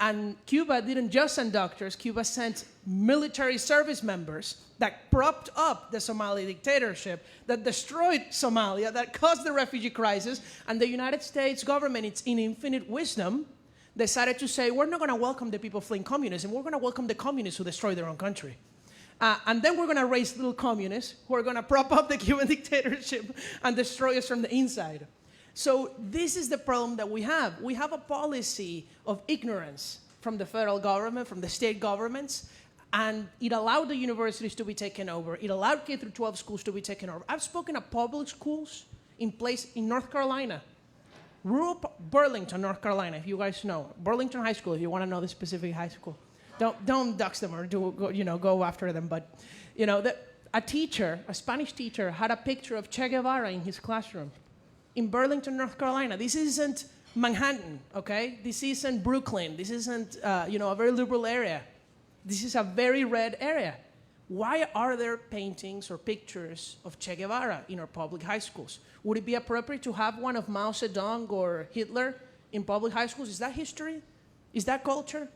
[SPEAKER 15] And Cuba didn't just send doctors, Cuba sent military service members that propped up the Somali dictatorship, that destroyed Somalia, that caused the refugee crisis. And the United States government, in infinite wisdom, decided to say, we're not going to welcome the people fleeing communism, we're going to welcome the communists who destroy their own country. And then we're going to raise little communists who are going to prop up the Cuban dictatorship and destroy us from the inside. So this is the problem that we have. We have a policy of ignorance from the federal government, from the state governments, and it allowed the universities to be taken over. It allowed K-12 schools to be taken over. I've spoken at public schools in North Carolina. Rural Burlington, North Carolina, if you guys know. Burlington High School, if you want to know the specific high school. Don't dox them or go after them. But, a teacher, a Spanish teacher, had a picture of Che Guevara in his classroom in Burlington, North Carolina. This isn't Manhattan, okay? This isn't Brooklyn. This isn't, a very liberal area. This is a very red area. Why are there paintings or pictures of Che Guevara in our public high schools? Would it be appropriate to have one of Mao Zedong or Hitler in public high schools? Is that history? Is that culture?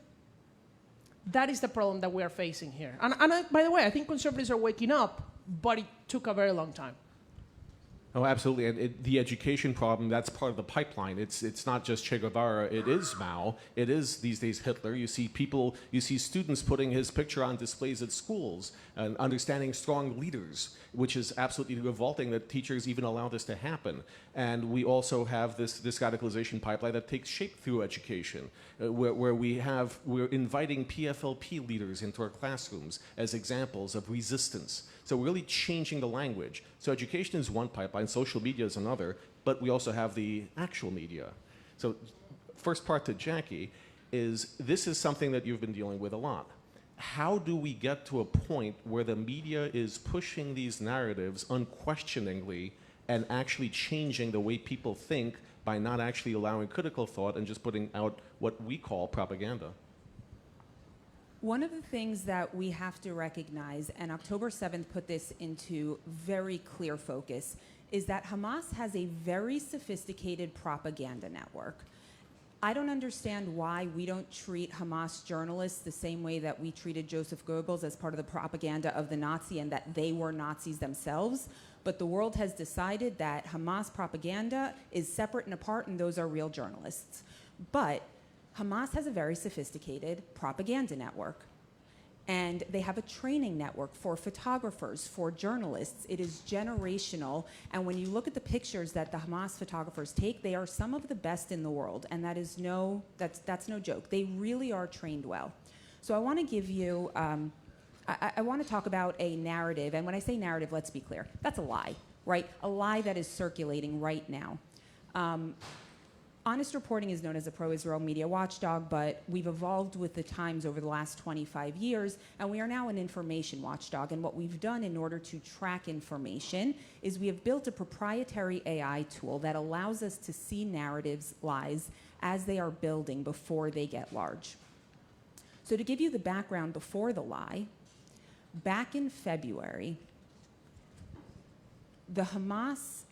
[SPEAKER 15] That is the problem that we are facing here. And by the way, I think conservatives are waking up, but it took a very long time.
[SPEAKER 8] Oh, absolutely. And the education problem, that's part of the pipeline. It's not just Che Guevara, it is Mao, it is these days Hitler. You see students putting his picture on displays at schools and understanding strong leaders, which is absolutely revolting that teachers even allow this to happen. And we also have this radicalization pipeline that takes shape through education, where we're inviting PFLP leaders into our classrooms as examples of resistance. So we're really changing the language. So education is one pipeline, social media is another, but we also have the actual media. So first part to Jackie is this is something that you've been dealing with a lot. How do we get to a point where the media is pushing these narratives unquestioningly and actually changing the way people think by not actually allowing critical thought and just putting out what we call propaganda?
[SPEAKER 16] One of the things that we have to recognize, and October 7th put this into very clear focus, is that Hamas has a very sophisticated propaganda network. I don't understand why we don't treat Hamas journalists the same way that we treated Joseph Goebbels as part of the propaganda of the Nazi and that they were Nazis themselves. But the world has decided that Hamas propaganda is separate and apart, and those are real journalists. But Hamas has a very sophisticated propaganda network. And they have a training network for photographers, for journalists. It is generational. And when you look at the pictures that the Hamas photographers take, they are some of the best in the world. And that's no joke. They really are trained well. So I want to give you, I want to talk about a narrative. And when I say narrative, let's be clear. That's a lie, right? A lie that is circulating right now. Honest reporting is known as a pro-Israel media watchdog, but we've evolved with the times over the last 25 years, and we are now an information watchdog. And what we've done in order to track information is we have built a proprietary AI tool that allows us to see narratives, lies, as they are building before they get large. So to give you the background before the lie, back in February, the Hamas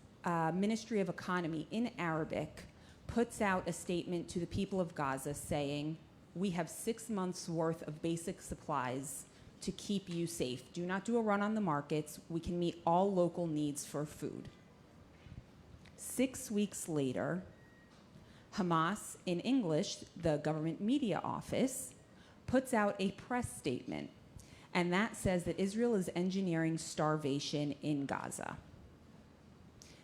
[SPEAKER 16] Ministry of Economy in Arabic puts out a statement to the people of Gaza saying, we have 6 months worth of basic supplies to keep you safe. Do not do a run on the markets. We can meet all local needs for food. 6 weeks later, Hamas, in English, the government media office, puts out a press statement, and that says that Israel is engineering starvation in Gaza.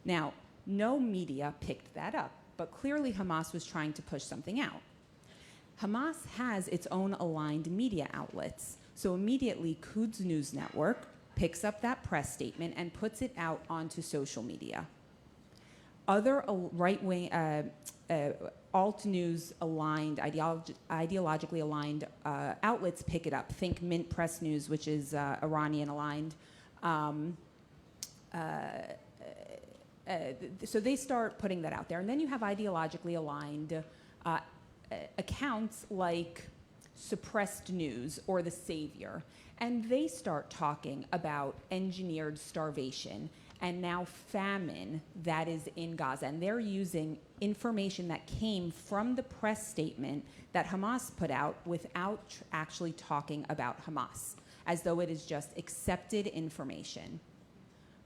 [SPEAKER 16] Now, no media picked that up, but clearly Hamas was trying to push something out. Hamas has its own aligned media outlets, so immediately Quds News Network picks up that press statement and puts it out onto social media. Other right-wing, alt-news aligned, ideologically aligned outlets pick it up. Think Mint Press News, which is Iranian aligned. So they start putting that out there. And then you have ideologically aligned accounts like Suppressed News or The Savior. And they start talking about engineered starvation and now famine that is in Gaza. And they're using information that came from the press statement that Hamas put out without actually talking about Hamas, as though it is just accepted information.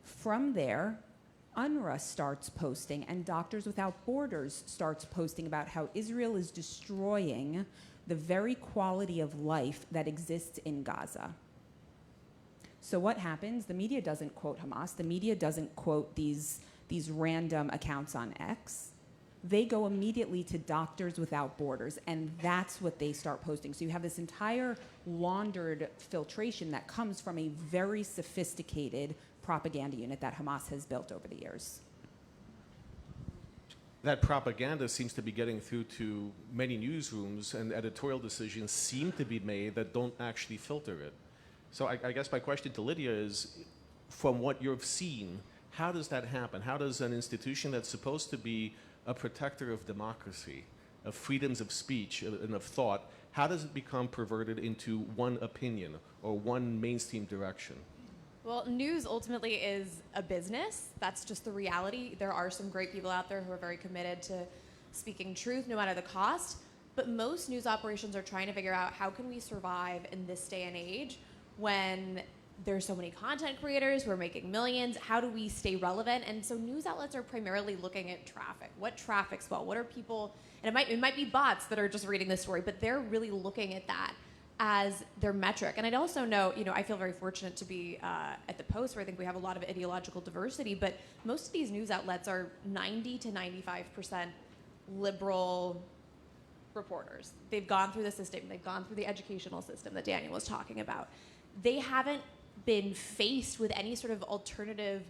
[SPEAKER 16] From there, UNRWA starts posting, and Doctors Without Borders starts posting about how Israel is destroying the very quality of life that exists in Gaza. So what happens? The media doesn't quote Hamas. The media doesn't quote these random accounts on X. They go immediately to Doctors Without Borders, and that's what they start posting. So you have this entire laundered filtration that comes from a very sophisticated propaganda unit that Hamas has built over the years.
[SPEAKER 8] That propaganda seems to be getting through to many newsrooms, and editorial decisions seem to be made that don't actually filter it. So I guess my question to Lydia is, from what you've seen, how does that happen? How does an institution that's supposed to be a protector of democracy, of freedoms of speech and of thought, how does it become perverted into one opinion or one mainstream direction?
[SPEAKER 2] Well, news ultimately is a business. That's just the reality. There are some great people out there who are very committed to speaking truth, no matter the cost. But most news operations are trying to figure out how can we survive in this day and age when there's so many content creators who are making millions. How do we stay relevant? And so news outlets are primarily looking at traffic. What traffics well? What are people? And it might be bots that are just reading this story, but they're really looking at that as their metric. And I'd also know, I feel very fortunate to be at the Post, where I think we have a lot of ideological diversity, but most of these news outlets are 90 to 95% liberal reporters. They've gone through the system. They've gone through the educational system that Daniel was talking about. They haven't been faced with any sort of alternative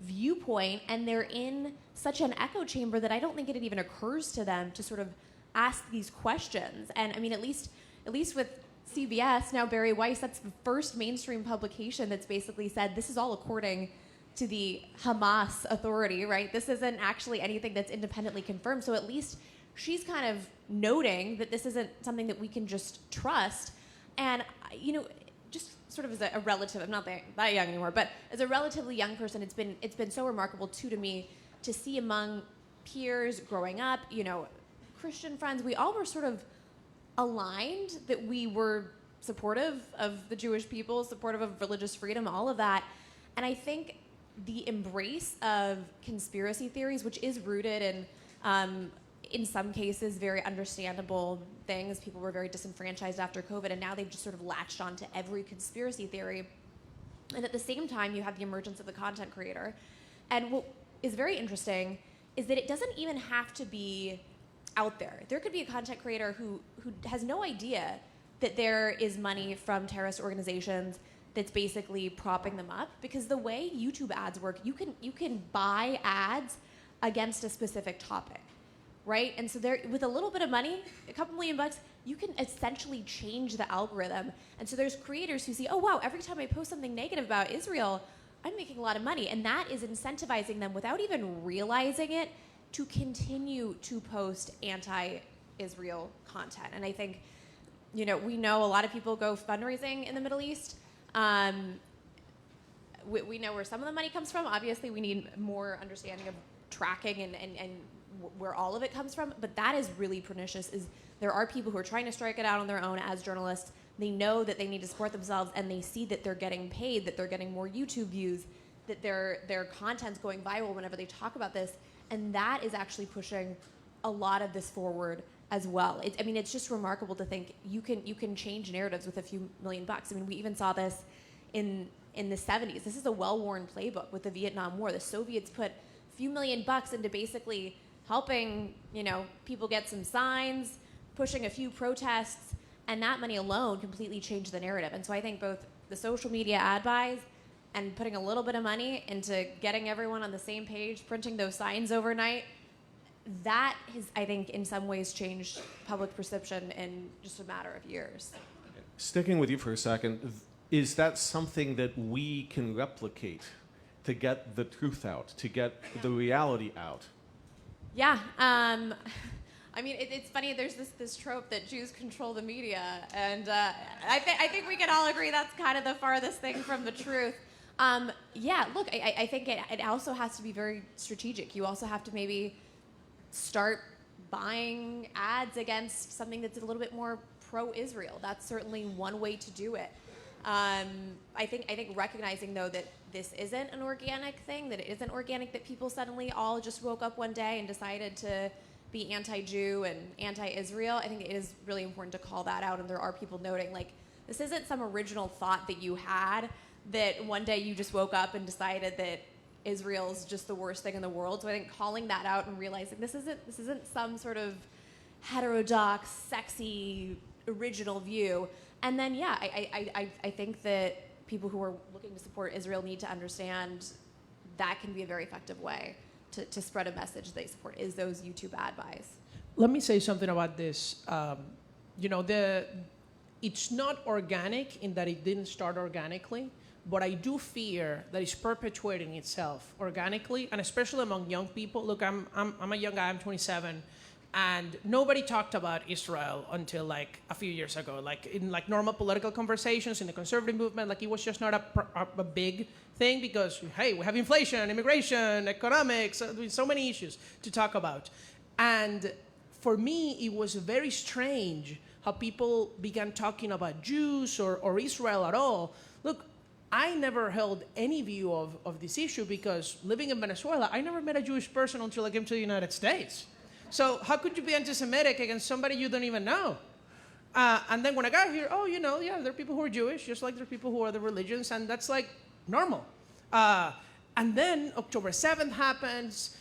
[SPEAKER 2] viewpoint, and they're in such an echo chamber that I don't think it even occurs to them to sort of ask these questions. And I mean, at least with CBS, now Barry Weiss, that's the first mainstream publication that's basically said this is all according to the Hamas Authority, right? This isn't actually anything that's independently confirmed. So at least she's kind of noting that this isn't something that we can just trust. And, just sort of as a relative, I'm not that young anymore, but as a relatively young person, it's been so remarkable too to me to see among peers growing up, Christian friends, we all were sort of aligned that we were supportive of the Jewish people, supportive of religious freedom, all of that. And I think the embrace of conspiracy theories, which is rooted in some cases, very understandable things. People were very disenfranchised after COVID, and now they've just sort of latched on to every conspiracy theory. And at the same time, you have the emergence of the content creator. And what is very interesting is that it doesn't even have to be out there. There could be a content creator who has no idea that there is money from terrorist organizations that's basically propping them up, because the way YouTube ads work, you can buy ads against a specific topic, right? And so there, with a little bit of money, a couple $1 million, you can essentially change the algorithm. And so there's creators who see, oh wow, every time I post something negative about Israel, I'm making a lot of money. And that is incentivizing them without even realizing it to continue to post anti-Israel content. And I think, we know a lot of people go fundraising in the Middle East. We know where some of the money comes from. Obviously, we need more understanding of tracking and where all of it comes from. But that is really pernicious. Is there are people who are trying to strike it out on their own as journalists. They know that they need to support themselves, and they see that they're getting paid, that they're getting more YouTube views, that their content's going viral whenever they talk about this. And that is actually pushing a lot of this forward as well. It's just remarkable to think you can change narratives with a few $1 million. We even saw this in the 70s. This is a well-worn playbook with the Vietnam War. The Soviets put a few $1 million into basically helping, people get some signs, pushing a few protests, and that money alone completely changed the narrative. And so I think both the social media ad buys and putting a little bit of money into getting everyone on the same page, printing those signs overnight, that has, I think, in some ways changed public perception in just a matter of years.
[SPEAKER 8] Sticking with you for a second, is that something that we can replicate to get the truth out, to get the reality out?
[SPEAKER 2] Yeah. It's funny, there's this trope that Jews control the media, and I think we can all agree that's kind of the farthest thing from the truth. I think it also has to be very strategic. You also have to maybe start buying ads against something that's a little bit more pro-Israel. That's certainly one way to do it. I think recognizing, though, that this isn't an organic thing, that it isn't organic that people suddenly all just woke up one day and decided to be anti-Jew and anti-Israel. I think it is really important to call that out, and there are people noting, like, this isn't some original thought that you had, that one day you just woke up and decided that Israel's just the worst thing in the world. So I think calling that out and realizing this isn't some sort of heterodox, sexy, original view. And then, I think that people who are looking to support Israel need to understand that can be a very effective way to spread a message they support, is those YouTube ad buys.
[SPEAKER 15] Let me say something about this. It's not organic in that it didn't start organically, but I do fear that it's perpetuating itself organically, and especially among young people. Look, I'm a young guy, I'm 27, and nobody talked about Israel until like a few years ago. Like in like normal political conversations in the conservative movement, like it was just not a big thing because, hey, we have inflation, immigration, economics, so many issues to talk about. And for me, it was very strange how people began talking about Jews or Israel at all. Look, I never held any view of this issue because living in Venezuela, I never met a Jewish person until I came to the United States. So how could you be anti-Semitic against somebody you don't even know? And then when I got here, there are people who are Jewish, just like there are people who are other religions, and that's like normal. And then October 7th happens,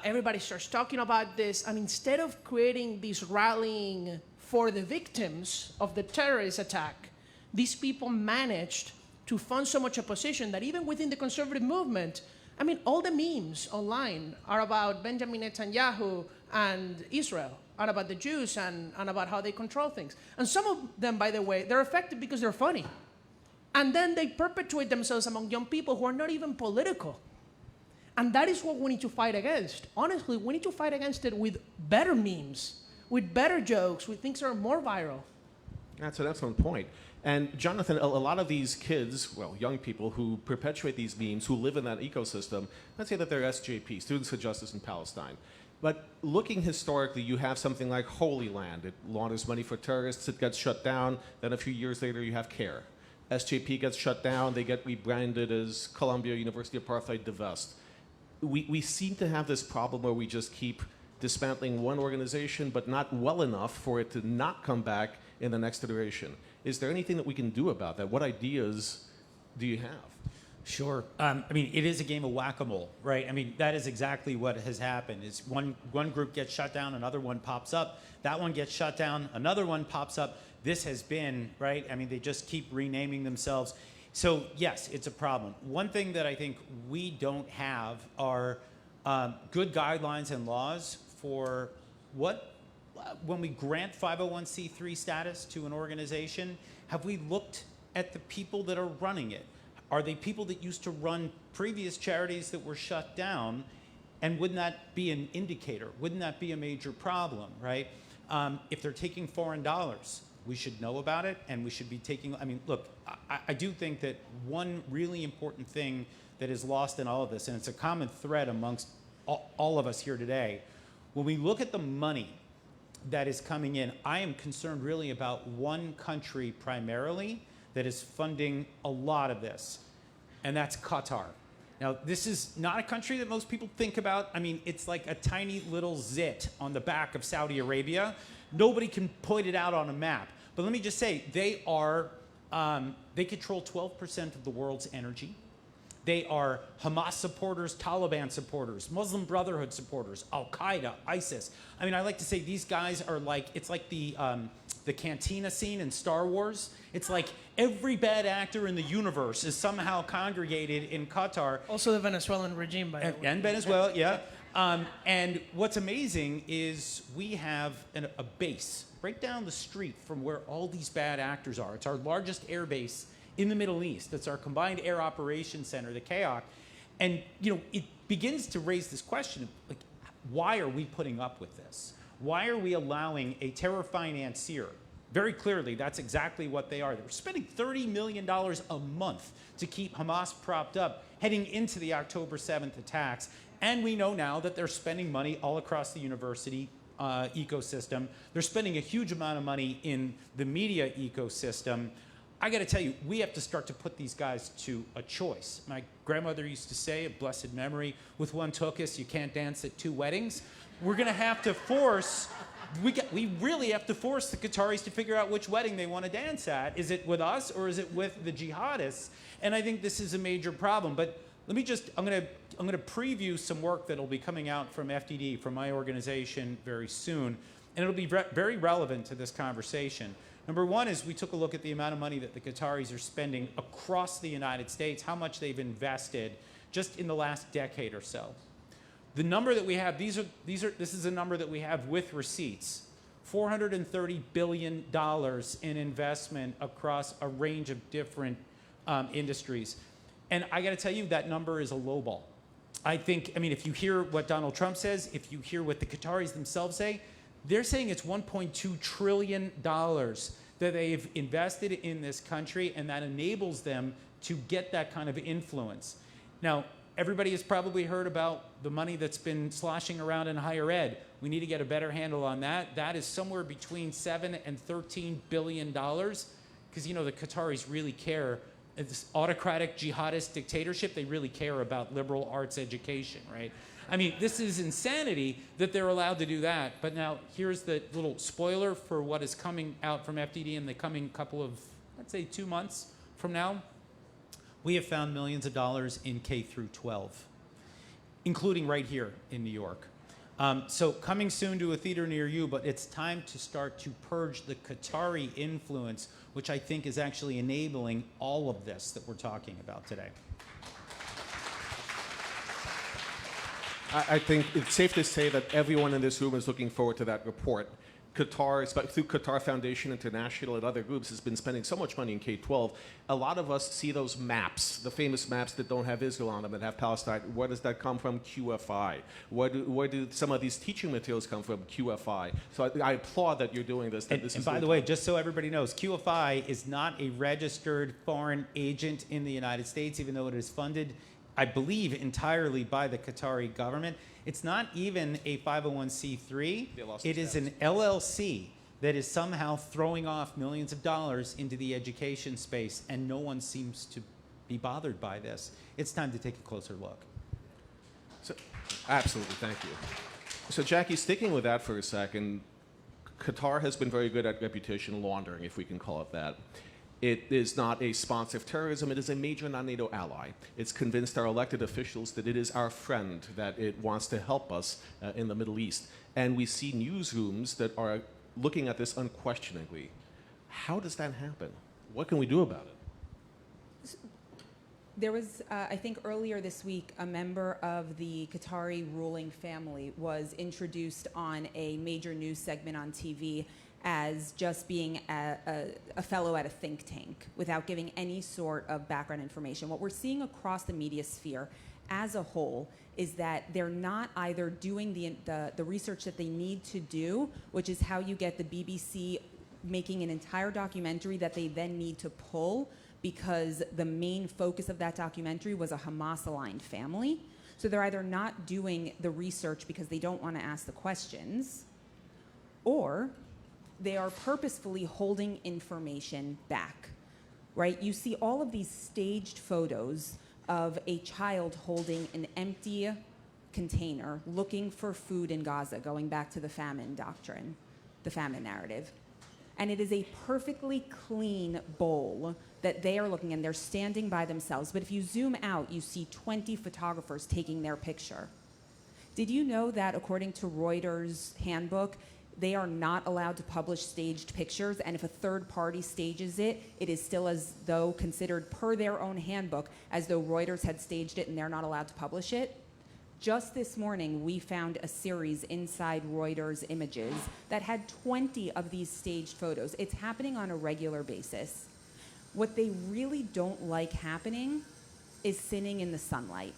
[SPEAKER 15] everybody starts talking about this, and instead of creating this rallying for the victims of the terrorist attack, these people managed to fund so much opposition that even within the conservative movement, all the memes online are about Benjamin Netanyahu and Israel, and about the Jews and about how they control things. And some of them, by the way, they're effective because they're funny. And then they perpetuate themselves among young people who are not even political. And that is what we need to fight against. Honestly, we need to fight against it with better memes, with better jokes, with things that are more viral.
[SPEAKER 8] That's an excellent point. And Jonathan, a lot of these kids, well, young people who perpetuate these memes, who live in that ecosystem, let's say that they're SJP, Students for Justice in Palestine. But looking historically, you have something like Holy Land. It launders money for terrorists. It gets shut down. Then a few years later, you have CARE. SJP gets shut down. They get rebranded as Columbia University Apartheid Divest. We seem to have this problem where we just keep dismantling one organization, but not well enough for it to not come back in the next iteration. Is there anything that we can do about that? What ideas do you have?
[SPEAKER 14] Sure. It is a game of whack-a-mole, right? That is exactly what has happened. Is one group gets shut down, another one pops up. That one gets shut down, another one pops up. This has been, right? They just keep renaming themselves. So yes, it's a problem. One thing that I think we don't have are good guidelines and laws for when we grant 501c3 status to an organization, have we looked at the people that are running it? Are they people that used to run previous charities that were shut down? And wouldn't that be an indicator? Wouldn't that be a major problem, right? If they're taking foreign dollars, we should know about it, and we should be taking, look, I do think that one really important thing that is lost in all of this, and it's a common thread amongst all of us here today, when we look at the money that is coming in, I am concerned really about one country primarily that is funding a lot of this, and that's Qatar. Now, this is not a country that most people think about. It's like a tiny little zit on the back of Saudi Arabia. Nobody can point it out on a map. But let me just say, they control 12% of the world's energy. They are Hamas supporters, Taliban supporters, Muslim Brotherhood supporters, Al-Qaeda, ISIS. I like to say these guys are it's like the cantina scene in Star Wars. It's like every bad actor in the universe is somehow congregated in Qatar.
[SPEAKER 15] Also the Venezuelan regime, by the way.
[SPEAKER 14] And Venezuela, yeah. And what's amazing is we have a base right down the street from where all these bad actors are. It's our largest air base in the Middle East. It's our Combined Air Operations Center, the CAOC. And, it begins to raise this question of, why are we putting up with this? Why are we allowing a terror financier? Very clearly, that's exactly what they are. They're spending $30 million a month to keep Hamas propped up heading into the October 7th attacks. And we know now that they're spending money all across the university ecosystem. They're spending a huge amount of money in the media ecosystem. I got to tell you, we have to start to put these guys to a choice. My grandmother used to say, of blessed memory, with one tokus, you can't dance at two weddings. We're going to have to force, we really have to force the Qataris to figure out which wedding they want to dance at. Is it with us or is it with the jihadists? And I think this is a major problem. But let me just, I'm going to preview some work that'll be coming out from FDD, from my organization, very soon. And it'll be very relevant to this conversation. Number one is we took a look at the amount of money that the Qataris are spending across the United States, how much they've invested just in the last decade or so. The number that we have, this is a number that we have with receipts, $430 billion in investment across a range of different industries. And I got to tell you, that number is a lowball. I think, if you hear what Donald Trump says, if you hear what the Qataris themselves say, they're saying it's $1.2 trillion that they've invested in this country, and that enables them to get that kind of influence. Now, everybody has probably heard about the money that's been sloshing around in higher ed. We need to get a better handle on that. That is somewhere between $7 and $13 billion, because the Qataris really care this autocratic jihadist dictatorship, they really care about liberal arts education, right? I mean, this is insanity that they're allowed to do that. But now here's the little spoiler for what is coming out from FDD in the coming couple of, let's say, 2 months from now. We have found millions of dollars in K through 12, including right here in New York. So coming soon to a theater near you, but it's time to start to purge the Qatari influence, which I think is actually enabling all of this that we're talking about today.
[SPEAKER 8] I think it's safe to say that everyone in this room is looking forward to that report. Qatar, through Qatar Foundation International and other groups, has been spending so much money in K-12. A lot of us see those maps, the famous maps that don't have Israel on them, that have Palestine. Where does that come from? QFI. Where do some of these teaching materials come from? QFI. So I applaud that you're doing this.
[SPEAKER 14] And by the way, just so everybody knows, QFI is not a registered foreign agent in the United States, even though it is funded, I believe, entirely by the Qatari government. It's not even a 501c3. It is an LLC that is somehow throwing off millions of dollars into the education space, and no one seems to be bothered by this. It's time to take a closer look.
[SPEAKER 8] So, absolutely, thank you. So Jackie, sticking with that for a second, Qatar has been very good at reputation laundering, if we can call it that. It is not a sponsor of terrorism. It is a major non-NATO ally. It's convinced our elected officials that it is our friend, that it wants to help us in the Middle East. And we see newsrooms that are looking at this unquestioningly. How does that happen? What can we do about it?
[SPEAKER 16] There was, I think earlier this week, a member of the Qatari ruling family was introduced on a major news segment on TV as just being a fellow at a think tank without giving any sort of background information. What we're seeing across the media sphere as a whole is that they're not either doing the research that they need to do, which is how you get the BBC making an entire documentary that they then need to pull because the main focus of that documentary was a Hamas-aligned family. So they're either not doing the research because they don't want to ask the questions, or they are purposefully holding information back, right? You see all of these staged photos of a child holding an empty container looking for food in Gaza, going back to the famine doctrine, the famine narrative. And it is a perfectly clean bowl that they are looking in. They're standing by themselves. But if you zoom out, you see 20 photographers taking their picture. Did you know that according to Reuters' handbook, they are not allowed to publish staged pictures, and if a third party stages it, it is still as though considered per their own handbook as though Reuters had staged it and they're not allowed to publish it? Just this morning, we found a series inside Reuters Images that had 20 of these staged photos. It's happening on a regular basis. What they really don't like happening is sitting in the sunlight.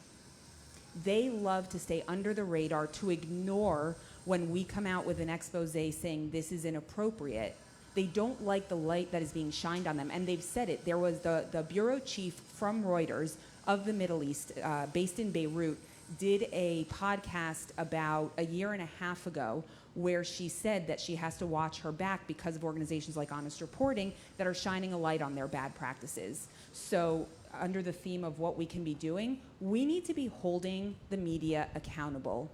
[SPEAKER 16] They love to stay under the radar, to ignore when we come out with an expose saying this is inappropriate. They don't like the light that is being shined on them, and they've said it. There was the bureau chief from Reuters of the Middle East, based in Beirut, did a podcast about a year and a half ago where she said that she has to watch her back because of organizations like Honest Reporting that are shining a light on their bad practices. So under the theme of what we can be doing, we need to be holding the media accountable.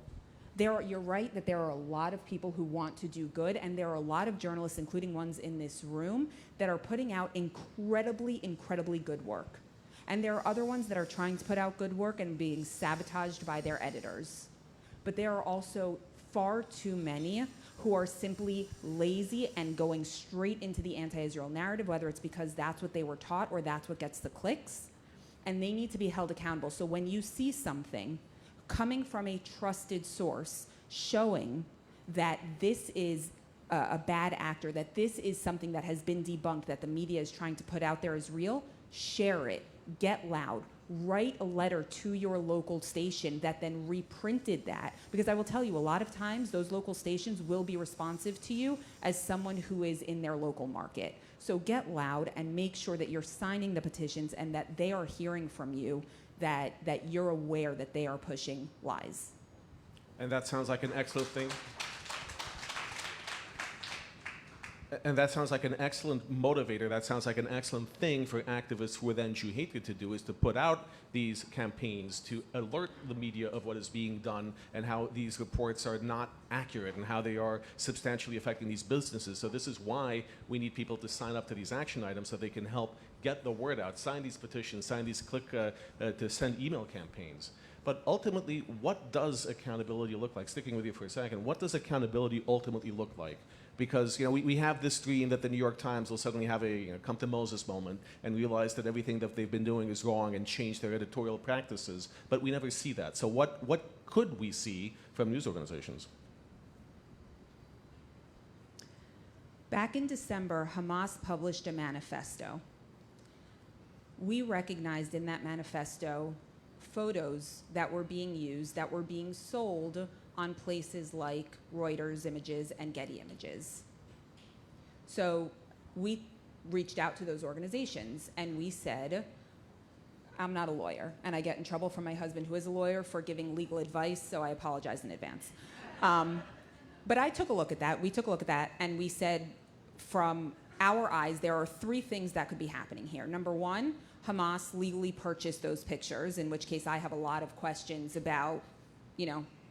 [SPEAKER 16] You're right that there are a lot of people who want to do good, and there are a lot of journalists, including ones in this room, that are putting out incredibly, incredibly good work. And there are other ones that are trying to put out good work and being sabotaged by their editors. But there are also far too many who are simply lazy and going straight into the anti-Israel narrative, whether it's because that's what they were taught or that's what gets the clicks, and they need to be held accountable. So when you see something coming from a trusted source showing that this is a bad actor, that this is something that has been debunked, that the media is trying to put out there as real, share it, get loud, write a letter to your local station that then reprinted that. Because I will tell you, a lot of times those local stations will be responsive to you as someone who is in their local market. So get loud and make sure that you're signing the petitions and that they are hearing from you, that you're aware that they are pushing lies.
[SPEAKER 8] And that sounds like an excellent thing. And that sounds like an excellent motivator. That sounds like an excellent thing for activists within Jew hatred to do, is to put out these campaigns to alert the media of what is being done and how these reports are not accurate and how they are substantially affecting these businesses. So this is why we need people to sign up to these action items so they can help get the word out, sign these petitions, sign these to send email campaigns. But ultimately, what does accountability look like? Sticking with you for a second, what does accountability ultimately look like? Because we have this dream that the New York Times will suddenly have a come to Moses moment and realize that everything that they've been doing is wrong and change their editorial practices, but we never see that. So what could we see from news organizations?
[SPEAKER 16] Back in December, Hamas published a manifesto. We recognized in that manifesto photos that were being used, that were being sold on places like Reuters Images and Getty Images. So we reached out to those organizations and we said, I'm not a lawyer, and I get in trouble from my husband who is a lawyer for giving legal advice, so I apologize in advance. But I took a look at that, we took a look at that, and we said, from our eyes, there are three things that could be happening here. Number one, Hamas legally purchased those pictures, in which case I have a lot of questions about,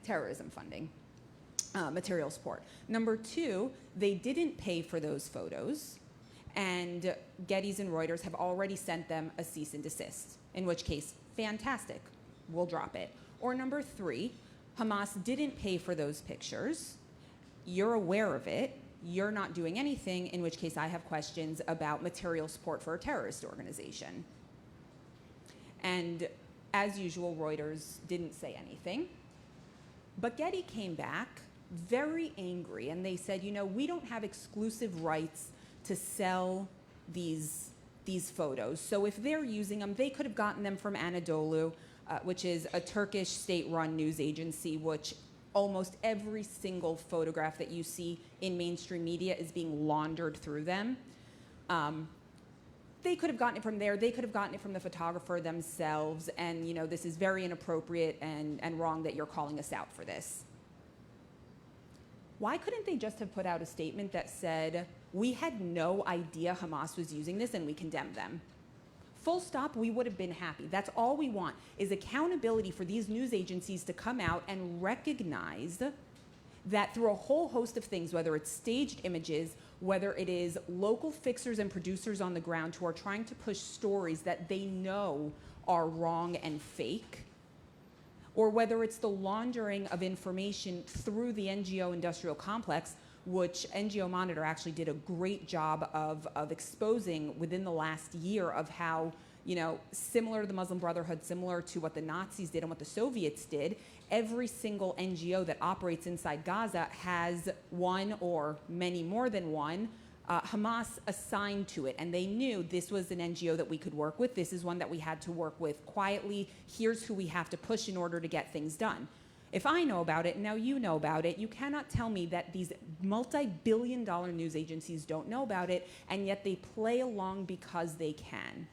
[SPEAKER 16] terrorism funding, material support. Number two, they didn't pay for those photos, and Getty's and Reuters have already sent them a cease and desist, in which case, fantastic, we'll drop it. Or number three, Hamas didn't pay for those pictures, you're aware of it, you're not doing anything, in which case I have questions about material support for a terrorist organization. And as usual, Reuters didn't say anything. But Getty came back very angry, and they said, we don't have exclusive rights to sell these photos. So if they're using them, they could have gotten them from Anadolu, which is a Turkish state-run news agency, which almost every single photograph that you see in mainstream media is being laundered through them. They could have gotten it from there. They could have gotten it from the photographer themselves. And, this is very inappropriate and wrong that you're calling us out for this. Why couldn't they just have put out a statement that said, we had no idea Hamas was using this and we condemn them? Full stop, we would have been happy. That's all we want, is accountability for these news agencies to come out and recognize that through a whole host of things, whether it's staged images, whether it is local fixers and producers on the ground who are trying to push stories that they know are wrong and fake, or whether it's the laundering of information through the NGO industrial complex, which NGO Monour actually did a great job of exposing within the last year of how, similar to the Muslim Brotherhood, similar to what the Nazis did and what the Soviets did, every single NGO that operates inside Gaza has one or many more than one Hamas assigned to it. And they knew this was an NGO that we could work with. This is one that we had to work with quietly. Here's who we have to push in order to get things done. If I know about it, and now you know about it, you cannot tell me that these multi-billion-dollar news agencies don't know about it, and yet they play along because they can.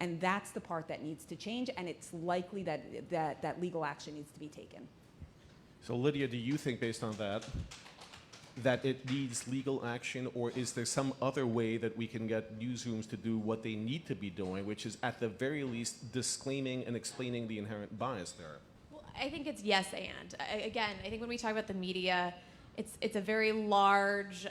[SPEAKER 16] And that's the part that needs to change, and it's likely that legal action needs to be taken.
[SPEAKER 8] So Lydia, do you think, based on that it needs legal action, or is there some other way that we can get newsrooms to do what they need to be doing, which is at the very least disclaiming and explaining the inherent bias there?
[SPEAKER 2] Well, I think it's yes and. Again, I think when we talk about the media, it's a very large,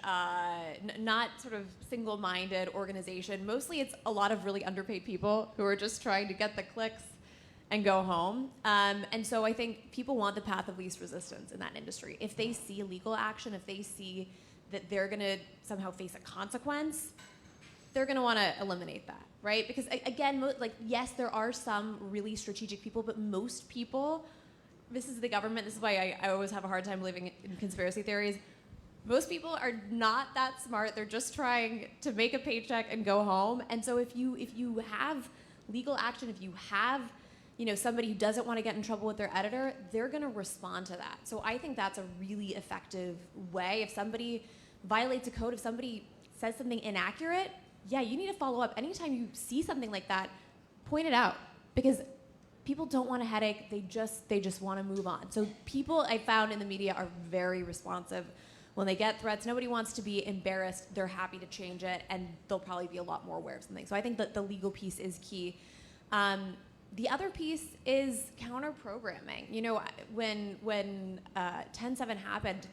[SPEAKER 2] not sort of single-minded organization. Mostly it's a lot of really underpaid people who are just trying to get the clicks and go home. And so I think people want the path of least resistance in that industry. If they see legal action, if they see that they're going to somehow face a consequence, they're going to want to eliminate that, right? Because again, yes, there are some really strategic people, but most people, this is the government, this is why I always have a hard time believing in conspiracy theories. Most people are not that smart. They're just trying to make a paycheck and go home. And so if you have legal action, if you have somebody who doesn't want to get in trouble with their editor, they're going to respond to that. So I think that's a really effective way. If somebody violates a code, if somebody says something inaccurate, yeah, you need to follow up. Anytime you see something like that, point it out, because people don't want a headache. They just want to move on. So people I found in the media are very responsive when they get threats, nobody wants to be embarrassed. They're happy to change it, and they'll probably be a lot more aware of something. So I think that the legal piece is key. The other piece is counter-programming. You know, when 10/7 happened,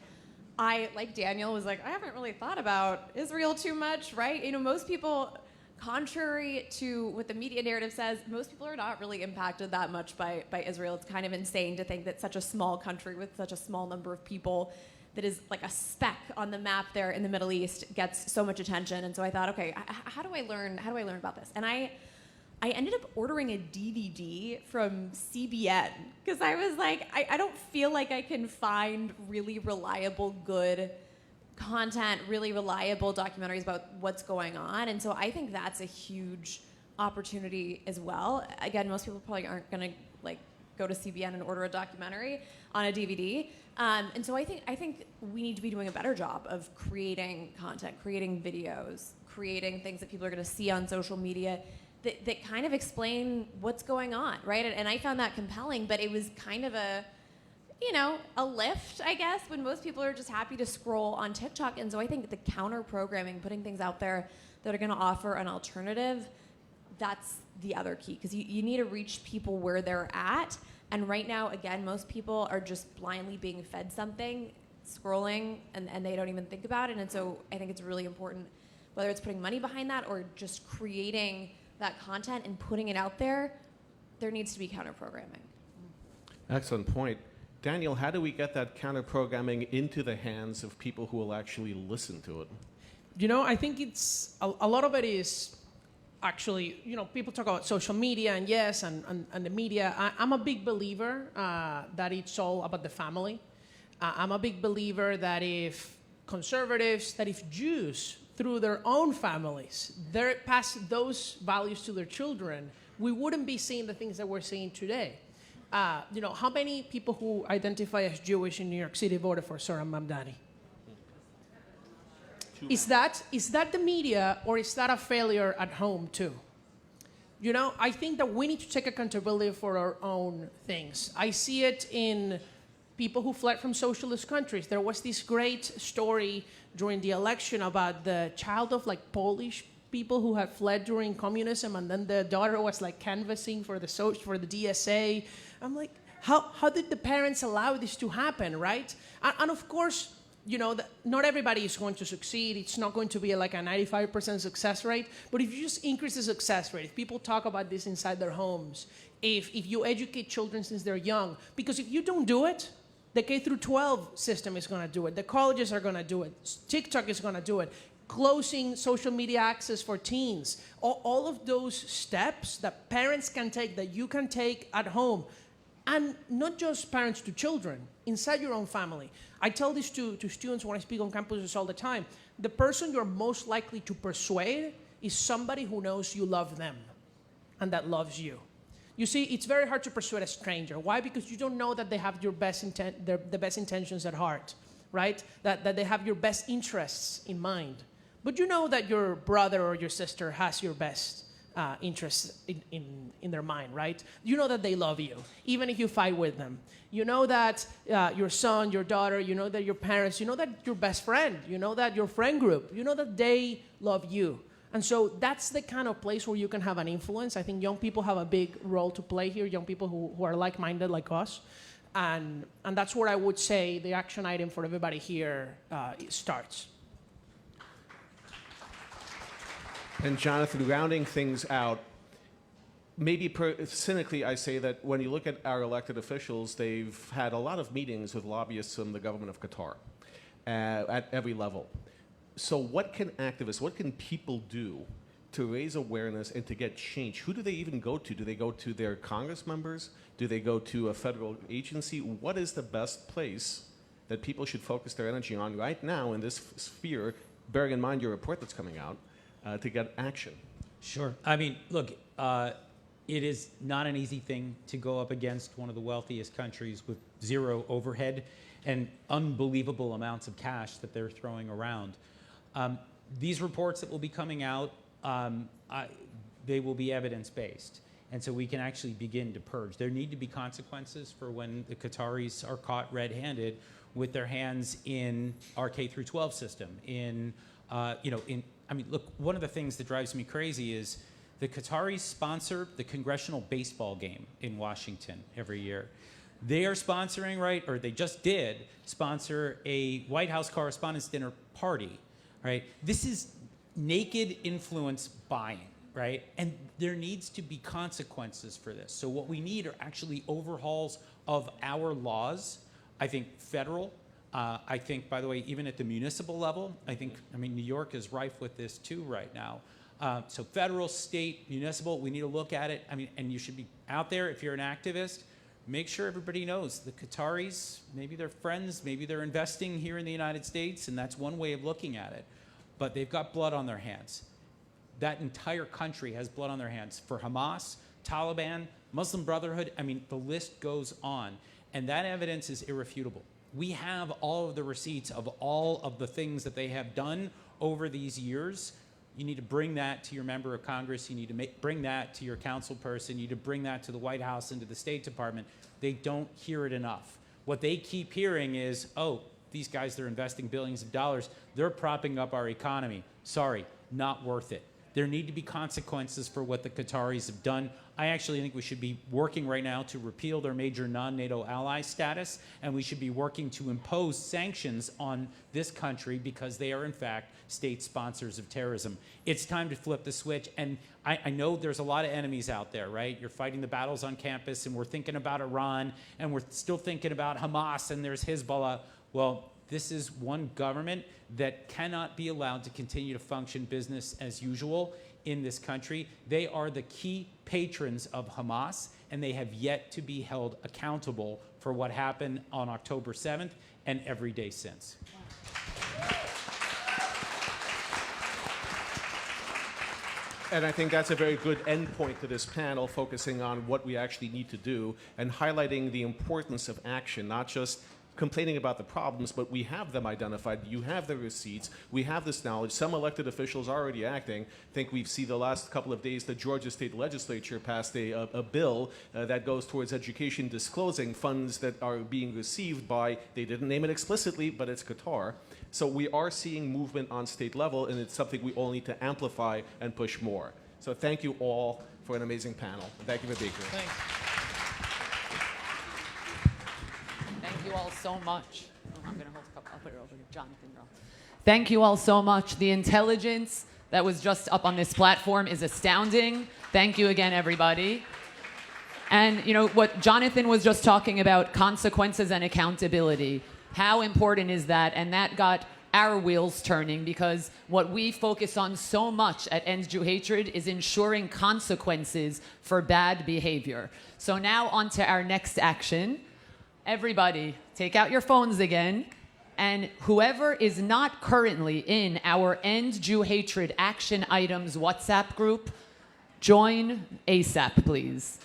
[SPEAKER 2] I, like Daniel, was like, I haven't really thought about Israel too much, right? You know, most people, contrary to what the media narrative says, most people are not really impacted that much by Israel. It's kind of insane to think that such a small country with such a small number of people that is like a speck on the map there in the Middle East gets so much attention. And so I thought, okay, how do I learn about this? And I ended up ordering a DVD from CBN because I was like, I don't feel like I can find really reliable, good content, really reliable documentaries about what's going on. And so I think that's a huge opportunity as well. Again, most people probably aren't going to like go to CBN and order a documentary on a DVD. And so I think we need to be doing a better job of creating content, creating videos, creating things that people are going to see on social media that kind of explain what's going on, right? And I found that compelling, but it was kind of a lift, I guess, when most people are just happy to scroll on TikTok. And so I think the counter-programming, putting things out there that are going to offer an alternative, that's the other key, because you need to reach people where they're at. And right now, again, most people are just blindly being fed something, scrolling, and they don't even think about it. And so I think it's really important, whether it's putting money behind that or just creating that content and putting it out there, there needs to be counter-programming.
[SPEAKER 8] Excellent point. Daniel, how do we get that counter-programming into the hands of people who will actually listen to it?
[SPEAKER 15] You know, I think it's a lot of it is actually, you know, people talk about social media and yes, and the media. I'm a big believer that it's all about the family. I'm a big believer that if Jews, through their own families, they pass those values to their children, we wouldn't be seeing the things that we're seeing today. You know, how many people who identify as Jewish in New York City voted for Sohram Mamdani? Is that the media, or is that a failure at home too? You know, I think that we need to take accountability for our own things. I see it in people who fled from socialist countries. There was this great story during the election about the child of like Polish people who had fled during communism, and then the daughter was like canvassing for the DSA. I'm like, how did the parents allow this to happen, right? And of course, you know, not everybody is going to succeed. It's not going to be like a 95% success rate. But if you just increase the success rate, if people talk about this inside their homes, if you educate children since they're young, because if you don't do it, the K-12 system is going to do it. The colleges are going to do it. TikTok is going to do it. Closing social media access for teens. All of those steps that parents can take, that you can take at home. And not just parents to children, inside your own family. I tell this to students when I speak on campuses all the time. The person you're most likely to persuade is somebody who knows you love them and that loves you. You see, it's very hard to persuade a stranger. Why? Because you don't know that they have your the best intentions at heart, right? That they have your best interests in mind. But you know that your brother or your sister has your best interests in their mind, right? You know that they love you, even if you fight with them. You know that your son, your daughter, you know that your parents, you know that your best friend, you know that your friend group, you know that they love you. And so that's the kind of place where you can have an influence. I think young people have a big role to play here, young people who are like-minded like us. And that's where I would say the action item for everybody here starts.
[SPEAKER 8] And Jonathan, rounding things out, maybe cynically I say that when you look at our elected officials, they've had a lot of meetings with lobbyists in the government of Qatar at every level. So what can activists, what can people do to raise awareness and to get change? Who do they even go to? Do they go to their Congress members? Do they go to a federal agency? What is the best place that people should focus their energy on right now in this sphere, bearing in mind your report that's coming out, to get action?
[SPEAKER 14] Sure. I mean, look, it is not an easy thing to go up against one of the wealthiest countries with zero overhead and unbelievable amounts of cash that they're throwing around. These reports that will be coming out, they will be evidence-based. And so we can actually begin to purge. There need to be consequences for when the Qataris are caught red-handed with their hands in our K through 12 system. Look, one of the things that drives me crazy is the Qataris sponsor the congressional baseball game in Washington every year. They are sponsoring, right, or they just did sponsor a White House Correspondents' Dinner party, right? This is naked influence buying, right? And there needs to be consequences for this. So what we need are actually overhauls of our laws. I think federal. I think, by the way, even at the municipal level, New York is rife with this too right now. So federal, state, municipal, we need to look at it. And you should be out there if you're an activist. Make sure everybody knows the Qataris, maybe they're friends, maybe they're investing here in the United States, and that's one way of looking at it. But they've got blood on their hands. That entire country has blood on their hands for Hamas, Taliban, Muslim Brotherhood. The list goes on. And that evidence is irrefutable. We have all of the receipts of all of the things that they have done over these years. You need to bring that to your member of Congress. You need to bring that to your council person. You need to bring that to the White House and to the State Department. They don't hear it enough. What they keep hearing is, oh, these guys, they're investing billions of dollars. They're propping up our economy. Sorry, not worth it. There need to be consequences for what the Qataris have done. I actually think we should be working right now to repeal their major non-NATO ally status, and we should be working to impose sanctions on this country because they are, in fact, state sponsors of terrorism. It's time to flip the switch, and I know there's a lot of enemies out there, right? You're fighting the battles on campus, and we're thinking about Iran, and we're still thinking about Hamas, and there's Hezbollah. Well, this is one government that cannot be allowed to continue to function business as usual in this country. They are the key patrons of Hamas, and they have yet to be held accountable for what happened on October 7th and every day since.
[SPEAKER 8] And I think that's a very good endpoint to this panel, focusing on what we actually need to do and highlighting the importance of action, not just complaining about the problems, but we have them identified. You have the receipts. We have this knowledge. Some elected officials are already acting. I think we've seen the last couple of days the Georgia State Legislature passed a bill that goes towards education disclosing funds that are being received by, they didn't name it explicitly, but it's Qatar. So we are seeing movement on state level, and it's something we all need to amplify and push more. So thank you all for an amazing panel. Thank you for being here.
[SPEAKER 3] Thanks. Thank you all so much. I'm going to hold a couple. I'll put it over to Jonathan. Thank you all so much. The intelligence that was just up on this platform is astounding. Thank you again, everybody. And what Jonathan was just talking about, consequences and accountability. How important is that? And that got our wheels turning, because what we focus on so much at End Jew Hatred is ensuring consequences for bad behavior. So now on to our next action. Everybody, take out your phones again. And whoever is not currently in our End Jew Hatred Action Items WhatsApp group, join ASAP, please.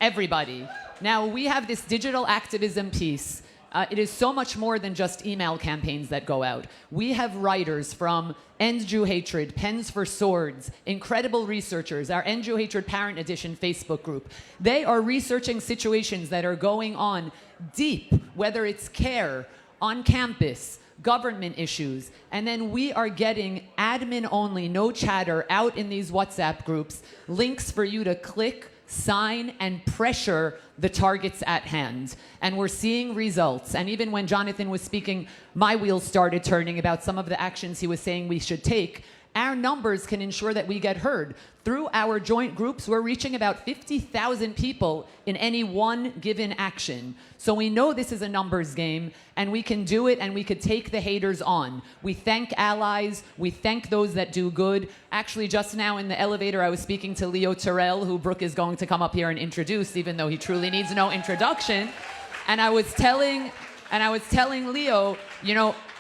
[SPEAKER 3] Everybody. Now, we have this digital activism piece. It is so much more than just email campaigns that go out. We have writers from End Jew Hatred, Pens for Swords, incredible researchers, our End Jew Hatred Parent Edition Facebook group. They are researching situations that are going on deep, whether it's care, on campus, government issues, and then we are getting admin only, no chatter, out in these WhatsApp groups, links for you to click, sign, and pressure the targets at hand. And we're seeing results. And even when Jonathan was speaking, my wheels started turning about some of the actions he was saying we should take. Our numbers can ensure that we get heard. Through our joint groups, we're reaching about 50,000 people in any one given action. So we know this is a numbers game, and we can do it, and we could take the haters on. We thank allies. We thank those that do good. Actually, just now in the elevator, I was speaking to Leo Terrell, who Brooke is going to come up here and introduce, even though he truly needs no introduction. And I was telling Leo,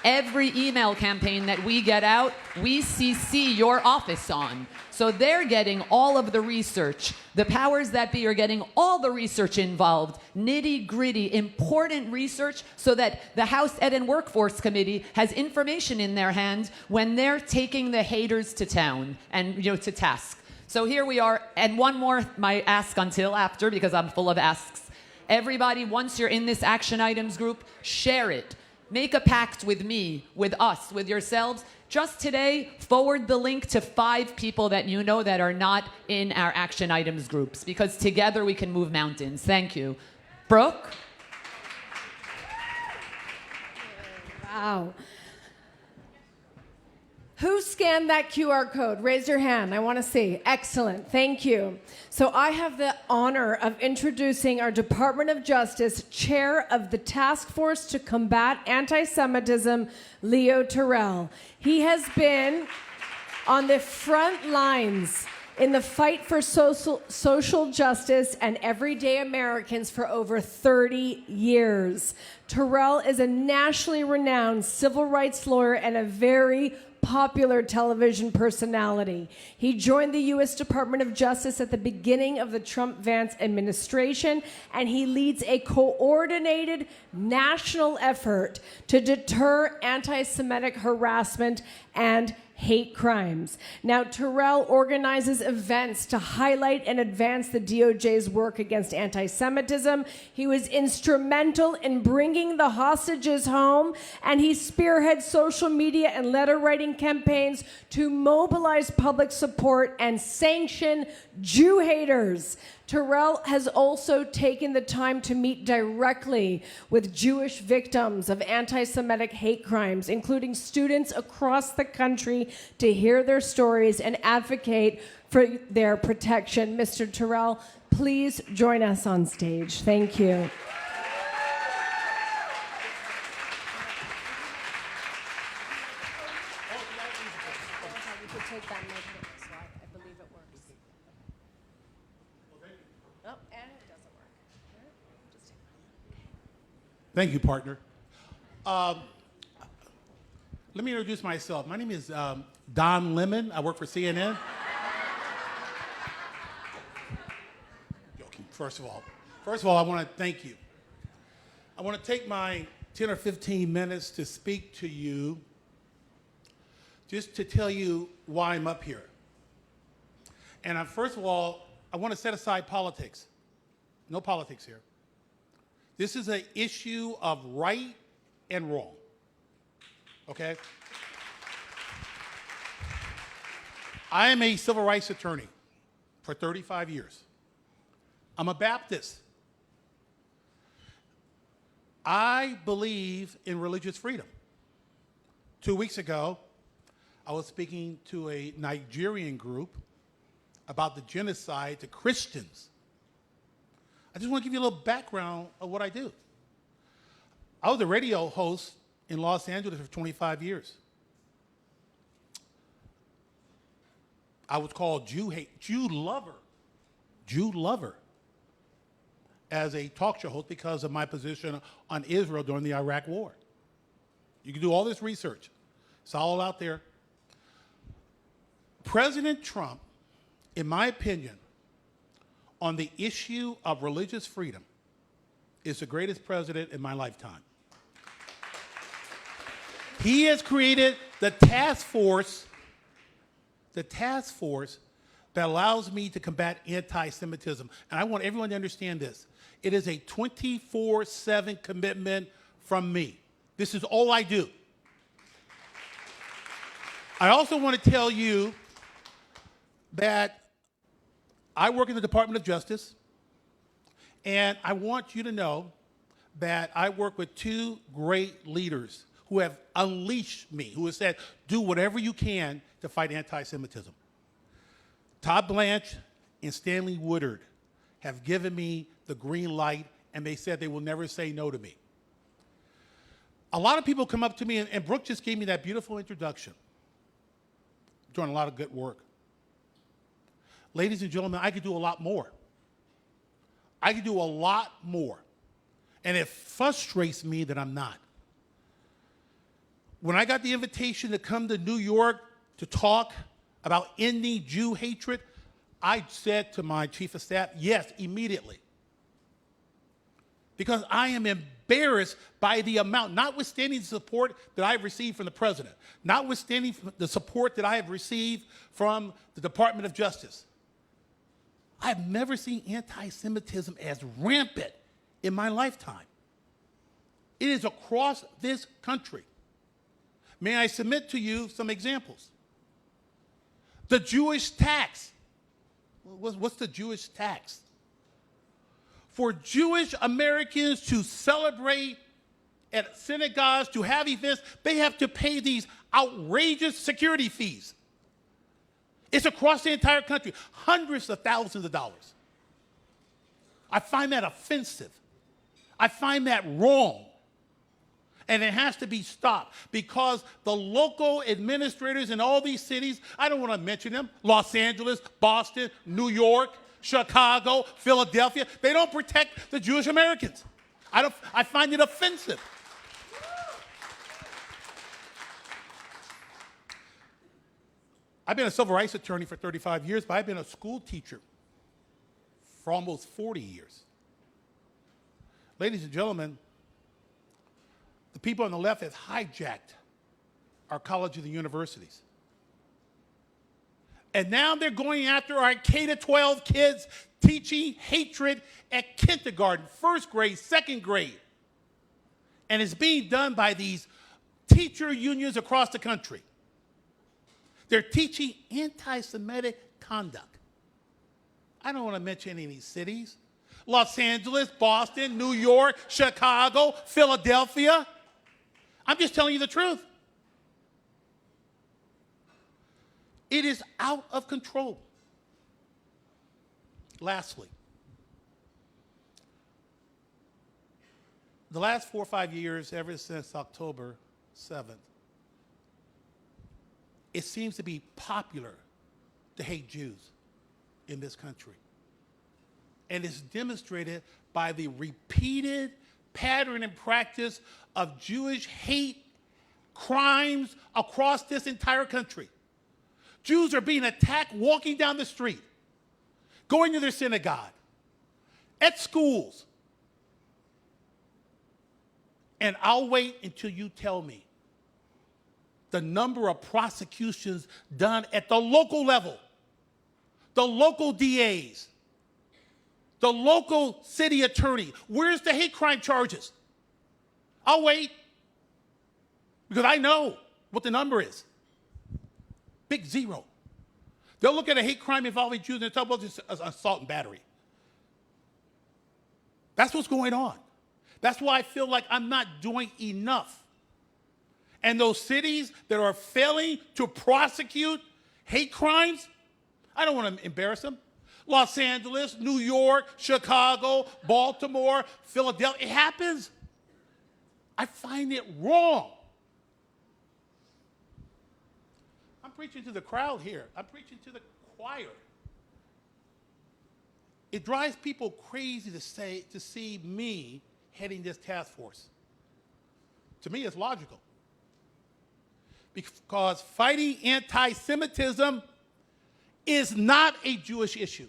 [SPEAKER 3] every email campaign that we get out, we CC your office on. So they're getting all of the research. The powers that be are getting all the research involved, nitty-gritty, important research, so that the House Ed and Workforce Committee has information in their hands when they're taking the haters to town and to task. So here we are. And one more, my ask until after, because I'm full of asks. Everybody, once you're in this action items group, share it. make a pact with me, with us, with yourselves. Just today, forward the link to 5 people that you know that are not in our action items groups, because together we can move mountains. Thank you. Brooke?
[SPEAKER 7] Wow. Who scanned that QR code? Raise your hand. I want to see. Excellent. Thank you. So I have the honor of introducing our Department of Justice Chair of the Task Force to Combat Anti-Semitism, Leo Terrell. He has been on the front lines in the fight for social justice and everyday Americans for over 30 years. Terrell is a nationally renowned civil rights lawyer and a very popular television personality. He joined the U.S. Department of Justice at the beginning of the Trump-Vance administration, and he leads a coordinated national effort to deter anti-Semitic harassment and hate crimes. Now, Terrell organizes events to highlight and advance the DOJ's work against anti-Semitism. He was instrumental in bringing the hostages home, and he spearheads social media and letter writing campaigns to mobilize public support and sanction Jew haters. Terrell has also taken the time to meet directly with Jewish victims of anti-Semitic hate crimes, including students across the country, to hear their stories and advocate for their protection. Mr. Terrell, please join us on stage. Thank you.
[SPEAKER 17] Thank you, partner. Let me introduce myself. My name is Don Lemon. I work for CNN. Joking. First of all, I want to thank you. I want to take my 10 or 15 minutes to speak to you, just to tell you why I'm up here. And first of all, I want to set aside politics. No politics here. This is an issue of right and wrong, okay? I am a civil rights attorney for 35 years. I'm a Baptist. I believe in religious freedom. 2 weeks ago, I was speaking to a Nigerian group about the genocide to Christians. I just want to give you a little background of what I do. I was a radio host in Los Angeles for 25 years. I was called Jew lover as a talk show host because of my position on Israel during the Iraq War. You can do all this research. It's all out there. President Trump, in my opinion, on the issue of religious freedom, is the greatest president in my lifetime. He has created the task force that allows me to combat anti-Semitism. And I want everyone to understand this. It is a 24/7 commitment from me. This is all I do. I also want to tell you that I work in the Department of Justice, and I want you to know that I work with 2 great leaders who have unleashed me, who have said, do whatever you can to fight anti-Semitism. Todd Blanche and Stanley Woodard have given me the green light, and they said they will never say no to me. A lot of people come up to me, and Brooke just gave me that beautiful introduction. Doing a lot of good work. Ladies and gentlemen, I could do a lot more. I could do a lot more. And it frustrates me that I'm not. When I got the invitation to come to New York to talk about ending Jew hatred, I said to my chief of staff, yes, immediately. Because I am embarrassed by the amount, notwithstanding the support that I have received from the president, notwithstanding the support that I have received from the Department of Justice. I've never seen anti-Semitism as rampant in my lifetime. It is across this country. May I submit to you some examples? The Jewish tax. What's the Jewish tax? For Jewish Americans to celebrate at synagogues, to have events, they have to pay these outrageous security fees. It's across the entire country, hundreds of thousands of dollars. I find that offensive. I find that wrong. And it has to be stopped because the local administrators in all these cities, I don't want to mention them, Los Angeles, Boston, New York, Chicago, Philadelphia, they don't protect the Jewish Americans. I find it offensive. I've been a civil rights attorney for 35 years, but I've been a school teacher for almost 40 years. Ladies and gentlemen, the people on the left have hijacked our colleges and universities. And now they're going after our K-12 kids, teaching hatred at kindergarten, first grade, second grade. And it's being done by these teacher unions across the country. They're teaching anti-Semitic conduct. I don't want to mention any of these cities. Los Angeles, Boston, New York, Chicago, Philadelphia. I'm just telling you the truth. It is out of control. Lastly, the last 4 or 5 years, ever since October 7th, it seems to be popular to hate Jews in this country. And it's demonstrated by the repeated pattern and practice of Jewish hate crimes across this entire country. Jews are being attacked walking down the street, going to their synagogue, at schools. And I'll wait until you tell me the number of prosecutions done at the local level, the local DAs, the local city attorney. Where's the hate crime charges? I'll wait because I know what the number is. Big zero. They'll look at a hate crime involving Jews and talk about just assault and battery. That's what's going on. That's why I feel like I'm not doing enough. And those cities that are failing to prosecute hate crimes, I don't want to embarrass them. Los Angeles, New York, Chicago, Baltimore, Philadelphia, it happens. I find it wrong. I'm preaching to the crowd here. I'm preaching to the choir. It drives people crazy to see me heading this task force. To me, it's logical. Because fighting anti-Semitism is not a Jewish issue.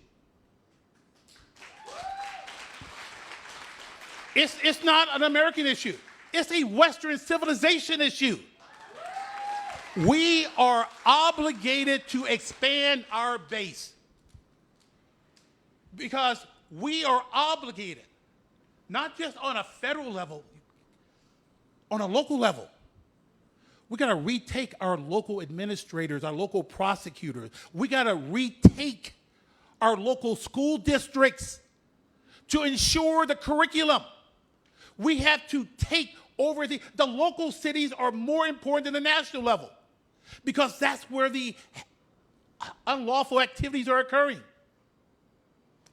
[SPEAKER 17] It's not an American issue. It's a Western civilization issue. We are obligated to expand our base because we are obligated, not just on a federal level, on a local level. We got to retake our local administrators, our local prosecutors. We got to retake our local school districts to ensure the curriculum. We have to take over the local cities are more important than the national level because that's where the unlawful activities are occurring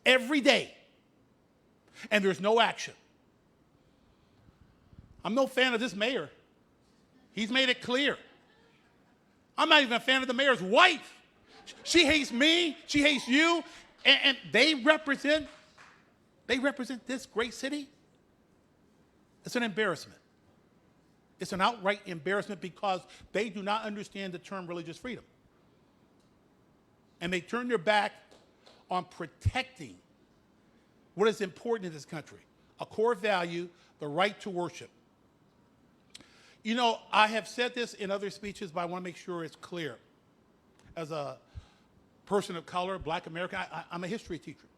[SPEAKER 17] every day. And there's no action. I'm no fan of this mayor. He's made it clear. I'm not even a fan of the mayor's wife. She hates me, she hates you, and they represent this great city. It's an embarrassment. It's an outright embarrassment because they do not understand the term religious freedom. And they turn their back on protecting what is important in this country, a core value, the right to worship. You know, I have said this in other speeches, but I want to make sure it's clear. As a person of color, Black American, I'm a history teacher.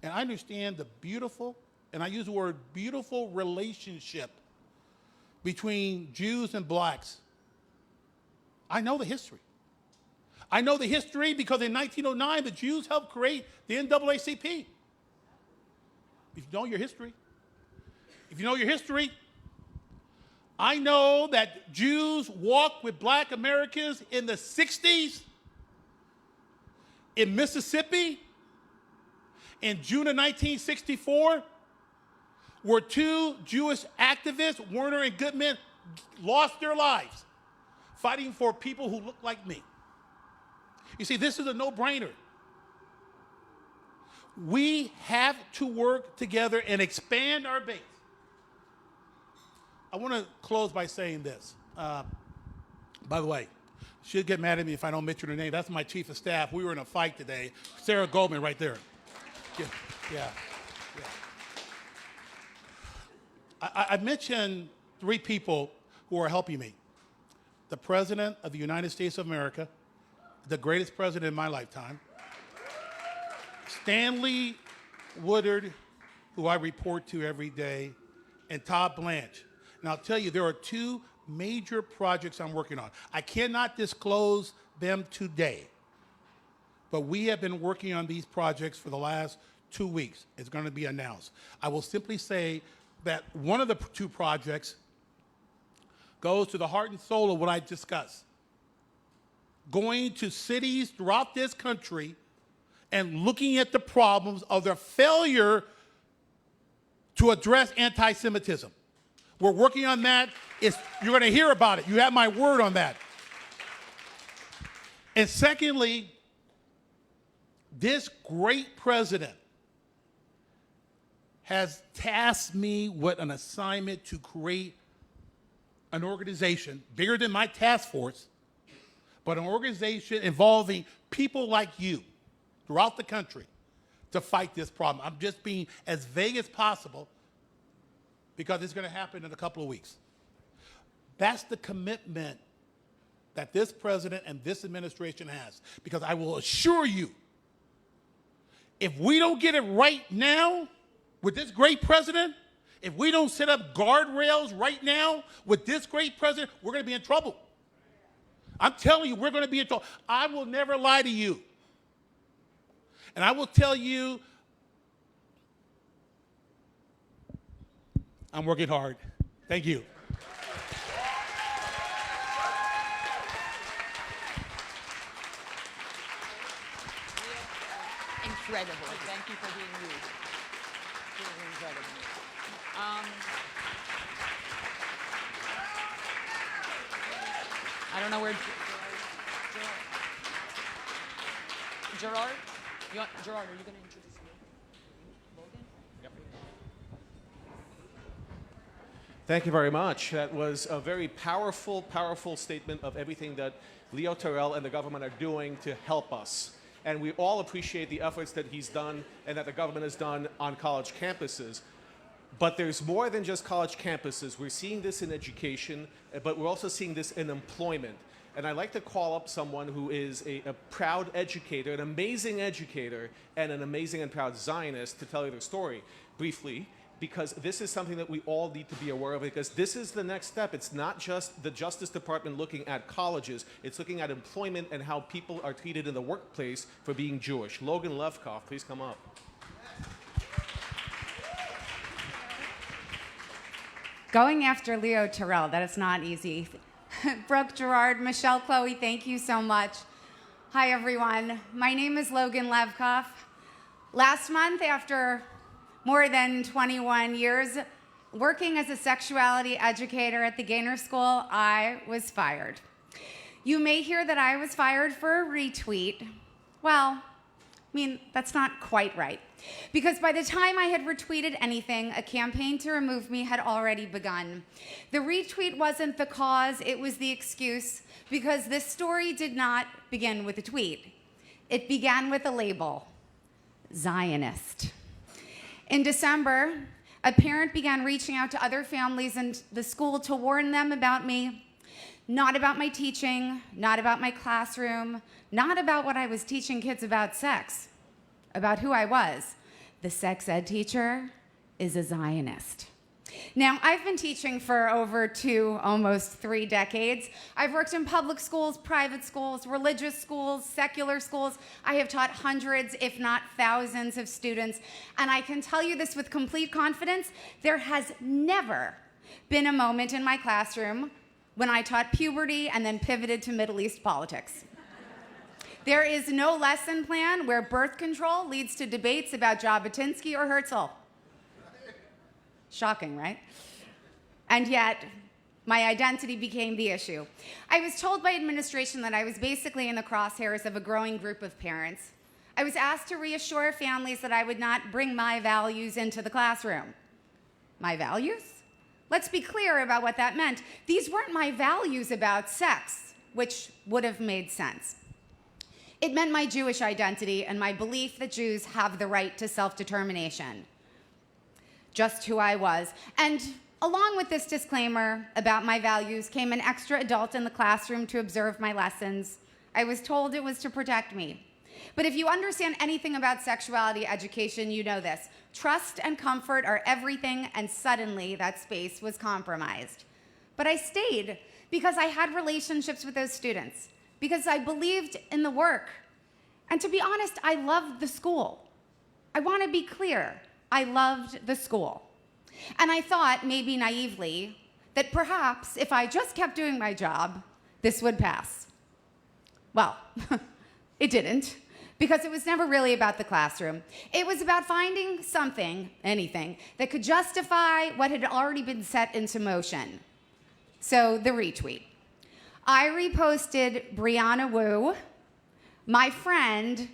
[SPEAKER 17] And I understand the beautiful and I use the word beautiful relationship between Jews and blacks. I know the history. I know the history because in 1909, the Jews helped create the NAACP. If you know your history, I know that Jews walked with black Americans in the 60s in Mississippi in June of 1964, where two Jewish activists, Werner and Goodman, lost their lives fighting for people who look like me. You see, this is a no-brainer. We have to work together and expand our base. I want to close by saying this. By the way, she'll get mad at me if I don't mention her name. That's my chief of staff. We were in a fight today. Sarah Goldman right there. Yeah. I mentioned three people who are helping me. The President of the United States of America, the greatest president in my lifetime, Stanley Woodard, who I report to every day, and Todd Blanche. And I'll tell you, there are two major projects I'm working on. I cannot disclose them today, but we have been working on these projects for the last 2 weeks. It's going to be announced. I will simply say that one of the two projects goes to the heart and soul of what I discussed. Going to cities throughout this country and looking at the problems of their failure to address anti-Semitism. We're working on that. You're going to hear about it. You have my word on that. And secondly, this great president has tasked me with an assignment to create an organization bigger than my task force, but an organization involving people like you throughout the country to fight this problem. I'm just being as vague as possible because it's going to happen in a couple of weeks. That's the commitment that this president and this administration has, because I will assure you, if we don't get it right now with this great president, if we don't set up guardrails right now with this great president, we're going to be in trouble. I'm telling you, we're going to be in trouble. I will never lie to you. And I will tell you, I'm working hard. Thank you.
[SPEAKER 3] Incredible. Thank you for being you. You're incredible. I don't know where Gerard? Gerard, are you going to introduce me? Logan?
[SPEAKER 8] Yep. Thank you very much. That was a very powerful, powerful statement of everything that Leo Terrell and the government are doing to help us. And we all appreciate the efforts that he's done and that the government has done on college campuses. But there's more than just college campuses. We're seeing this in education, but we're also seeing this in employment. And I'd like to call up someone who is a proud educator, an amazing educator, and an amazing and proud Zionist to tell you their story briefly, because this is something that we all need to be aware of, because this is the next step. It's not just the Justice Department looking at colleges. It's looking at employment and how people are treated in the workplace for being Jewish. Logan Levkoff, please come up.
[SPEAKER 18] Going after Leo Terrell, that is not easy. Brooke, Gerard, Michelle, Chloe, thank you so much. Hi, everyone. My name is Logan Levkoff. Last month, after more than 21 years working as a sexuality educator at the Gaynor School, I was fired. You may hear that I was fired for a retweet. Well, I mean, that's not quite right. Because by the time I had retweeted anything, a campaign to remove me had already begun. The retweet wasn't the cause, it was the excuse, because this story did not begin with a tweet. It began with a label, Zionist. In December, a parent began reaching out to other families in the school to warn them about me, not about my teaching, not about my classroom, not about what I was teaching kids about sex, about who I was, the sex ed teacher is a Zionist. Now, I've been teaching for over 2, almost 3 decades. I've worked in public schools, private schools, religious schools, secular schools. I have taught hundreds, if not thousands, of students. And I can tell you this with complete confidence, there has never been a moment in my classroom when I taught puberty and then pivoted to Middle East politics. There is no lesson plan where birth control leads to debates about Jabotinsky or Herzl. Shocking, right? And yet, my identity became the issue. I was told by administration that I was basically in the crosshairs of a growing group of parents. I was asked to reassure families that I would not bring my values into the classroom. My values? Let's be clear about what that meant. These weren't my values about sex, which would have made sense. It meant my Jewish identity and my belief that Jews have the right to self-determination. Just who I was. And along with this disclaimer about my values came an extra adult in the classroom to observe my lessons. I was told it was to protect me. But if you understand anything about sexuality education, you know this. Trust and comfort are everything, and suddenly that space was compromised. But I stayed because I had relationships with those students, because I believed in the work. And to be honest, I loved the school. I want to be clear. I loved the school. And I thought, maybe naively, that perhaps if I just kept doing my job, this would pass. Well, it didn't, because it was never really about the classroom. It was about finding something, anything, that could justify what had already been set into motion. So the retweet. I reposted Brianna Wu, my friend,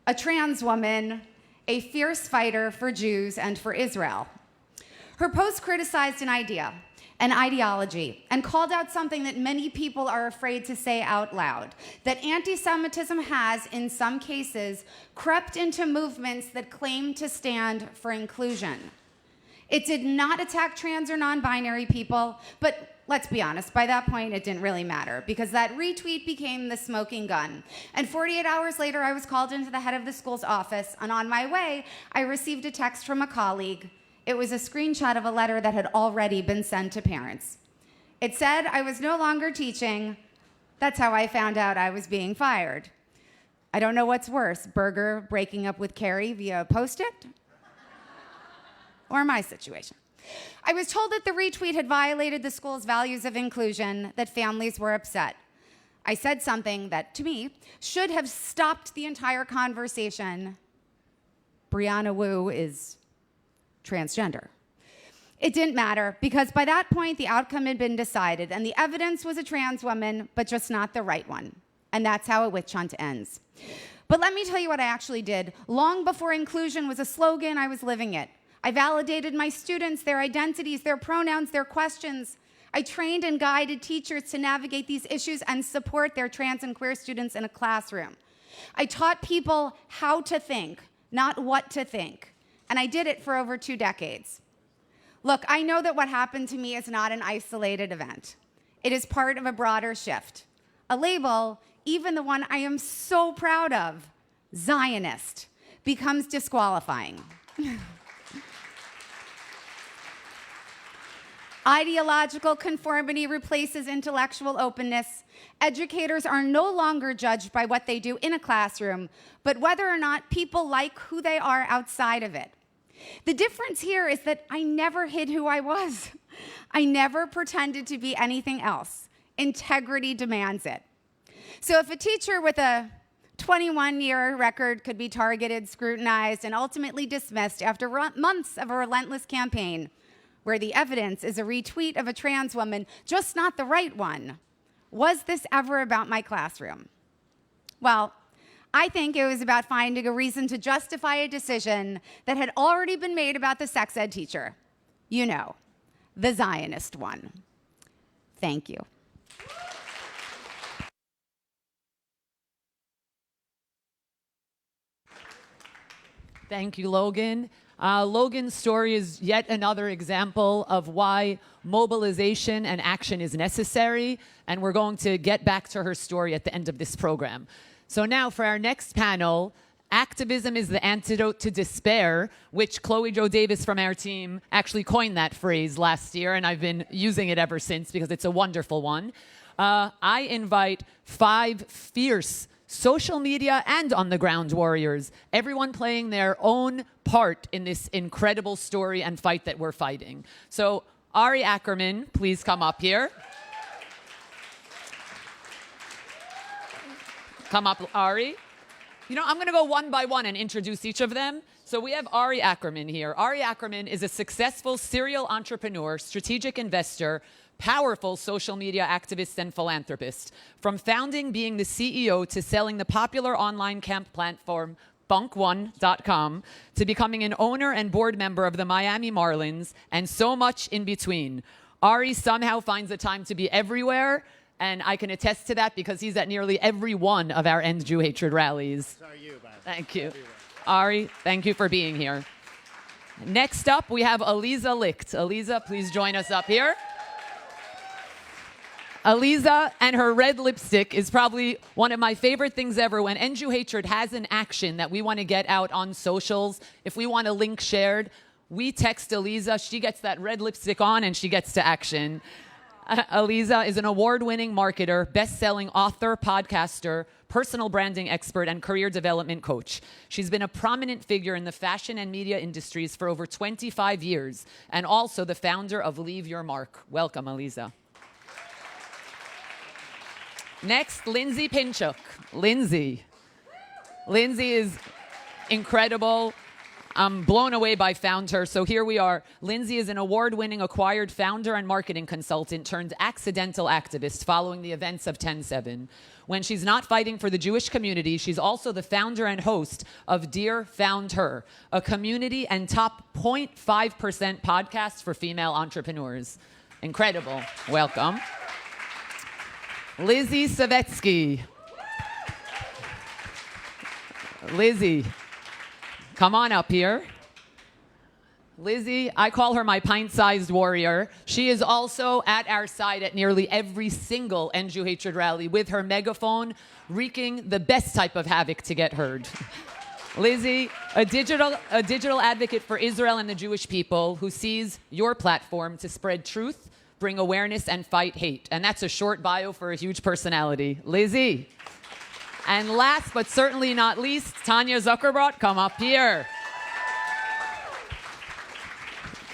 [SPEAKER 18] a trans woman, a fierce fighter for Jews and for Israel. Her post criticized an idea, an ideology, and called out something that many people are afraid to say out loud, that anti-Semitism has, in some cases, crept into movements that claim to stand for inclusion. It did not attack trans or non-binary people, but let's be honest, by that point, it didn't really matter because that retweet became the smoking gun. And 48 hours later, I was called into the head of the school's office, and on my way, I received a text from a colleague. It was a screenshot of a letter that had already been sent to parents. It said I was no longer teaching. That's how I found out I was being fired. I don't know what's worse, Berger breaking up with Carrie via Post-it, or my situation. I was told that the retweet had violated the school's values of inclusion, that families were upset. I said something that, to me, should have stopped the entire conversation. Brianna Wu is transgender. It didn't matter, because by that point, the outcome had been decided, and the evidence was a trans woman, but just not the right one. And that's how a witch hunt ends. But let me tell you what I actually did. Long before inclusion was a slogan, I was living it. I validated my students, their identities, their pronouns, their questions. I trained and guided teachers to navigate these issues and support their trans and queer students in a classroom. I taught people how to think, not what to think. And I did it for over 2 decades. Look, I know that what happened to me is not an isolated event. It is part of a broader shift. A label, even the one I am so proud of, Zionist, becomes disqualifying. Ideological conformity replaces intellectual openness. Educators are no longer judged by what they do in a classroom, but whether or not people like who they are outside of it. The difference here is that I never hid who I was. I never pretended to be anything else. Integrity demands it. So if a teacher with a 21-year record could be targeted, scrutinized, and ultimately dismissed after months of a relentless campaign, where the evidence is a retweet of a trans woman, just not the right one, was this ever about my classroom? Well, I think it was about finding a reason to justify a decision that had already been made about the sex ed teacher. You know, the Zionist one. Thank you.
[SPEAKER 3] Thank you, Logan. Logan's story is yet another example of why mobilization and action is necessary, and we're going to get back to her story at the end of this program. So now for our next panel, Activism is the antidote to despair, which Chloe Jo Davis from our team actually coined that phrase last year, and I've been using it ever since because it's a wonderful one. I invite 5 fierce social media and on-the-ground warriors, everyone playing their own part in this incredible story and fight that we're fighting. So, Ari Ackerman, please come up here. Come up, Ari. You know, I'm going to go one by one and introduce each of them. So we have Ari Ackerman here. Ari Ackerman is a successful serial entrepreneur, strategic investor, powerful social media activist and philanthropist. From founding, being the CEO, to selling the popular online camp platform Bunk1.com, to becoming an owner and board member of the Miami Marlins, and so much in between. Ari somehow finds the time to be everywhere, and I can attest to that because he's at nearly every one of our End Jew Hatred rallies.
[SPEAKER 6] So are you, man.
[SPEAKER 3] Thank you.
[SPEAKER 6] Everywhere.
[SPEAKER 3] Ari, thank you for being here. Next up, we have Aliza Licht. Aliza, please join us up here. Aliza and her red lipstick is probably one of my favorite things ever. When End Jew Hatred has an action that we want to get out on socials, if we want a link shared, we text Aliza, she gets that red lipstick on, and she gets to action. Aliza is an award-winning marketer, best-selling author, podcaster, personal branding expert, and career development coach. She's been a prominent figure in the fashion and media industries for over 25 years, and also the founder of Leave Your Mark. Welcome, Aliza. Next, Lindsay Pinchuk. Lindsay is incredible. I'm blown away by Found Her. So here we are. Lindsay is an award-winning acquired founder and marketing consultant turned accidental activist following the events of 10/7. When she's not fighting for the Jewish community, she's also the founder and host of Dear Found Her, a community and top 0.5% podcast for female entrepreneurs. Incredible. Welcome. Lizzie Savetsky. Lizzie, come on up here. Lizzie, I call her my pint-sized warrior. She is also at our side at nearly every single End Jew Hatred rally with her megaphone, wreaking the best type of havoc to get heard. Lizzie, a digital advocate for Israel and the Jewish people who sees your platform to spread truth, bring awareness, and fight hate. And that's a short bio for a huge personality. Lizzie. And last but certainly not least, Tanya Zuckerbrot, come up here.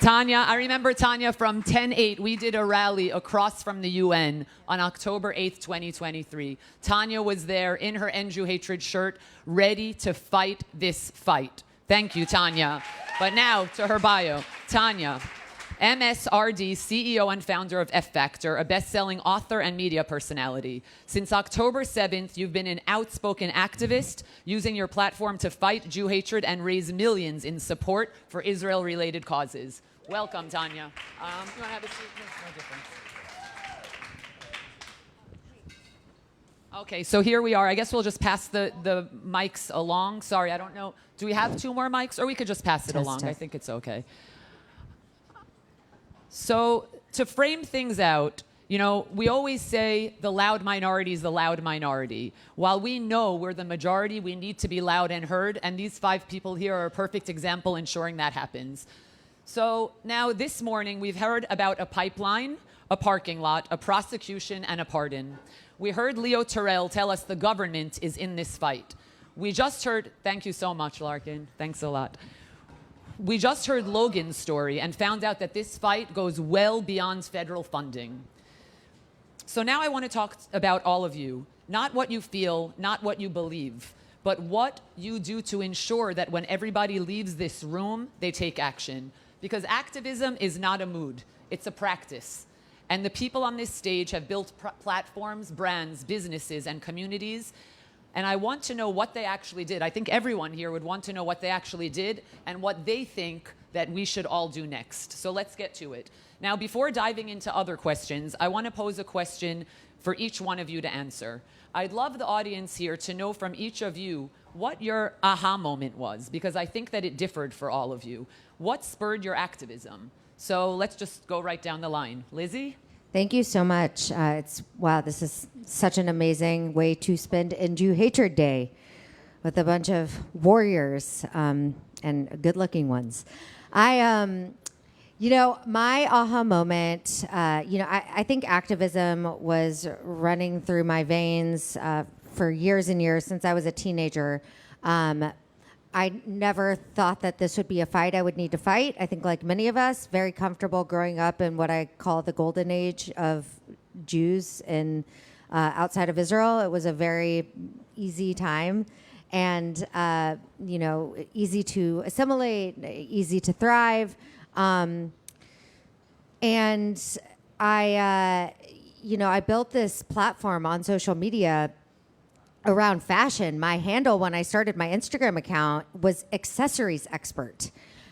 [SPEAKER 3] Tanya, I remember Tanya from 10/8. We did a rally across from the UN on October 8th, 2023. Tanya was there in her End Jew Hatred shirt, ready to fight this fight. Thank you, Tanya. But now to her bio. Tanya, MSRD, CEO and founder of F Factor, a best-selling author and media personality. Since October 7th, you've been an outspoken activist, using your platform to fight Jew hatred and raise millions in support for Israel-related causes. Welcome, Tanya. You want to have a seat? No difference. Okay, so here we are. I guess we'll just pass the mics along. Sorry, I don't know. Do we have 2 more mics? Or we could just pass it along. I think it's okay. So to frame things out, you know, we always say the loud minority is the loud minority. While we know we're the majority, we need to be loud and heard, and these 5 people here are a perfect example ensuring that happens. So now this morning we've heard about a pipeline, a parking lot, a prosecution, and a pardon. We heard Leo Terrell tell us the government is in this fight. We just heard, thank you so much, Larkin, thanks a lot. We just heard Logan's story and found out that this fight goes well beyond federal funding. So now I want to talk about all of you. Not what you feel, not what you believe, but what you do to ensure that when everybody leaves this room, they take action. Because activism is not a mood, it's a practice. And the people on this stage have built platforms, brands, businesses, and communities. And I want to know what they actually did. I think everyone here would want to know what they actually did and what they think that we should all do next. So let's get to it. Now, before diving into other questions, I want to pose a question for each one of you to answer. I'd love the audience here to know from each of you what your aha moment was, because I think that it differed for all of you. What spurred your activism? So let's just go right down the line. Lizzie?
[SPEAKER 19] Thank you so much. Wow, this is such an amazing way to spend End Jew Hatred Day. with a bunch of warriors and good-looking ones. My aha moment, I think activism was running through my veins for years and years since I was a teenager. I never thought that this would be a fight I would need to fight. I think like many of us, very comfortable growing up in what I call the golden age of Jews in outside of Israel. It was a very easy time and, easy to assimilate, easy to thrive. And I built this platform on social media around fashion. My handle when I started my Instagram account was accessories expert.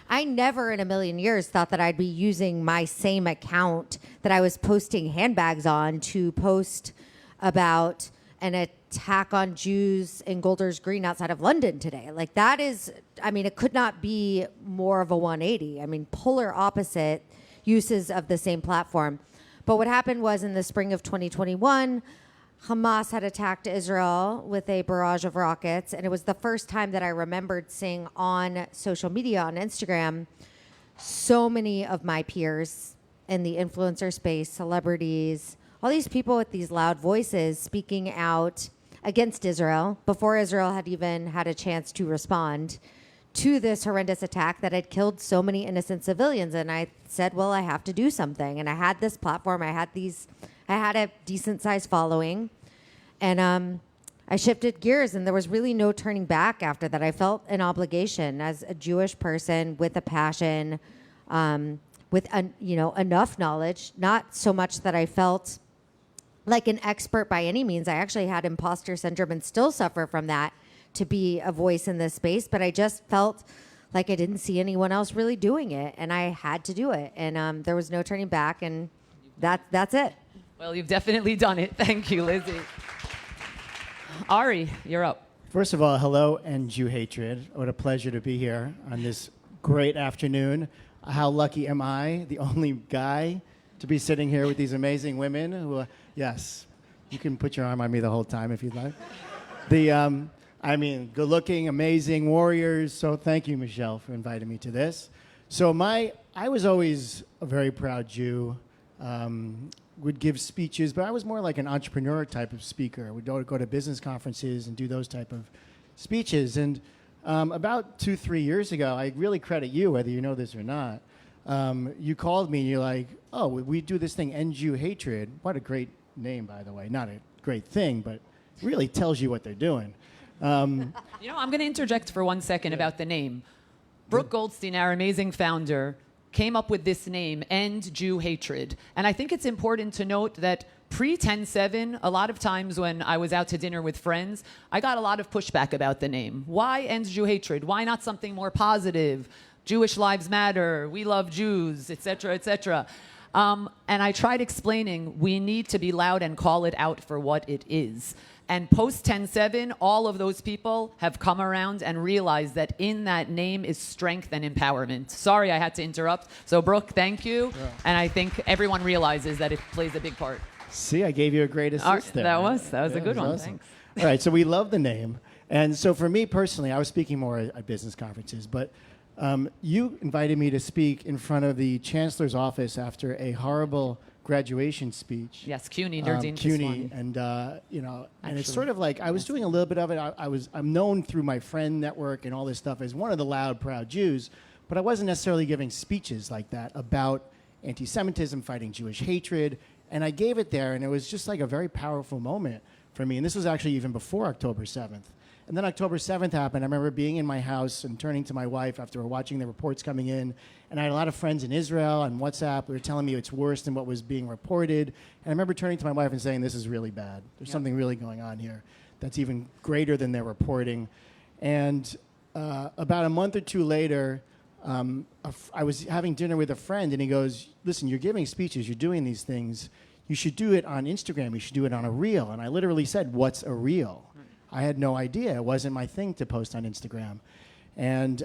[SPEAKER 19] I never in a million years thought that I'd be using my same account that I was posting handbags on to post about an attack on Jews in Golders Green outside of London today. Like that is, it could not be more of a 180. Polar opposite uses of the same platform. But what happened was in the spring of 2021, Hamas had attacked Israel with a barrage of rockets, and it was the first time that I remembered seeing on social media, on Instagram, so many of my peers in the influencer space, celebrities, all these people with these loud voices speaking out against Israel before Israel had even had a chance to respond to this horrendous attack that had killed so many innocent civilians. And I said, well, I have to do something. And I had this platform. I had a decent sized following, and I shifted gears, and there was really no turning back after that. I felt an obligation as a Jewish person with a passion, with enough knowledge, not so much that I felt like an expert by any means. I actually had imposter syndrome and still suffer from that, to be a voice in this space, but I just felt like I didn't see anyone else really doing it, and I had to do it, and there was no turning back, and that's it.
[SPEAKER 3] Well, you've definitely done it. Thank you, Lizzie. Ari, you're up.
[SPEAKER 20] First of all, hello and Jew hatred. What a pleasure to be here on this great afternoon. How lucky am I, the only guy, to be sitting here with these amazing women who, yes, you can put your arm on me the whole time if you'd like. Good-looking, amazing warriors. So thank you, Michelle, for inviting me to this. So I was always a very proud Jew. Would give speeches, but I was more like an entrepreneur type of speaker. Would go to business conferences and do those type of speeches. And about 2-3 years ago, I really credit you, whether you know this or not. You called me and you're like, oh, we do this thing, End Jew Hatred. What a great name, by the way. Not a great thing, but it really tells you what they're doing.
[SPEAKER 3] I'm going to interject for 1 second about the name. Brooke Goldstein, our amazing founder, came up with this name, End Jew Hatred. And I think it's important to note that pre-10/7, a lot of times when I was out to dinner with friends, I got a lot of pushback about the name. Why End Jew Hatred? Why not something more positive? Jewish lives matter, we love Jews, etc., etc. And I tried explaining we need to be loud and call it out for what it is. And post 10/7, all of those people have come around and realized that in that name is strength and empowerment. Sorry, I had to interrupt. So, Brooke, thank you. Yeah. And I think everyone realizes that it plays a big part.
[SPEAKER 20] See, I gave you a great assist there.
[SPEAKER 3] That was a good one.
[SPEAKER 20] Awesome.
[SPEAKER 3] Thanks.
[SPEAKER 20] All right, so we love the name. And so for me personally, I was speaking more at business conferences, but you invited me to speak in front of the chancellor's office after a horrible graduation speech.
[SPEAKER 3] Yes, CUNY,
[SPEAKER 20] and and it's sort of like I was doing a little bit of it. I'm known through my friend network and all this stuff as one of the loud, proud Jews, but I wasn't necessarily giving speeches like that about anti-Semitism, fighting Jewish hatred, and I gave it there, and it was just like a very powerful moment for me. And this was actually even before October 7th. And then October 7th happened. I remember being in my house and turning to my wife after watching the reports coming in. And I had a lot of friends in Israel on WhatsApp. They were telling me it's worse than what was being reported. And I remember turning to my wife and saying, this is really bad. There's something really going on here that's even greater than they're reporting. And about a month or two later, I was having dinner with a friend, and he goes, listen, you're giving speeches, you're doing these things. You should do it on Instagram. You should do it on a reel. And I literally said, what's a reel? I had no idea. It wasn't my thing to post on Instagram. And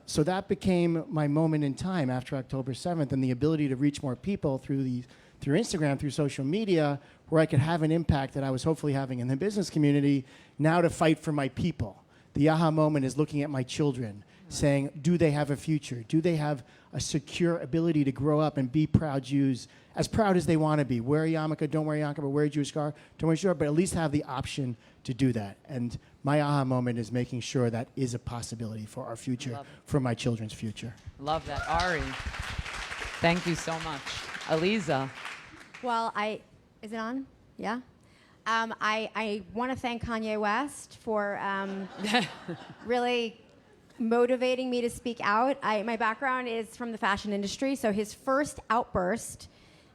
[SPEAKER 20] so that became my moment in time after October 7th, and the ability to reach more people through Instagram, through social media, where I could have an impact that I was hopefully having in the business community, now to fight for my people, The aha moment is looking at my children, saying, do they have a future? Do they have a secure ability to grow up and be proud Jews, as proud as they want to be? Wear a yarmulke, don't wear a yarmulke, but wear a Jewish scarf, don't wear a scarf, but at least have the option to do that. And my aha moment is making sure that is a possibility for our future, for my children's future.
[SPEAKER 3] Love that. Ari, thank you so much. Aliza.
[SPEAKER 19] Well, is it on? Yeah? I want to thank Kanye West for really motivating me to speak out. My background is from the fashion industry, so his first outburst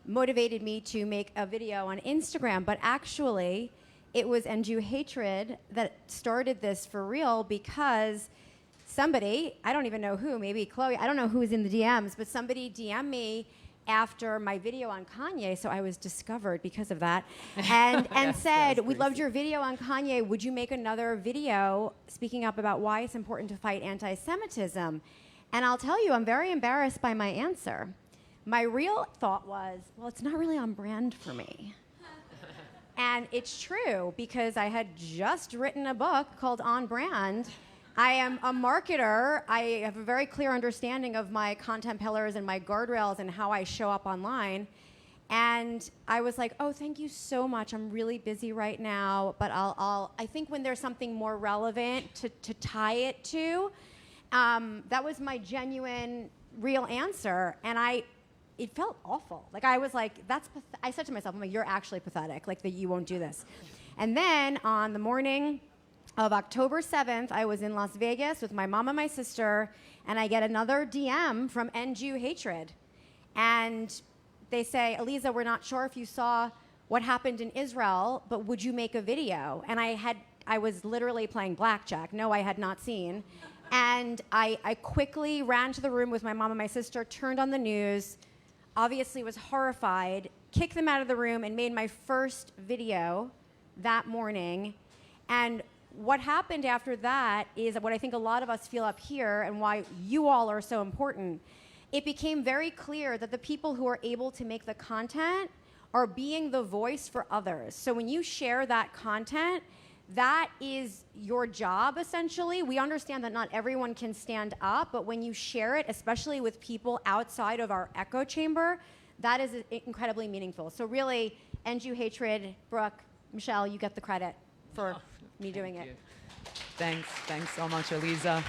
[SPEAKER 19] motivated me to make a video on Instagram, but actually it was Jew hatred that started this for real, because somebody, I don't even know who, maybe Chloe, I don't know who was in the DMs, but somebody DM'd me after my video on Kanye, so I was discovered because of that, and said, we loved your video on Kanye, would you make another video speaking up about why it's important to fight anti-Semitism? And I'll tell you, I'm very embarrassed by my answer. My real thought was, well, it's not really on brand for me. And it's true, because I had just written a book called On Brand. I am a marketer. I have a very clear understanding of my content pillars and my guardrails and how I show up online. And I was like, oh, thank you so much. I'm really busy right now, but I think when there's something more relevant to tie it to, that was my genuine, real answer. And it felt awful. Like, I was like, I said to myself, I'm like, you're actually pathetic, like that you won't do this. And then on the morning of October 7th, I was in Las Vegas with my mom and my sister, and I get another DM from Jew hatred. And they say, Aliza, we're not sure if you saw what happened in Israel, but would you make a video? And I was literally playing blackjack. No, I had not seen. And I quickly ran to the room with my mom and my sister, turned on the news, obviously was horrified, kicked them out of the room, and made my first video that morning. And what happened after that is what I think a lot of us feel up here, and why you all are so important. It became very clear that the people who are able to make the content are being the voice for others. So when you share that content, that is your job, essentially. We understand that not everyone can stand up, but when you share it, especially with people outside of our echo chamber, that is incredibly meaningful. So really, Jew hatred, Brooke, Michelle, you get the credit for me doing it.
[SPEAKER 3] Thanks so much, Aliza.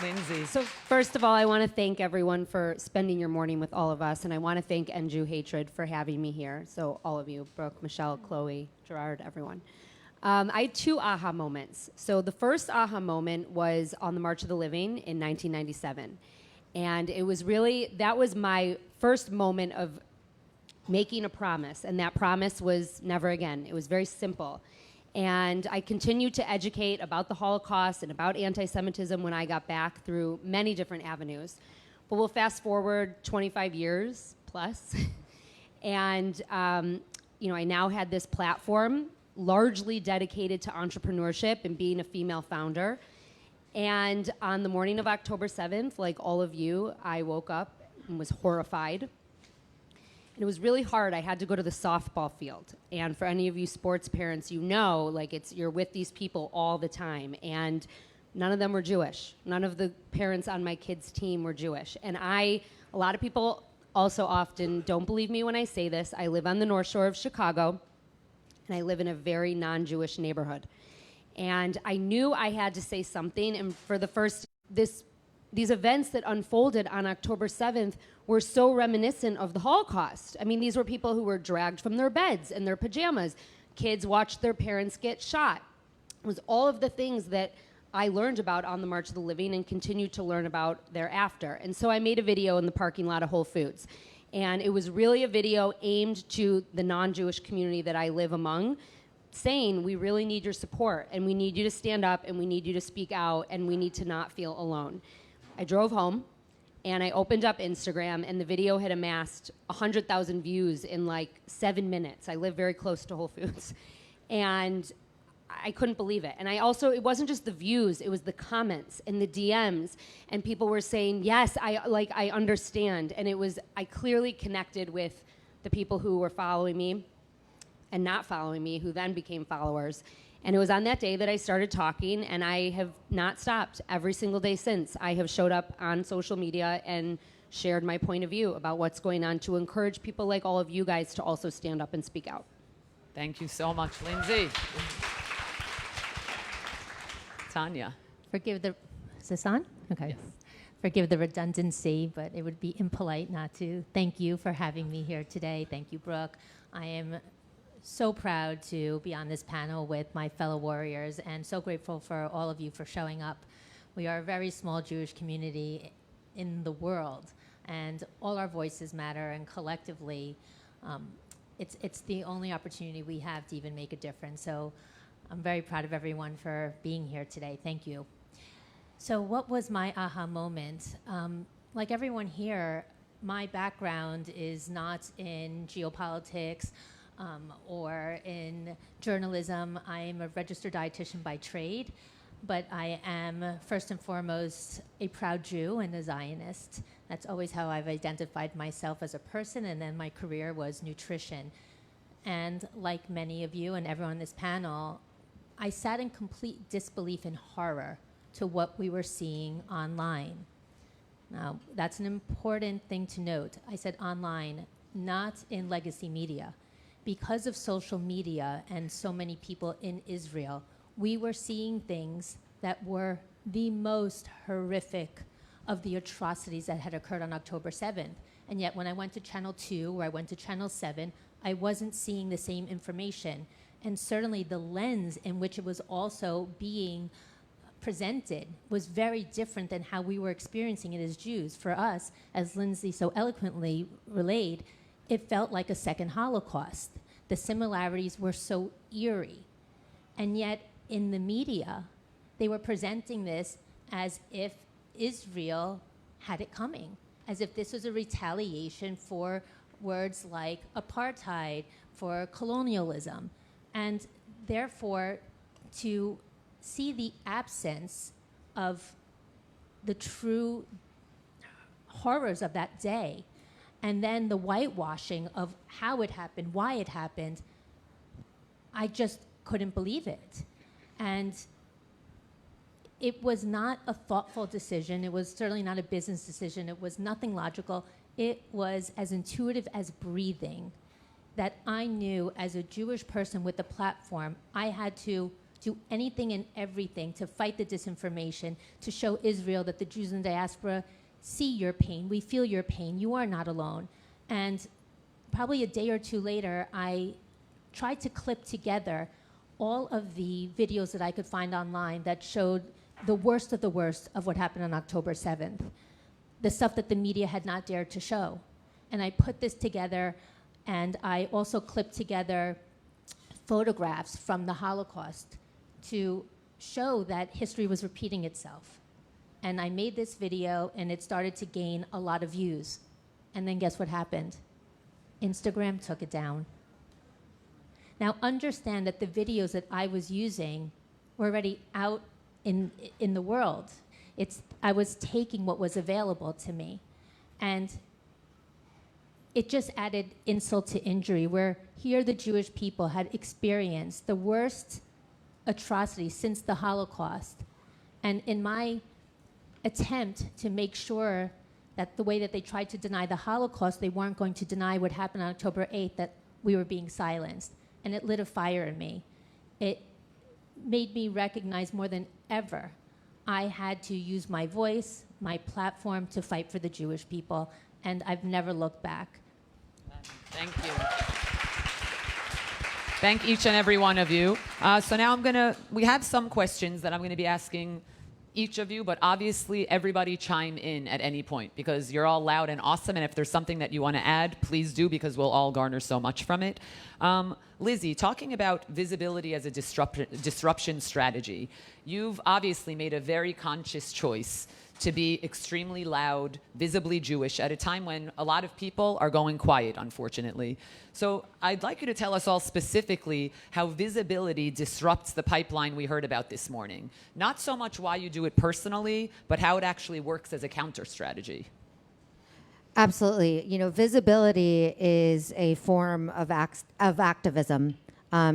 [SPEAKER 3] Lindsay.
[SPEAKER 21] So first of all, I want to thank everyone for spending your morning with all of us, and I want to thank Jew hatred for having me here. So all of you, Brooke, Michelle, Chloe, Gerard, everyone. I had two aha moments. So the first aha moment was on the March of the Living in 1997. And it was really, that was my first moment of making a promise. And that promise was never again. It was very simple. And I continued to educate about the Holocaust and about anti-Semitism when I got back through many different avenues. But we'll fast forward 25 years plus. And, I now had this platform largely dedicated to entrepreneurship and being a female founder. And on the morning of October 7th, like all of you, I woke up and was horrified. And it was really hard. I had to go to the softball field. And for any of you sports parents, you're with these people all the time. And none of them were Jewish. None of the parents on my kids' team were Jewish. And a lot of people also often don't believe me when I say this. I live on the North Shore of Chicago, and I live in a very non-Jewish neighborhood. And I knew I had to say something, and for the first, these events that unfolded on October 7th were so reminiscent of the Holocaust. I mean, these were people who were dragged from their beds in their pajamas. Kids watched their parents get shot. It was all of the things that I learned about on the March of the Living and continued to learn about thereafter. And so I made a video in the parking lot of Whole Foods. And it was really a video aimed to the non-Jewish community that I live among, saying we really need your support, and we need you to stand up, and we need you to speak out, and we need to not feel alone. I drove home, and I opened up Instagram, and the video had amassed 100,000 views in like 7 minutes. I live very close to Whole Foods. And I couldn't believe it. And it wasn't just the views, it was the comments and the DMs, and people were saying, yes, I understand. And I clearly connected with the people who were following me and not following me, who then became followers. And it was on that day that I started talking, and I have not stopped every single day since. I have showed up on social media and shared my point of view about what's going on to encourage people like all of you guys to also stand up and speak out.
[SPEAKER 3] Thank you so much, Lindsay. Tanya.
[SPEAKER 1] Forgive the, is this on? Okay. Yes. Forgive the redundancy, but it would be impolite not to. Thank you for having me here today. Thank you, Brooke. I am so proud to be on this panel with my fellow warriors and so grateful for all of you for showing up. We are a very small Jewish community in the world, and all our voices matter, and collectively, it's the only opportunity we have to even make a difference. So I'm very proud of everyone for being here today. Thank you. So what was my aha moment? Like everyone here, my background is not in geopolitics or in journalism. I'm a registered dietitian by trade, but I am first and foremost a proud Jew and a Zionist. That's always how I've identified myself as a person, and then my career was nutrition. And like many of you and everyone on this panel, I sat in complete disbelief and horror to what we were seeing online. Now, that's an important thing to note. I said online, not in legacy media. Because of social media and so many people in Israel, we were seeing things that were the most horrific of the atrocities that had occurred on October 7th. And yet when I went to Channel 2 or I went to Channel 7, I wasn't seeing the same information. And certainly the lens in which it was also being presented was very different than how we were experiencing it as Jews. For us, as Lindsay so eloquently relayed, it felt like a second Holocaust. The similarities were so eerie. And yet in the media, they were presenting this as if Israel had it coming, as if this was a retaliation for words like apartheid, for colonialism. And therefore, to see the absence of the true horrors of that day, and then the whitewashing of how it happened, why it happened, I just couldn't believe it. And it was not a thoughtful decision. It was certainly not a business decision. It was nothing logical. It was as intuitive as breathing, that I knew as a Jewish person with a platform, I had to do anything and everything to fight the disinformation, to show Israel that the Jews in the diaspora see your pain, we feel your pain, you are not alone. And probably a day or two later, I tried to clip together all of the videos that I could find online that showed the worst of what happened on October 7th, the stuff that the media had not dared to show. And I put this together, and I also clipped together photographs from the Holocaust to show that history was repeating itself. And I made this video, and it started to gain a lot of views. And then guess what happened? Instagram took it down. Now understand that the videos that I was using were already out in the world. I was taking what was available to me. And it just added insult to injury, where here the Jewish people had experienced the worst atrocities since the Holocaust. And in my attempt to make sure that the way that they tried to deny the Holocaust, they weren't going to deny what happened on October 8th, that we were being silenced. And it lit a fire in me. It made me recognize more than ever I had to use my voice, my platform to fight for the Jewish people, and I've never looked back.
[SPEAKER 3] Thank you. Thank each and every one of you. So now we have some questions that I'm going to be asking each of you, but obviously everybody chime in at any point because you're all loud and awesome, and if there's something that you want to add, please do, because we'll all garner so much from it. Lizzie, talking about visibility as a disruption strategy, you've obviously made a very conscious choice to be extremely loud, visibly Jewish at a time when a lot of people are going quiet, unfortunately. So I'd like you to tell us all specifically how visibility disrupts the pipeline we heard about this morning. Not so much why you do it personally, but how it actually works as a counter strategy.
[SPEAKER 19] Absolutely. You know, visibility is a form of activism.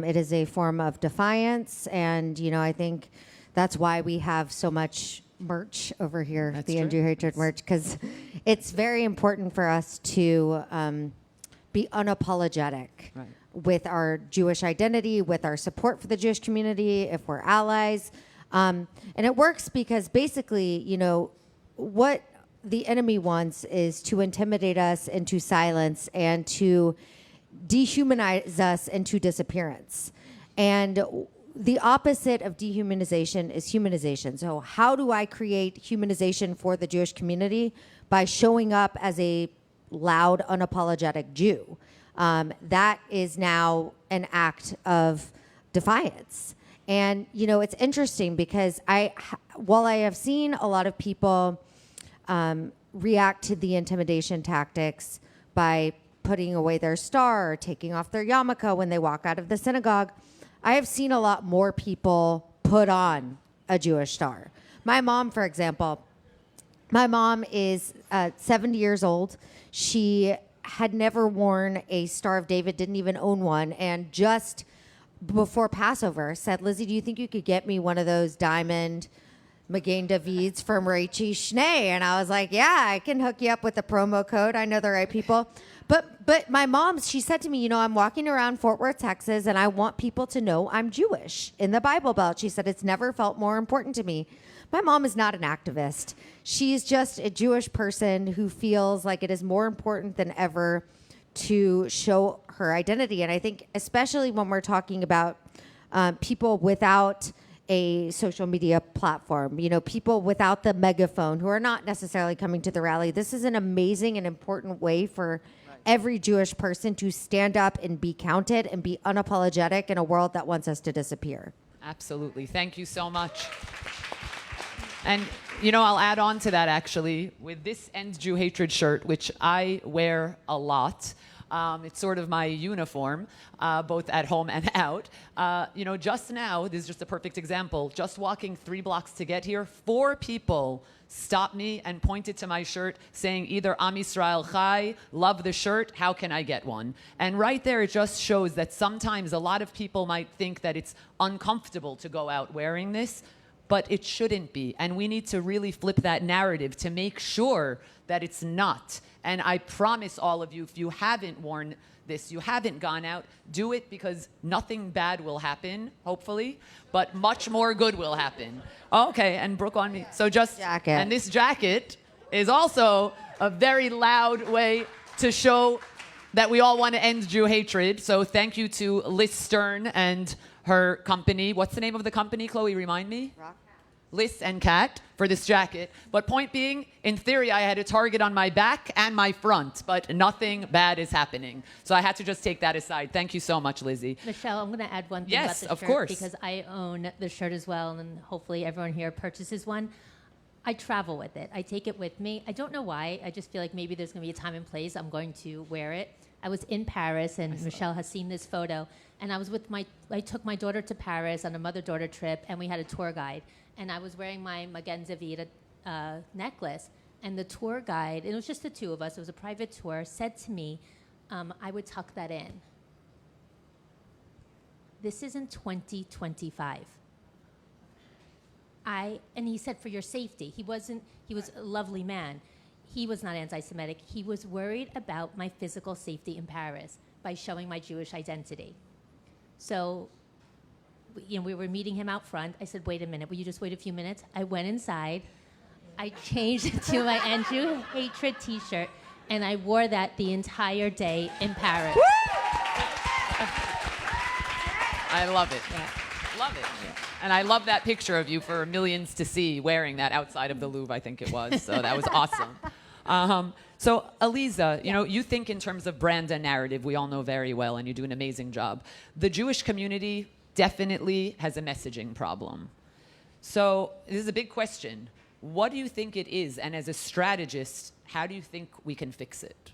[SPEAKER 19] It is a form of defiance, and I think that's why we have so much merch over here, the End Jew Hatred merch, because it's very important for us to be unapologetic with our Jewish identity, with our support for the Jewish community, if we're allies. And it works because basically, what the enemy wants is to intimidate us into silence and to dehumanize us into disappearance. And the opposite of dehumanization is humanization. So how do I create humanization for the Jewish community? By showing up as a loud, unapologetic Jew. That is now an act of defiance. And, it's interesting because while I have seen a lot of people react to the intimidation tactics by putting away their star or taking off their yarmulke when they walk out of the synagogue, I have seen a lot more people put on a Jewish star. My mom, for example, is 70 years old. She had never worn a Star of David, didn't even own one, and just before Passover said, Lizzie, do you think you could get me one of those diamond Magen Davids from Reichi Schnee? And I was like, yeah, I can hook you up with the promo code. I know the right people. But my mom, she said to me, I'm walking around Fort Worth, Texas, and I want people to know I'm Jewish in the Bible Belt. She said, it's never felt more important to me. My mom is not an activist. She's just a Jewish person who feels like it is more important than ever to show her identity. And I think especially when we're talking about people without a social media platform, people without the megaphone who are not necessarily coming to the rally, this is an amazing and important way for every Jewish person to stand up and be counted and be unapologetic in a world that wants us to disappear.
[SPEAKER 3] Absolutely. Thank you so much. And, I'll add on to that, actually, with this End Jew Hatred shirt, which I wear a lot. It's sort of my uniform, both at home and out. Just now, this is just a perfect example, just walking 3 blocks to get here, 4 people stopped me and pointed to my shirt saying either Am Yisrael Chai, love the shirt, how can I get one? And right there, it just shows that sometimes a lot of people might think that it's uncomfortable to go out wearing this, but it shouldn't be. And we need to really flip that narrative to make sure that it's not. And I promise all of you, if you haven't worn this, you haven't gone out, do it, because nothing bad will happen, hopefully, but much more good will happen. Okay, and Brooke on me. So just,
[SPEAKER 19] jacket.
[SPEAKER 3] And this jacket is also a very loud way to show that we all want to end Jew hatred. So thank you to Liz Stern and her company. What's the name of the company, Chloe? Remind me. Liz and Kat for this jacket. But point being, in theory, I had a target on my back and my front, but nothing bad is happening. So I had to just take that aside. Thank you so much, Lizzie.
[SPEAKER 1] Michelle, I'm going to add one thing
[SPEAKER 3] Yes,
[SPEAKER 1] about the
[SPEAKER 3] of
[SPEAKER 1] shirt,
[SPEAKER 3] course.
[SPEAKER 1] because I own the shirt as well, and hopefully everyone here purchases one. I travel with it. I take it with me. I don't know why. I just feel like maybe there's going to be a time and place I'm going to wear it. I was in Paris, and Michelle has seen this photo, and I took my daughter to Paris on a mother-daughter trip, and we had a tour guide. And I was wearing my Magen David necklace, and the tour guide, it was just the 2 of us, it was a private tour, said to me, I would tuck that in. This isn't 2025. And he said, for your safety. He was a lovely man. He was not anti-Semitic. He was worried about my physical safety in Paris by showing my Jewish identity. So, we were meeting him out front. I said, wait a minute, will you just wait a few minutes? I went inside. I changed to my End Jew Hatred t-shirt, and I wore that the entire day in Paris.
[SPEAKER 3] I love it.
[SPEAKER 1] Yeah.
[SPEAKER 3] Love it. Yeah. And I love that picture of you for millions to see wearing that outside of the Louvre, I think it was. So that was awesome. So, Aliza, you think in terms of brand and narrative, we all know very well, and you do an amazing job. The Jewish community definitely has a messaging problem. So this is a big question. What do you think it is? And as a strategist, how do you think we can fix it?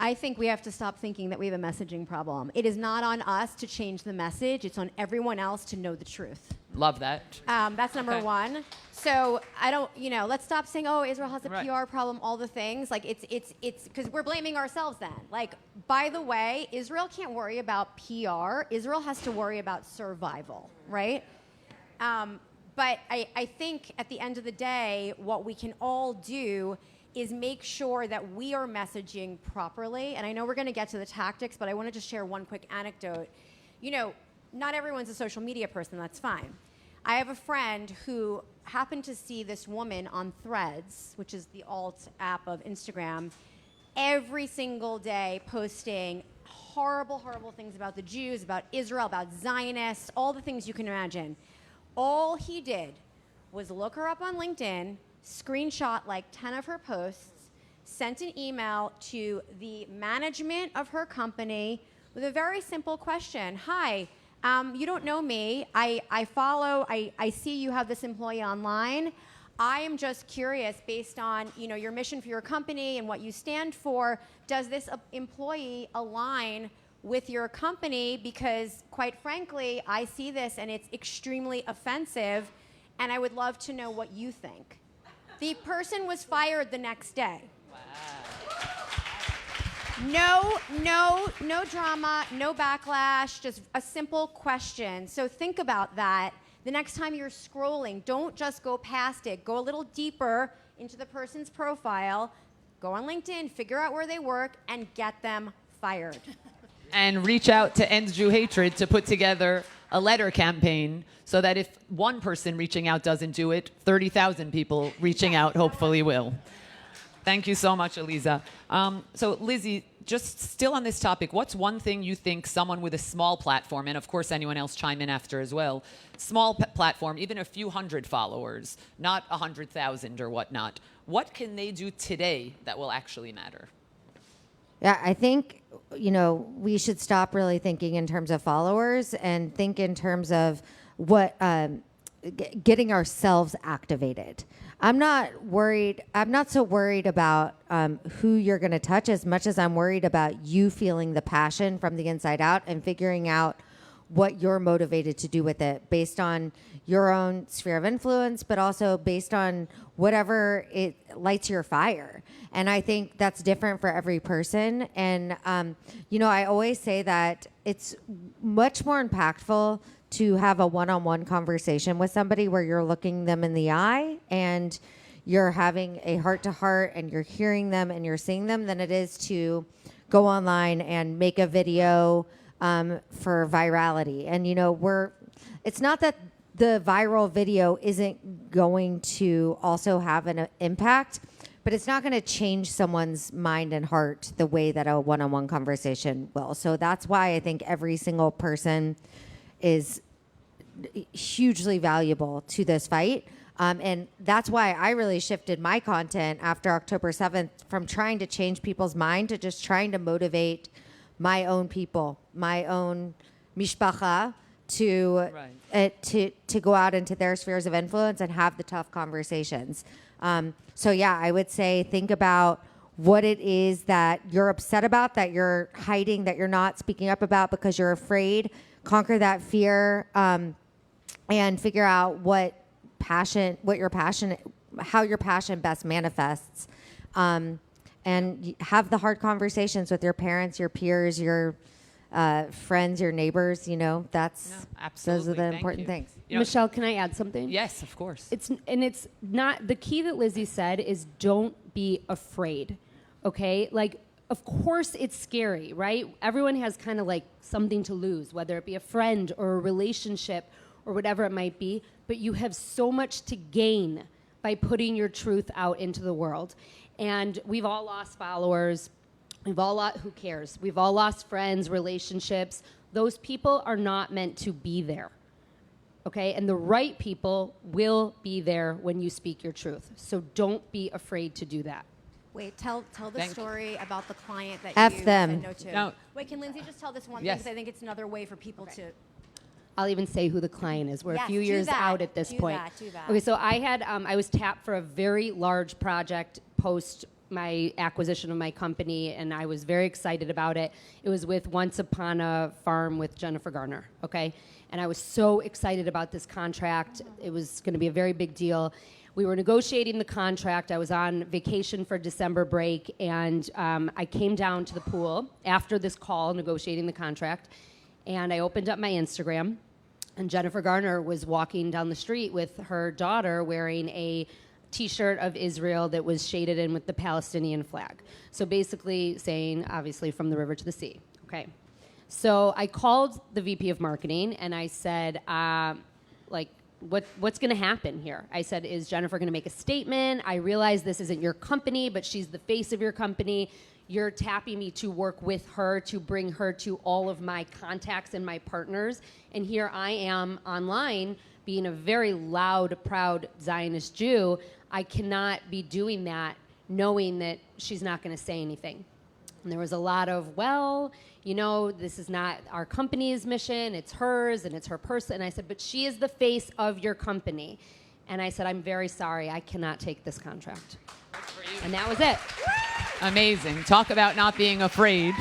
[SPEAKER 4] I think we have to stop thinking that we have a messaging problem. It is not on us to change the message. It's on everyone else to know the truth.
[SPEAKER 3] Love that.
[SPEAKER 4] That's number
[SPEAKER 3] Okay.
[SPEAKER 4] one. So I don't, let's stop saying, oh, Israel has a PR problem, all the things. Like it's because we're blaming ourselves then. Like, by the way, Israel can't worry about PR. Israel has to worry about survival, right? But I think at the end of the day, what we can all do is make sure that we are messaging properly. And I know we're going to get to the tactics, but I want to just share one quick anecdote. Not everyone's a social media person. That's fine. I have a friend who happened to see this woman on Threads, which is the alt app of Instagram, every single day posting horrible, horrible things about the Jews, about Israel, about Zionists, all the things you can imagine. All he did was look her up on LinkedIn, screenshot like 10 of her posts, sent an email to the management of her company with a very simple question. Hi, you don't know me. I see you have this employee online. I am just curious, based on your mission for your company and what you stand for, does this employee align with your company? Because quite frankly, I see this and it's extremely offensive, and I would love to know what you think. The person was fired the next day. No drama, no backlash, just a simple question. So think about that. The next time you're scrolling, don't just go past it. Go a little deeper into the person's profile, go on LinkedIn, figure out where they work, and get them fired.
[SPEAKER 3] And reach out to End Jew Hatred to put together a letter campaign so that if one person reaching out doesn't do it, 30,000 people reaching out hopefully will. Thank you so much, Eliza. So Lizzie, just still on this topic, what's one thing you think someone with a small platform, and of course anyone else chime in after as well, small platform, even a few hundred followers, not 100,000 or whatnot, what can they do today that will actually matter?
[SPEAKER 19] Yeah, I think, we should stop really thinking in terms of followers and think in terms of what getting ourselves activated. I'm not so worried about who you're going to touch as much as I'm worried about you feeling the passion from the inside out and figuring out what you're motivated to do with it based on your own sphere of influence, but also based on whatever it lights your fire. And I think that's different for every person. And, I always say that it's much more impactful to have a one-on-one conversation with somebody where you're looking them in the eye and you're having a heart-to-heart and you're hearing them and you're seeing them than it is to go online and make a video for virality. And, it's not that the viral video isn't going to also have an impact, but it's not going to change someone's mind and heart the way that a one-on-one conversation will. So that's why I think every single person is hugely valuable to this fight. And that's why I really shifted my content after October 7th from trying to change people's mind to just trying to motivate my own people, my own mishpacha, to go out into their spheres of influence and have the tough conversations. So yeah, I would say think about what it is that you're upset about, that you're hiding, that you're not speaking up about because you're afraid. Conquer that fear, and figure out how your passion best manifests, and have the hard conversations with your parents, your peers, your friends, your neighbors. Those are the important things.
[SPEAKER 21] Michelle, can I add something?
[SPEAKER 3] Yes, of course.
[SPEAKER 21] It's not the key that Lizzie said is don't be afraid. Okay, of course it's scary, right? Everyone has kind of like something to lose, whether it be a friend or a relationship or whatever it might be, but you have so much to gain by putting your truth out into the world. And we've all lost followers. Who cares? We've all lost friends, relationships. Those people are not meant to be there. Okay? And the right people will be there when you speak your truth. So don't be afraid to do that.
[SPEAKER 4] Wait, tell the story about the client that
[SPEAKER 19] F
[SPEAKER 4] you
[SPEAKER 19] them.
[SPEAKER 4] said no to.
[SPEAKER 3] No.
[SPEAKER 4] Wait, can Lindsay just tell this one
[SPEAKER 21] Yes.
[SPEAKER 4] thing? Because I think it's another way for people to...
[SPEAKER 21] I'll even say who the client is. We're
[SPEAKER 4] Yes,
[SPEAKER 21] a few
[SPEAKER 4] do
[SPEAKER 21] years
[SPEAKER 4] that.
[SPEAKER 21] out at this
[SPEAKER 4] Do
[SPEAKER 21] point.
[SPEAKER 4] that, do that.
[SPEAKER 21] Okay, so I was tapped for a very large project post my acquisition of my company, and I was very excited about it. It was with Once Upon a Farm with Jennifer Garner, okay? And I was so excited about this contract. It was going to be a very big deal. We were negotiating the contract. I was on vacation for December break, and I came down to the pool after this call negotiating the contract, and I opened up my Instagram, and Jennifer Garner was walking down the street with her daughter wearing a T-shirt of Israel that was shaded in with the Palestinian flag. So basically saying, obviously, from the river to the sea. Okay. So I called the VP of marketing and I said, what's going to happen here? I said, is Jennifer going to make a statement? I realize this isn't your company, but she's the face of your company. You're tapping me to work with her, to bring her to all of my contacts and my partners. And here I am online being a very loud, proud Zionist Jew. I cannot be doing that knowing that she's not going to say anything. And there was a lot of, well, you know, this is not our company's mission, it's hers and it's her person. And I said, but she is the face of your company. And I said, I'm very sorry, I cannot take this contract. And that was it.
[SPEAKER 3] Amazing. Talk about not being afraid.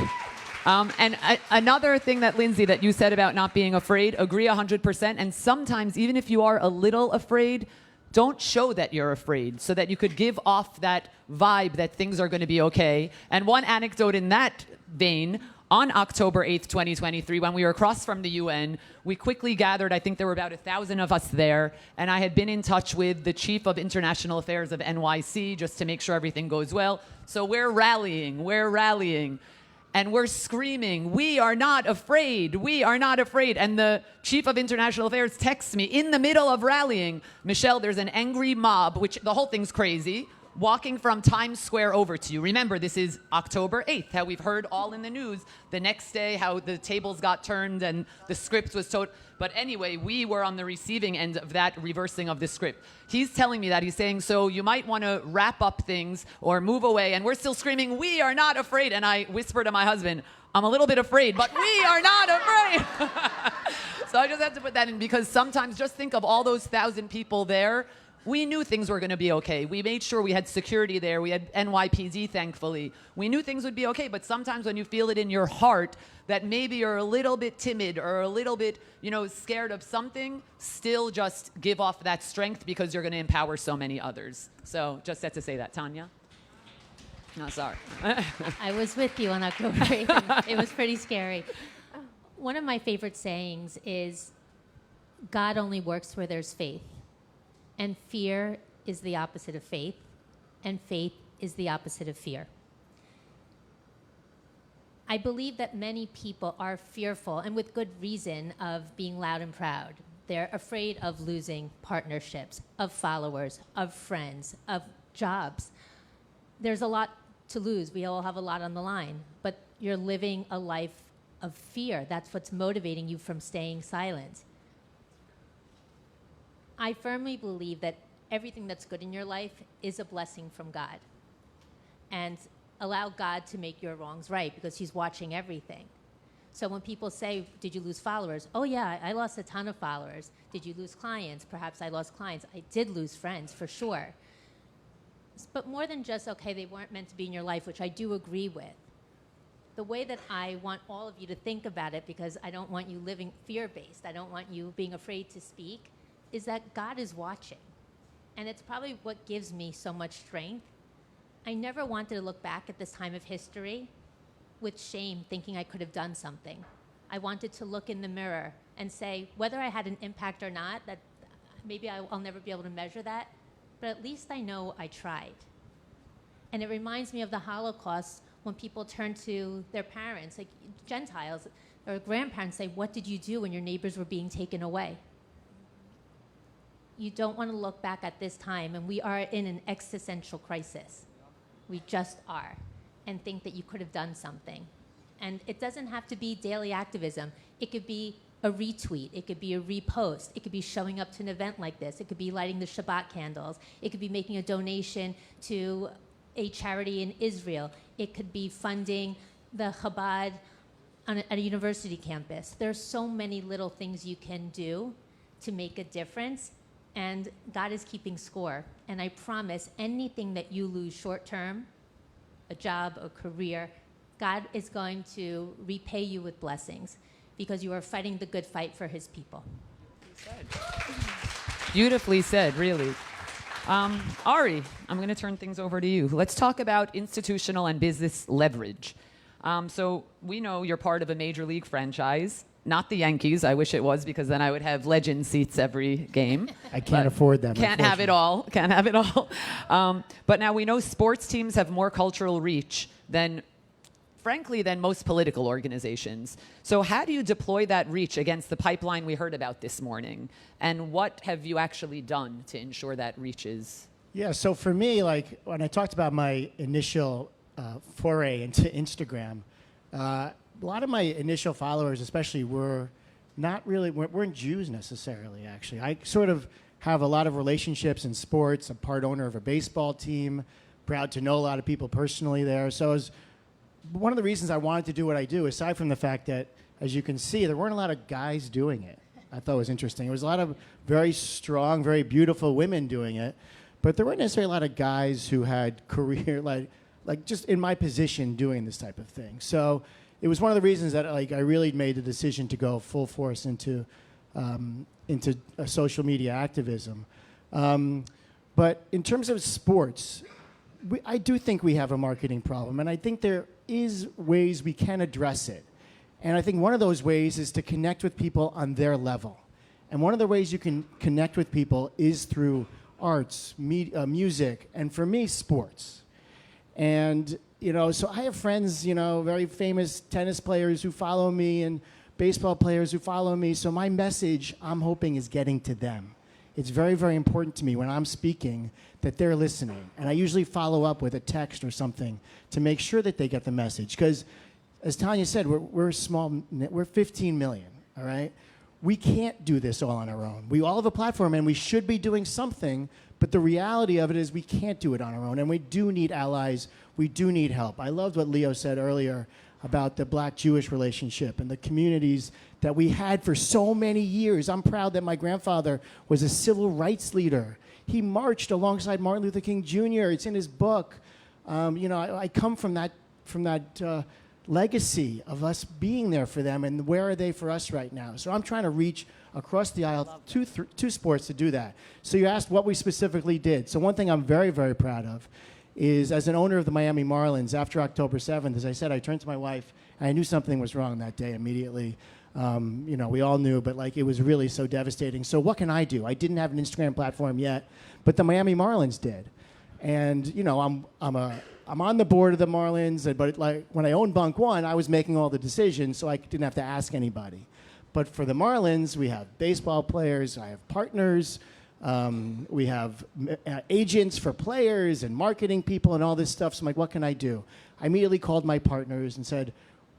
[SPEAKER 3] Another thing that, Lindsay, that you said about not being afraid, agree 100%. And sometimes, even if you are a little afraid, don't show that you're afraid so that you could give off that vibe that things are going to be okay. And one anecdote in that vein, on October 8th, 2023, when we were across from the UN, we quickly gathered, I think there were about 1,000 of us there, and I had been in touch with the Chief of International Affairs of NYC just to make sure everything goes well. So we're rallying, and we're screaming, we are not afraid, we are not afraid. And the Chief of International Affairs texts me in the middle of rallying, Michelle, there's an angry mob, which the whole thing's crazy, walking from Times Square over to you. Remember, this is October 8th, how we've heard all in the news the next day, how the tables got turned and the script was told. But anyway, we were on the receiving end of that reversing of the script. He's telling me that. He's saying, so you might want to wrap up things or move away. And we're still screaming, we are not afraid. And I whisper to my husband, I'm a little bit afraid, but we are not afraid. So I just have to put that in because sometimes just think of all those 1,000 people there. We knew things were going to be okay. We made sure we had security there. We had NYPD, thankfully. We knew things would be okay, but sometimes when you feel it in your heart that maybe you're a little bit timid or a little bit, scared of something, still just give off that strength because you're going to empower so many others. So just had to say that. Tanya? No, sorry.
[SPEAKER 1] I was with you on October 8th. It was pretty scary. One of my favorite sayings is, God only works where there's faith. And fear is the opposite of faith, and faith is the opposite of fear. I believe that many people are fearful, and with good reason, of being loud and proud. They're afraid of losing partnerships, of followers, of friends, of jobs. There's a lot to lose. We all have a lot on the line, but you're living a life of fear. That's what's motivating you from staying silent. I firmly believe that everything that's good in your life is a blessing from God. And allow God to make your wrongs right because he's watching everything. So when people say, did you lose followers? Oh yeah, I lost a ton of followers. Did you lose clients? Perhaps I lost clients. I did lose friends, for sure. But more than just, okay, they weren't meant to be in your life, which I do agree with. The way that I want all of you to think about it, because I don't want you living fear-based, I don't want you being afraid to speak, is that God is watching. And it's probably what gives me so much strength. I never wanted to look back at this time of history with shame, thinking I could have done something. I wanted to look in the mirror and say, whether I had an impact or not, that maybe I'll never be able to measure that, but at least I know I tried. And it reminds me of the Holocaust when people turn to their parents, like Gentiles or grandparents, say, what did you do when your neighbors were being taken away? You don't want to look back at this time, and we are in an existential crisis. We just are, and think that you could have done something. And it doesn't have to be daily activism. It could be a retweet. It could be a repost. It could be showing up to an event like this. It could be lighting the Shabbat candles. It could be making a donation to a charity in Israel. It could be funding the Chabad at a university campus. There's so many little things you can do to make a difference. And God is keeping score. And I promise anything that you lose short term a job, a career, God is going to repay you with blessings because you are fighting the good fight for his people.
[SPEAKER 3] Beautifully said, really. Ari, I'm going to turn things over to you. Let's talk about institutional and business leverage. So we know you're part of a major league franchise, not the Yankees. I wish it was, because then I would have legend seats every game.
[SPEAKER 20] I can't afford them.
[SPEAKER 3] Can't have it all. Can't have it all. But now we know sports teams have more cultural reach than, frankly, than most political organizations. So how do you deploy that reach against the pipeline we heard about this morning? And what have you actually done to ensure that reaches?
[SPEAKER 20] Yeah, so for me, like when I talked about my initial foray into Instagram, a lot of my initial followers, especially, weren't Jews necessarily, actually. I sort of have a lot of relationships in sports. I'm part owner of a baseball team, proud to know a lot of people personally there. So it was one of the reasons I wanted to do what I do, aside from the fact that, as you can see, there weren't a lot of guys doing it. I thought it was interesting. There was a lot of very strong, very beautiful women doing it, but there weren't necessarily a lot of guys who had career, like just in my position doing this type of thing. So it was one of the reasons that I really made the decision to go full force into social media activism. But in terms of sports, I do think we have a marketing problem, and I think there is ways we can address it. And I think one of those ways is to connect with people on their level. And one of the ways you can connect with people is through arts, music, and for me, sports. And, so I have friends, very famous tennis players who follow me and baseball players who follow me. So my message, I'm hoping, is getting to them. It's very, very important to me when I'm speaking that they're listening. And I usually follow up with a text or something to make sure that they get the message. Because, as Tanya said, we're small, we're 15 million, all right? We can't do this all on our own. We all have a platform, and we should be doing something, but the reality of it is we can't do it on our own, and we do need allies. We do need help. I loved what Leo said earlier about the Black-Jewish relationship and the communities that we had for so many years. I'm proud that my grandfather was a civil rights leader. He marched alongside Martin Luther King Jr. It's in his book. I come from that legacy of us being there for them, and where are they for us right now? So I'm trying to reach across the aisle to sports to do that. So you asked what we specifically did. So one thing I'm very, very proud of is, as an owner of the Miami Marlins, after October 7th, as I said, I turned to my wife, and I knew something was wrong that day immediately. We all knew, but it was really so devastating. So what can I do? I didn't have an Instagram platform yet, but the Miami Marlins did. And, I'm on the board of the Marlins, but when I owned Bunk One, I was making all the decisions, so I didn't have to ask anybody. But for the Marlins, we have baseball players, I have partners, we have agents for players and marketing people and all this stuff. So I'm like, what can I do? I immediately called my partners and said,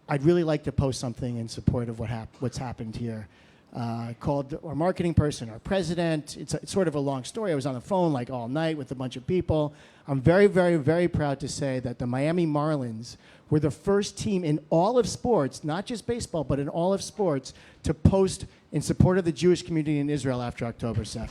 [SPEAKER 20] I'd really like to post something in support of what's happened here. I called our marketing person, our president. It's sort of a long story. I was on the phone all night with a bunch of people. I'm very, very, very proud to say that the Miami Marlins were the first team in all of sports, not just baseball, but in all of sports, to post in support of the Jewish community in Israel after October 7th.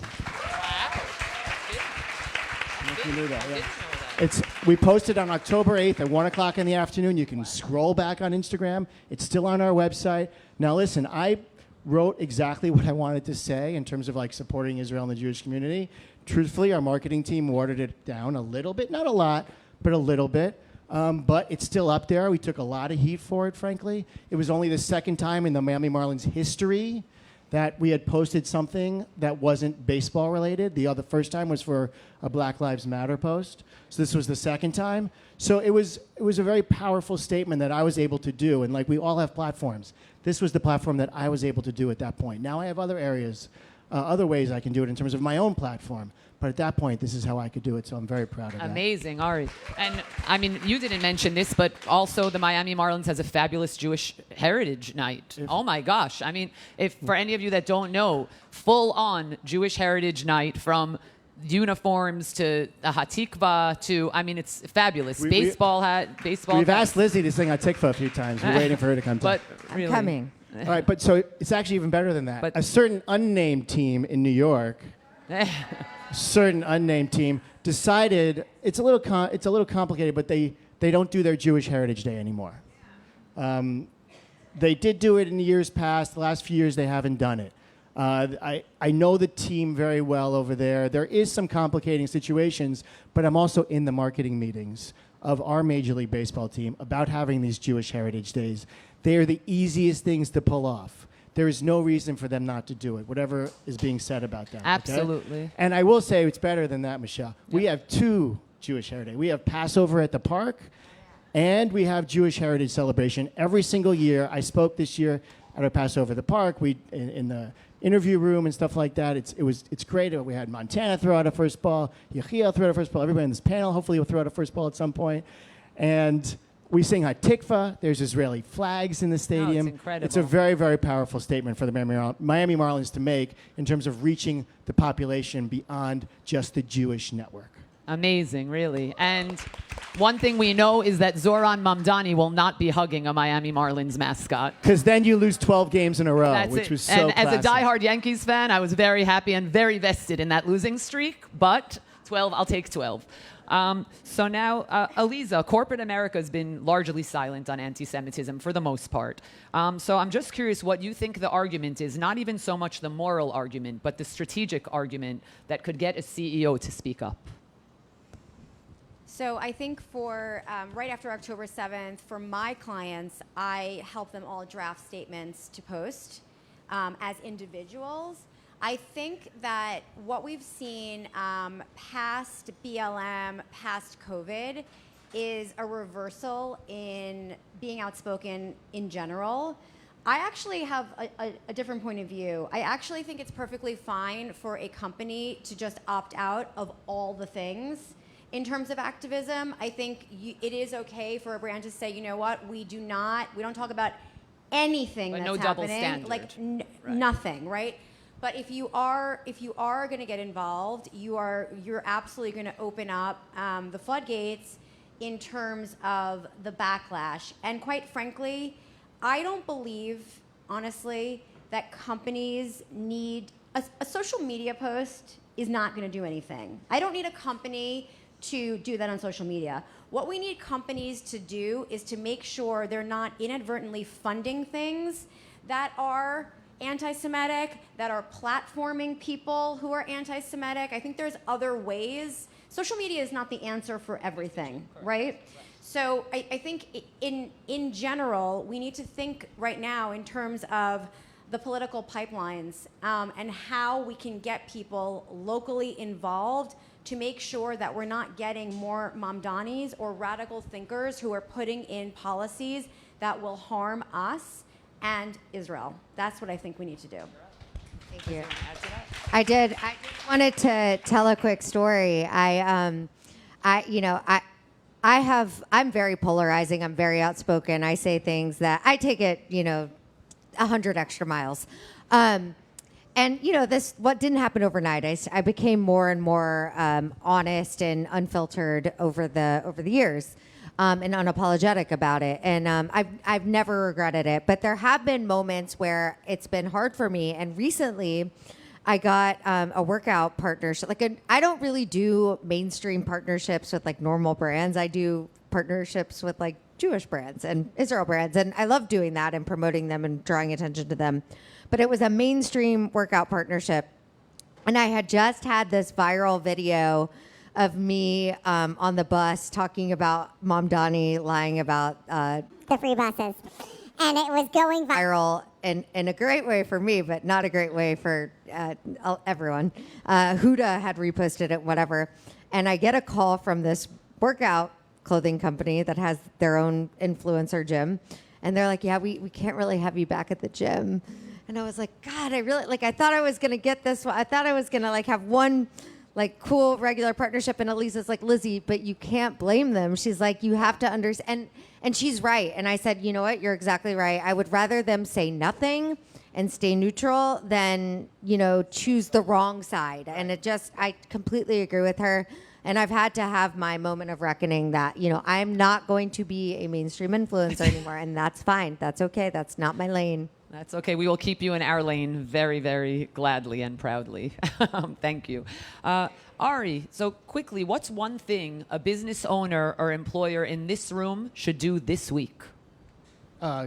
[SPEAKER 20] You knew that, yeah. We posted on October 8th at 1 o'clock in the afternoon. You can scroll back on Instagram. It's still on our website. Now listen, I wrote exactly what I wanted to say in terms of supporting Israel and the Jewish community. Truthfully, our marketing team watered it down a little bit, not a lot, but a little bit. But it's still up there. We took a lot of heat for it, frankly. It was only the second time in the Miami Marlins history that we had posted something that wasn't baseball related. The first time was for a Black Lives Matter post. So this was the second time. So it was a very powerful statement that I was able to do. And we all have platforms. This was the platform that I was able to do at that point. Now I have other areas, other ways I can do it in terms of my own platform. But at that point, this is how I could do it. So I'm very proud of that.
[SPEAKER 3] Amazing, Ari. And you didn't mention this, but also the Miami Marlins has a fabulous Jewish Heritage Night. Oh my gosh. If for any of you that don't know, full on Jewish Heritage Night, from uniforms to a hatikva to, it's fabulous. Baseball.
[SPEAKER 20] We've asked Lizzie to sing Hatikva a few times. We're waiting for her to come.
[SPEAKER 3] But
[SPEAKER 19] really. I'm coming.
[SPEAKER 20] All right, but so it's actually even better than that. A certain unnamed team in New York, decided, it's a little complicated, but they they don't do their Jewish Heritage Day anymore. They did do it in the years past. The last few years, they haven't done it. I know the team very well over there. There is some complicating situations, but I'm also in the marketing meetings of our Major League Baseball team about having these Jewish Heritage Days. They are the easiest things to pull off. There is no reason for them not to do it, whatever is being said about them.
[SPEAKER 3] Absolutely.
[SPEAKER 20] Okay? And I will say it's better than that, Michelle. We have 2 Jewish Heritage. We have Passover at the park, and we have Jewish Heritage Celebration every single year. I spoke this year at our Passover at the park. We in the interview room and stuff like that. It's great. We had Montana throw out a first ball, Yechiel throw out a first ball. Everybody in this panel hopefully will throw out a first ball at some point. And we sing Hatikva. There's Israeli flags in the stadium.
[SPEAKER 3] it's incredible.
[SPEAKER 20] It's a very, very powerful statement for the Miami Marlins to make in terms of reaching the population beyond just the Jewish network.
[SPEAKER 3] Amazing, really. And one thing we know is that Zoran Mamdani will not be hugging a Miami Marlins mascot.
[SPEAKER 20] Because then you lose 12 games in a row, which was so
[SPEAKER 3] And
[SPEAKER 20] classic.
[SPEAKER 3] as a diehard Yankees fan, I was very happy and very vested in that losing streak. But 12, I'll take 12. So now, Aliza, corporate America has been largely silent on anti-Semitism for the most part. So I'm just curious what you think the argument is, not even so much the moral argument, but the strategic argument that could get a CEO to speak up.
[SPEAKER 4] So I think for right after October 7th, for my clients, I help them all draft statements to post as individuals. I think that what we've seen past BLM, past COVID, is a reversal in being outspoken in general. I actually have a different point of view. I actually think it's perfectly fine for a company to just opt out of all the things. In terms of activism, I think it is okay for a brand to say, you know what, we don't talk about anything
[SPEAKER 3] But
[SPEAKER 4] that's
[SPEAKER 3] no double
[SPEAKER 4] happening,
[SPEAKER 3] standard.
[SPEAKER 4] like
[SPEAKER 3] Right.
[SPEAKER 4] nothing, right? But if you are going to get involved, you're absolutely going to open up the floodgates in terms of the backlash. And quite frankly, I don't believe, honestly, that companies need a social media post is not going to do anything. I don't need a company to do that on social media. What we need companies to do is to make sure they're not inadvertently funding things that are anti-Semitic, that are platforming people who are anti-Semitic. I think there's other ways. Social media is not the answer for everything, right? So I think in general, we need to think right now in terms of the political pipelines and how we can get people locally involved to make sure that we're not getting more Mamdanis or radical thinkers who are putting in policies that will harm us and Israel. That's what I think we need to do.
[SPEAKER 19] Thank you. I just wanted to tell a quick story. I'm very polarizing. I'm very outspoken. I say things that I take it, 100 extra miles. And what didn't happen overnight. I became more and more honest and unfiltered over the years, and unapologetic about it. And I've never regretted it. But there have been moments where it's been hard for me. And recently, I got a workout partnership. I don't really do mainstream partnerships with normal brands. I do partnerships with Jewish brands and Israel brands, and I love doing that and promoting them and drawing attention to them. But it was a mainstream workout partnership, and I had just had this viral video of me on the bus talking about Mamdani lying about
[SPEAKER 5] the free buses, and it was going
[SPEAKER 19] viral in a great way for me, but not a great way for everyone. Huda had reposted it, whatever, and I get a call from this workout clothing company that has their own influencer gym, and they're like, yeah, we can't really have you back at the gym. And I was like, God, I thought I was gonna get this one. I thought I was gonna have one cool regular partnership. And Elisa's like, Lizzie, but you can't blame them. She's like, you have to understand. And she's right. And I said, you know what? You're exactly right. I would rather them say nothing and stay neutral than, choose the wrong side. And I completely agree with her. And I've had to have my moment of reckoning that, I'm not going to be a mainstream influencer anymore. And that's fine. That's okay. That's not my lane.
[SPEAKER 3] That's okay. We will keep you in our lane very, very gladly and proudly. Thank you. Ari, so quickly, what's one thing a business owner or employer in this room should do this week?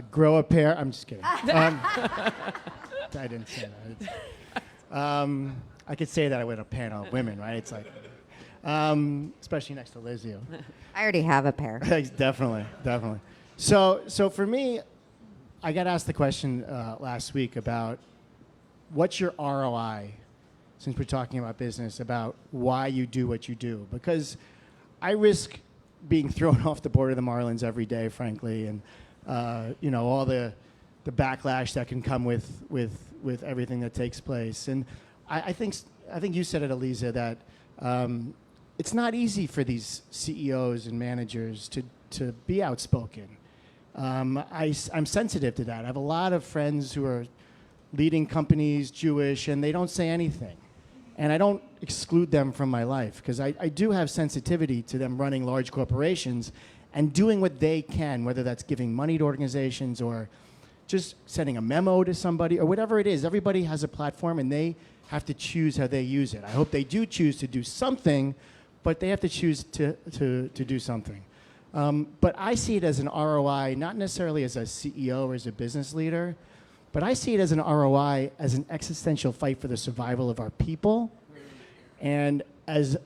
[SPEAKER 20] Grow a pair. I'm just kidding. I didn't say that. I could say that with a panel of women, right? It's like, especially next to Lizzie.
[SPEAKER 19] I already have a pair.
[SPEAKER 20] Definitely. So for me, I got asked the question last week about what's your ROI, since we're talking about business, about why you do what you do. Because I risk being thrown off the board of the Marlins every day, frankly, and all the backlash that can come with everything that takes place. And I think you said it, Eliza, that it's not easy for these CEOs and managers to be outspoken. I'm sensitive to that. I have a lot of friends who are leading companies, Jewish, and they don't say anything. And I don't exclude them from my life, because I do have sensitivity to them running large corporations and doing what they can, whether that's giving money to organizations or just sending a memo to somebody or whatever it is. Everybody has a platform, and they have to choose how they use it. I hope they do choose to do something, but they have to choose to do something. But I see it as an ROI, not necessarily as a CEO or as a business leader, but I see it as an ROI, as an existential fight for the survival of our people, and as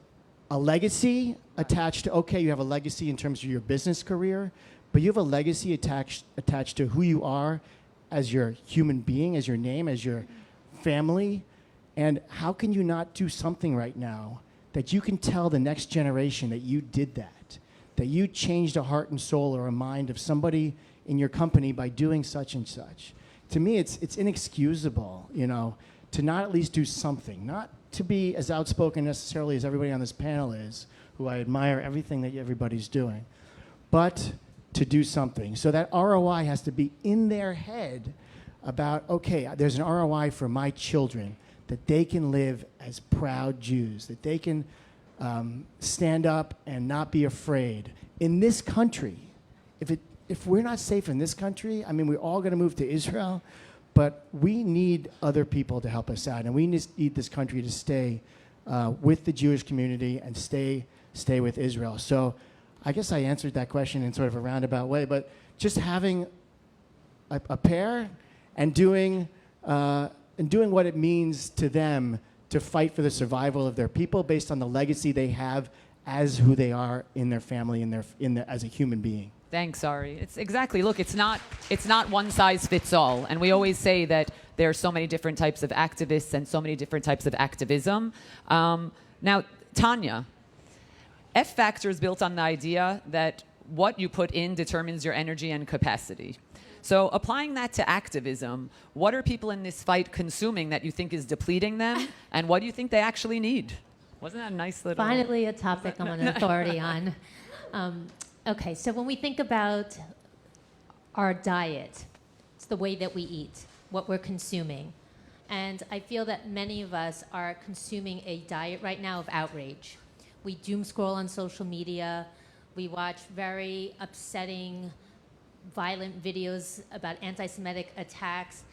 [SPEAKER 20] a legacy attached to, okay, you have a legacy in terms of your business career, but you have a legacy attached to who you are as your human being, as your name, as your family. And how can you not do something right now that you can tell the next generation that you did that you changed a heart and soul or a mind of somebody in your company by doing such and such? To me, it's inexcusable, to not at least do something, not to be as outspoken necessarily as everybody on this panel is, who I admire everything that everybody's doing, but to do something. So that ROI has to be in their head about, okay, there's an ROI for my children, that they can live as proud Jews, that they can stand up and not be afraid. In this country, if we're not safe in this country, I mean, we're all going to move to Israel, but we need other people to help us out, and we need this country to stay with the Jewish community and stay with Israel. So I guess I answered that question in sort of a roundabout way, but just having a pair and doing what it means to them to fight for the survival of their people based on the legacy they have as who they are in their family, as a human being.
[SPEAKER 3] Thanks, Ari. It's exactly. Look, it's not one size fits all, and we always say that there are so many different types of activists and so many different types of activism. Now, Tanya, F Factor is built on the idea that what you put in determines your energy and capacity. So applying that to activism, what are people in this fight consuming that you think is depleting them, and what do you think they actually need? Wasn't that a nice little...
[SPEAKER 1] Finally, a topic I'm an authority on. Okay, so when we think about our diet, it's the way that we eat, what we're consuming. And I feel that many of us are consuming a diet right now of outrage. We doom scroll on social media. We watch very upsetting, violent videos about anti-Semitic attacks.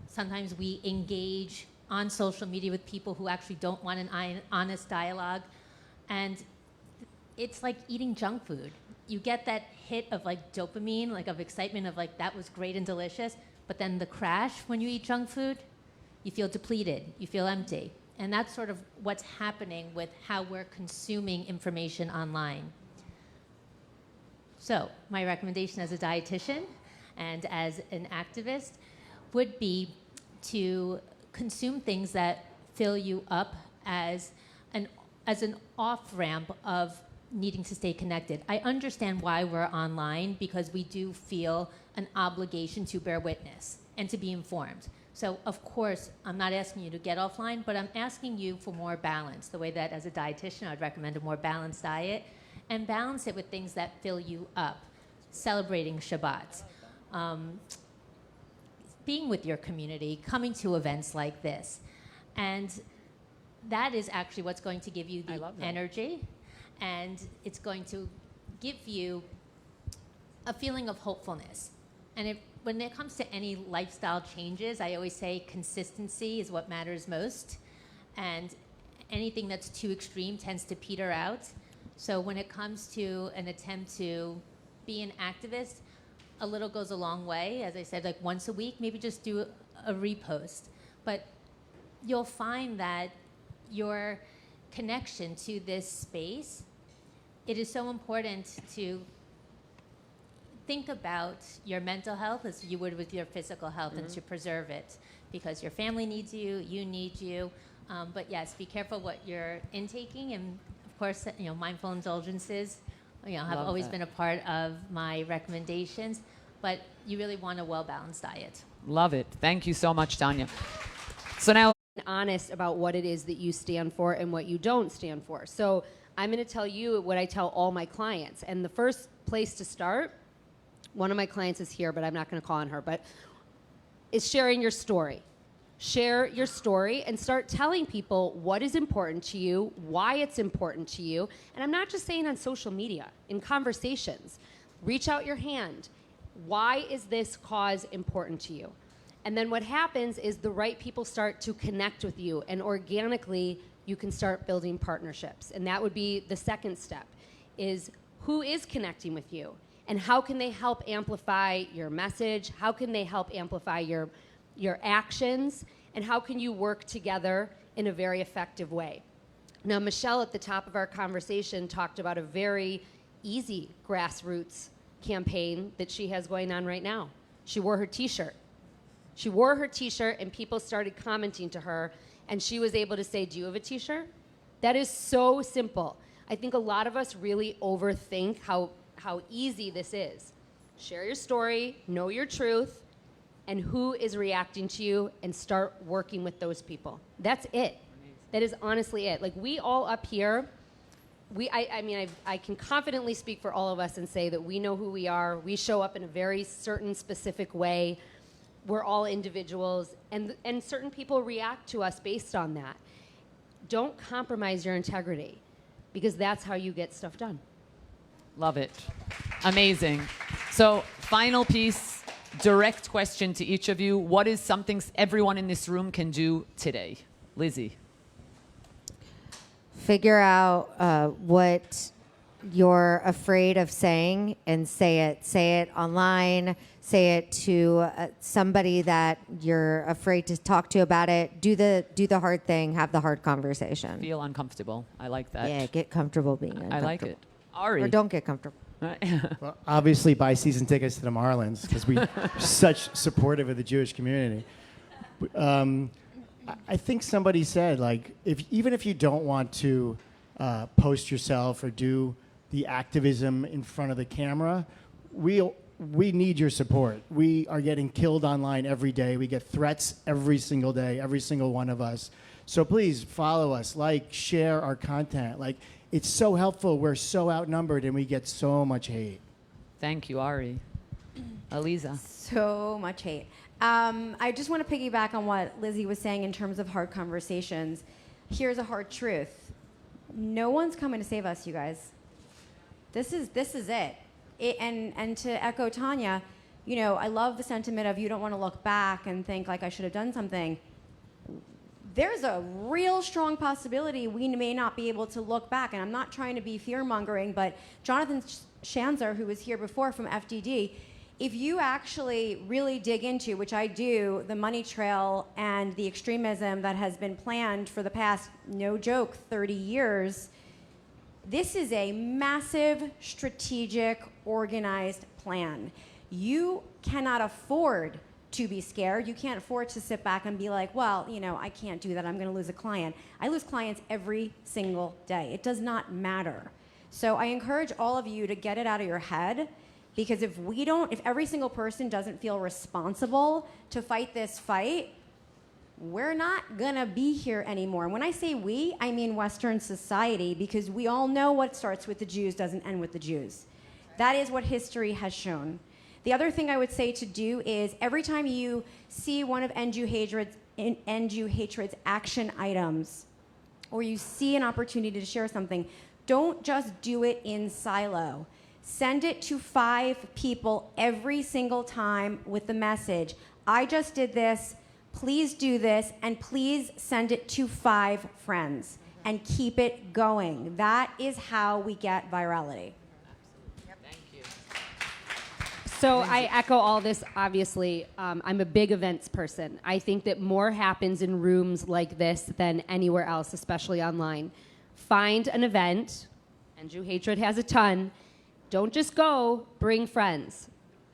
[SPEAKER 1] Sometimes we engage on social media with people who actually don't want an honest dialogue. And it's like eating junk food. You get that hit of like dopamine, like of excitement of like that was great and delicious, but then the crash when you eat junk food, you feel depleted, you feel empty. And that's sort of what's happening with how we're consuming information online. So my recommendation as a dietitian and as an activist would be to consume things that fill you up as an off-ramp of needing to stay connected. I understand why we're online, because we do feel an obligation to bear witness and to be informed. So of course, I'm not asking you to get offline, but I'm asking you for more balance, the way that as a dietitian, I'd recommend a more balanced diet, and balance it with things that fill you up. Celebrating Shabbat, being with your community, coming to events like this. And that is actually what's going to give you the energy, and it's going to give you a feeling of hopefulness. And when it comes to any lifestyle changes, I always say consistency is what matters most. And anything that's too extreme tends to peter out. So when it comes to an attempt to be an activist, a little goes a long way. As I said, like once a week, maybe just do a repost. But you'll find that your connection to this space, it is so important to think about your mental health as you would with your physical health, and to preserve it, because your family needs you, you need you. But yes, be careful what you're intaking, and of course, mindful indulgences, have
[SPEAKER 3] Love
[SPEAKER 1] always
[SPEAKER 3] that.
[SPEAKER 1] been a part of my recommendations. But you really want a well-balanced diet.
[SPEAKER 3] Love it. Thank you so much, Tanya. So now,
[SPEAKER 21] honest about what it is that you stand for and what you don't stand for. So I'm going to tell you what I tell all my clients. And the first place to start, one of my clients is here, but I'm not going to call on her, but is sharing your story. Share your story and start telling people what is important to you, why it's important to you. And I'm not just saying on social media, in conversations. Reach out your hand. Why is this cause important to you? And then what happens is the right people start to connect with you, and organically you can start building partnerships. And that would be the second step, is who is connecting with you, and how can they help amplify your message? How can they help amplify your actions? And how can you work together in a very effective way? Now, Michelle at the top of our conversation talked about a very easy grassroots campaign that she has going on right now. She wore her t-shirt. She wore her t-shirt and people started commenting to her, and she was able to say, do you have a t-shirt? That is so simple. I think a lot of us really overthink how easy this is. Share your story, know your truth, and who is reacting to you, and start working with those people. That's it. That is honestly it. Like, we all up here, I can confidently speak for all of us and say that we know who we are. We show up in a very certain, specific way. We're all individuals, and certain people react to us based on that. Don't compromise your integrity, because that's how you get stuff done.
[SPEAKER 3] love it. Amazing. So, final piece, direct question to each of you. What is something everyone in this room can do today? Lizzie.
[SPEAKER 19] Figure out what you're afraid of saying and say it. Say it online. Say it to somebody that you're afraid to talk to about it. Do the hard thing. Have the hard conversation.
[SPEAKER 3] Feel uncomfortable. I like that.
[SPEAKER 19] Yeah, get comfortable being uncomfortable.
[SPEAKER 3] I like it. Ari.
[SPEAKER 19] Or don't get comfortable.
[SPEAKER 20] Well, obviously, buy season tickets to the Marlins because we're such supportive of the Jewish community. I think somebody said, like, even if you don't want to post yourself or do the activism in front of the camera, we need your support. We are getting killed online every day. We get threats every single day, every single one of us. So please follow us, like, share our content. Like, it's so helpful. We're so outnumbered and we get so much hate.
[SPEAKER 3] Thank you, Ari. Aliza.
[SPEAKER 4] So much hate. I just want to piggyback on what Lizzie was saying in terms of hard conversations. Here's a hard truth. No one's coming to save us, you guys. This is it. And to echo Tanya, you know, I love the sentiment of you don't want to look back and think like I should have done something. There's a real strong possibility we may not be able to look back. And I'm not trying to be fear-mongering, but Jonathan Schanzer, who was here before from FDD, if you actually really dig into, which I do, the money trail and the extremism that has been planned for the past, no joke, 30 years, this is a massive, strategic, organized plan. You cannot afford to be scared. You can't afford to sit back and be like, well, you know, I can't do that. I'm going to lose a client. I lose clients every single day. It does not matter. So I encourage all of you to get it out of your head, because if every single person doesn't feel responsible to fight this fight, we're not going to be here anymore. And when I say we, I mean Western society, because we all know what starts with the Jews doesn't end with the Jews. That is what history has shown. The other thing I would say to do is every time you see one of End Jew Hatred's action items, or you see an opportunity to share something, don't just do it in silo. Send it to 5 people every single time with the message, I just did this, please do this, and please send it to 5 friends and keep it going. That is how we get virality.
[SPEAKER 21] So I echo all this, obviously. I'm a big events person. I think that more happens in rooms like this than anywhere else, especially online. Find an event, and Jew Hatred has a ton. Don't just go, bring friends.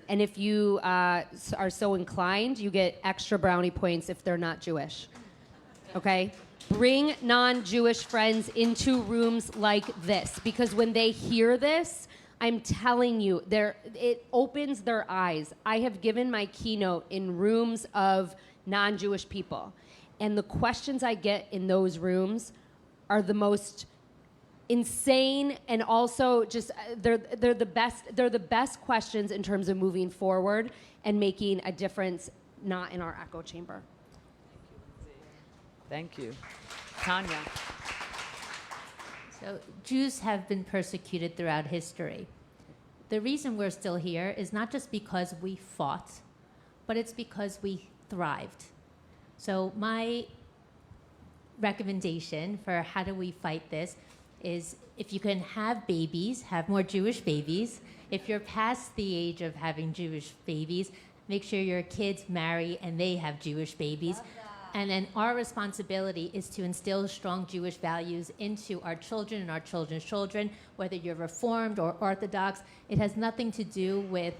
[SPEAKER 21] And if you are so inclined, you get extra brownie points if they're not Jewish. Okay? Bring non-Jewish friends into rooms like this, because when they hear this, I'm telling you, it opens their eyes. I have given my keynote in rooms of non-Jewish people, and the questions I get in those rooms are the most insane, and also just they're the best. They're the best questions in terms of moving forward and making a difference, not in our echo chamber.
[SPEAKER 3] Thank you. Tanya.
[SPEAKER 1] So Jews have been persecuted throughout history. The reason we're still here is not just because we fought, but it's because we thrived. So my recommendation for how do we fight this is, if you can have babies, have more Jewish babies. If you're past the age of having Jewish babies, make sure your kids marry and they have Jewish babies. And then our responsibility is to instill strong Jewish values into our children and our children's children, whether you're Reformed or Orthodox. It has nothing to do with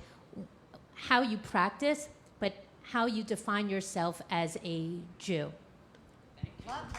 [SPEAKER 1] how you practice, but how you define yourself as a Jew.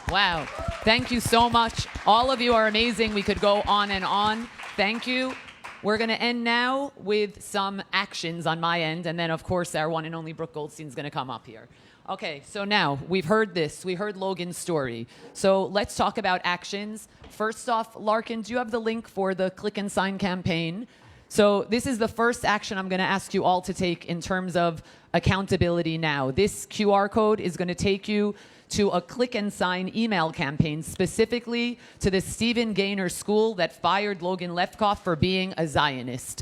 [SPEAKER 3] Wow. Thank you so much. All of you are amazing. We could go on and on. Thank you. We're going to end now with some actions on my end. And then, of course, our one and only Brooke Goldstein is going to come up here. Okay, so now we've heard this. We heard Logan's story. So let's talk about actions. First off, Larkin, do you have the link for the Click and Sign campaign? So this is the first action I'm going to ask you all to take in terms of accountability now. This QR code is going to take you to a Click and Sign email campaign specifically to the Stephen Gaynor School that fired Logan Lefkoff for being a Zionist.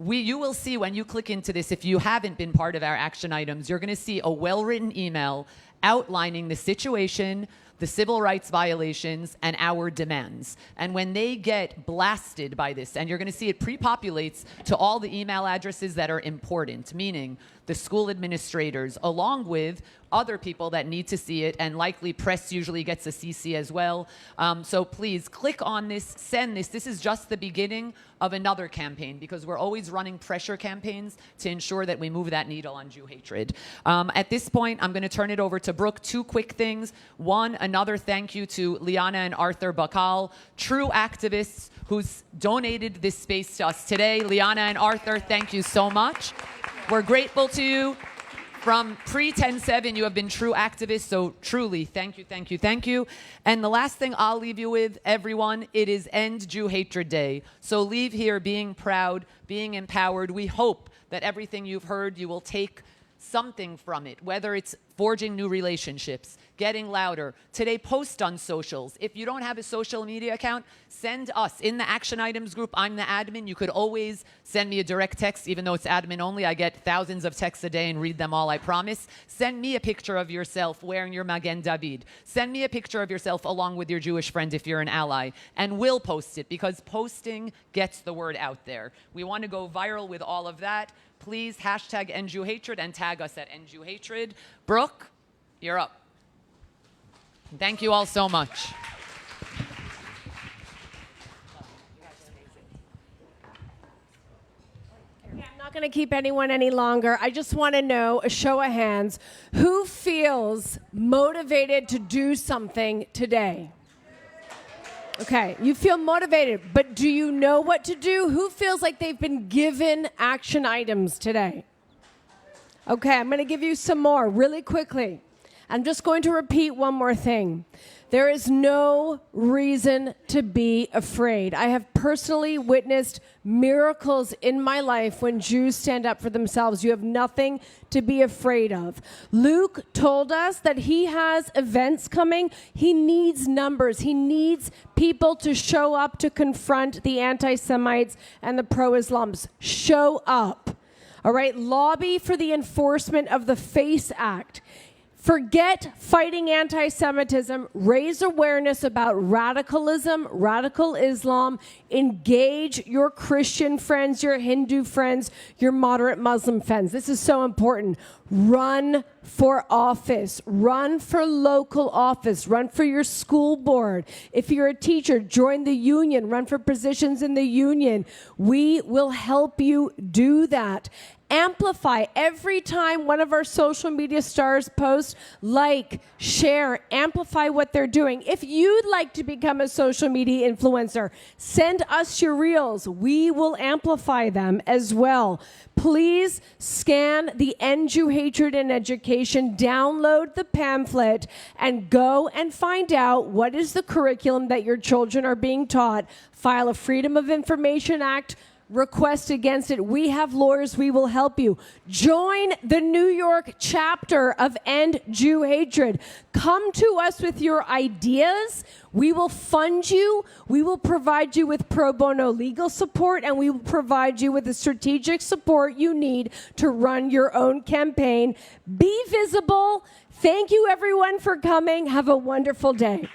[SPEAKER 3] You will see when you click into this, if you haven't been part of our action items, you're going to see a well-written email outlining the situation, the civil rights violations, and our demands. And when they get blasted by this, and you're going to see it pre-populates to all the email addresses that are important, meaning the school administrators, along with other people that need to see it, and likely press usually gets a CC as well. So please click on this, send this. This is just the beginning of another campaign, because we're always running pressure campaigns to ensure that we move that needle on Jew hatred. At this point, I'm going to turn it over to Brooke. 2 quick things. One, another thank you to Liana and Arthur Bakal, true activists who's donated this space to us today. Liana and Arthur, thank you so much. We're grateful to you. From pre-10/7, you have been true activists, so truly, thank you, thank you, thank you. And the last thing I'll leave you with, everyone, it is End Jew Hatred Day. So leave here being proud, being empowered. We hope that everything you've heard, you will take something from it, whether it's forging new relationships, getting louder. Today, post on socials. If you don't have a social media account, send us. In the action items group, I'm the admin. You could always send me a direct text, even though it's admin only. I get thousands of texts a day and read them all, I promise. Send me a picture of yourself wearing your Magen David. Send me a picture of yourself along with your Jewish friend if you're an ally. And we'll post it, because posting gets the word out there. We want to go viral with all of that. Please hashtag End Jew Hatred and tag us at End Jew Hatred. Brooke, you're up. Thank you all so much.
[SPEAKER 7] I'm not going to keep anyone any longer. I just want to know, a show of hands, who feels motivated to do something today? Okay, you feel motivated, but do you know what to do? Who feels like they've been given action items today? Okay, I'm going to give you some more really quickly. I'm just going to repeat one more thing. There is no reason to be afraid. I have personally witnessed miracles in my life when Jews stand up for themselves. You have nothing to be afraid of. Luke told us that he has events coming. He needs numbers. He needs people to show up to confront the anti-Semites and the pro-Islams. Show up. All right? Lobby for the enforcement of the FACE Act. Forget fighting anti-Semitism. Raise awareness about radicalism, radical Islam. Engage your Christian friends, your Hindu friends, your moderate Muslim friends. This is so important. Run for office. Run for local office. Run for your school board. If you're a teacher, join the union. Run for positions in the union. We will help you do that. Amplify every time one of our social media stars posts, like, share, amplify what they're doing. If you'd like to become a social media influencer, send us your reels. We will amplify them as well. Please scan the End Jew Hatred in Education, download the pamphlet, and go and find out what is the curriculum that your children are being taught. File a Freedom of Information Act request against it. We have lawyers. We will help you. Join the New York chapter of End Jew Hatred. Come to us with your ideas. We will fund you. We will provide you with pro bono legal support, and we will provide you with the strategic support you need to run your own campaign. Be visible. Thank you, everyone, for coming. Have a wonderful day.